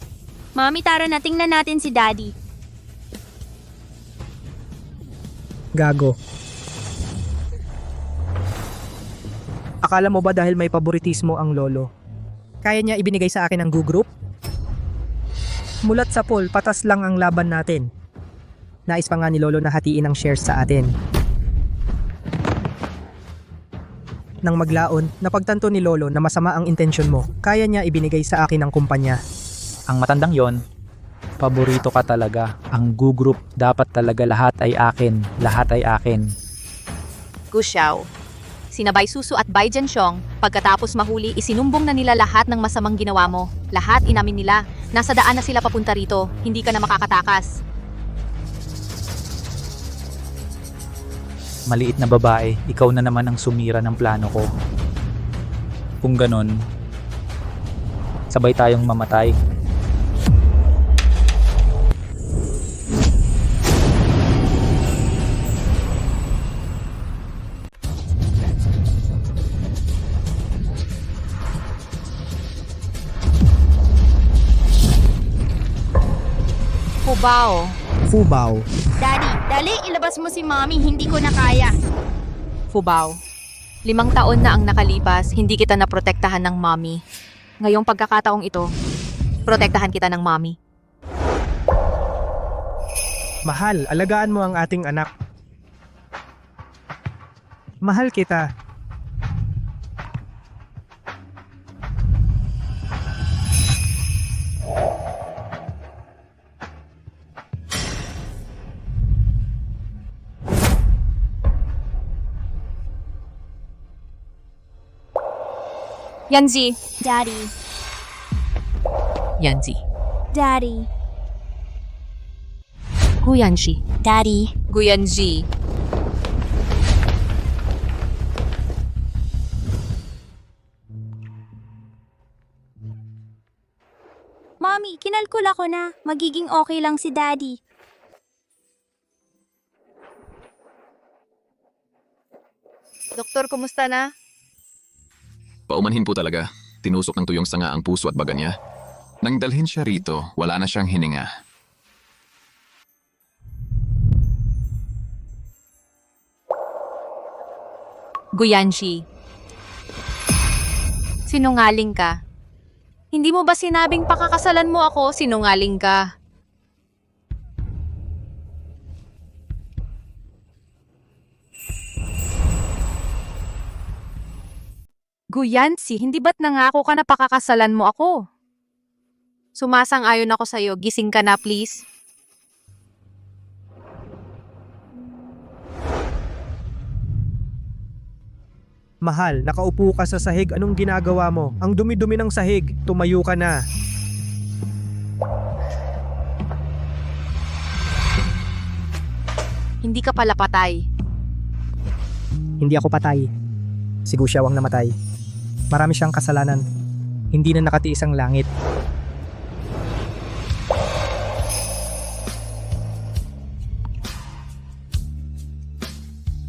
Mommy, tara na tingnan natin si Daddy. Gago. Akala mo ba dahil may paboritismo ang Lolo, kaya niya ibinigay sa akin ang Goo Group? Mulat sa poll, patas lang ang laban natin. Nais pa nga ni Lolo na hatiin ang shares sa atin. Nang maglaon, napagtanto ni Lolo na masama ang intensyon mo. Kaya niya ibinigay sa akin ang kumpanya. Ang matandang yon, paborito ka talaga. Ang Goo Group, dapat talaga lahat ay akin. Lahat ay akin. Gu Xiao. Sina Bai Susu at Bai Jianxiong, pagkatapos mahuli, isinumbong na nila lahat ng masamang ginawa mo. Lahat inamin nila. Nasa daan na sila papunta rito. Hindi ka na makakatakas. Maliit na babae, ikaw na naman ang sumira ng plano ko. Kung ganon, sabay tayong mamatay. Fubao. Fubao. Daddy, dali, ilabas mo si Mommy. Hindi ko na kaya. Fubao. 5 taon na ang nakalipas, hindi kita naprotektahan ng mommy. Ngayong pagkakataong ito, protektahan kita ng mommy. Mahal, alagaan mo ang ating anak. Mahal kita. Yanzi. Daddy. Yanzi. Daddy. Guyanshi. Daddy. Guyanji. Mommy, kinalkula ko na. Magiging okay lang si Daddy. Doktor, kumusta na? Paumanhin po talaga. Tinusok ng tuyong sanga ang puso at baga niya. Nang dalhin siya rito, wala na siyang hininga. Guyanshi. Sinungaling ka. Hindi mo ba sinabing pakakasalan mo ako? Sinungaling ka. Guyansi, hindi ba't nangako ka na pakakasalan mo ako? Sumasang-ayon ako sa'yo. Gising ka na, please. Mahal, nakaupo ka sa sahig. Anong ginagawa mo? Ang dumi-dumi ng sahig. Tumayo ka na. Hindi ka pala patay. Hindi ako patay. Si Gu Xiao ang namatay. Marami siyang kasalanan. Hindi na nakatiis ang langit.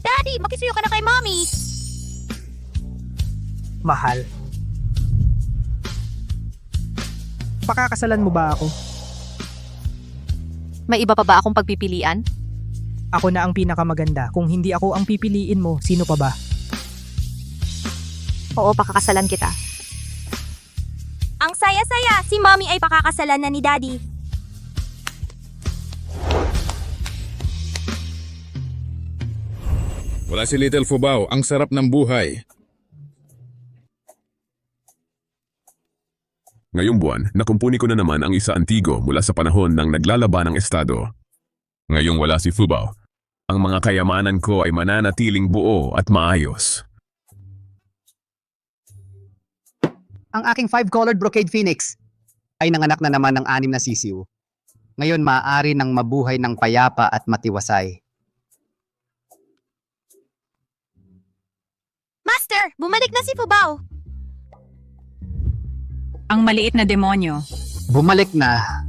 Daddy, makisuyo ka na kay Mommy! Mahal. Pakakasalan mo ba ako? May iba pa ba akong pagpipilian? Ako na ang pinakamaganda. Kung hindi ako ang pipiliin mo, sino pa ba? Oo, pakakasalan kita. Ang saya-saya! Si Mommy ay pakakasalan na ni Daddy. Wala si Little Fubao, ang sarap ng buhay. Ngayong buwan, nakumpuni ko na naman ang isa antigo mula sa panahon ng naglalaban ng estado. Ngayong wala si Fubao, ang mga kayamanan ko ay mananatiling buo at maayos. Ang aking 5-colored brocade phoenix ay nanganak na naman ng 6 na sisiw. Ngayon maaari nang mabuhay ng payapa at matiwasay. Master, bumalik na si Fubao. Ang maliit na demonyo. Bumalik na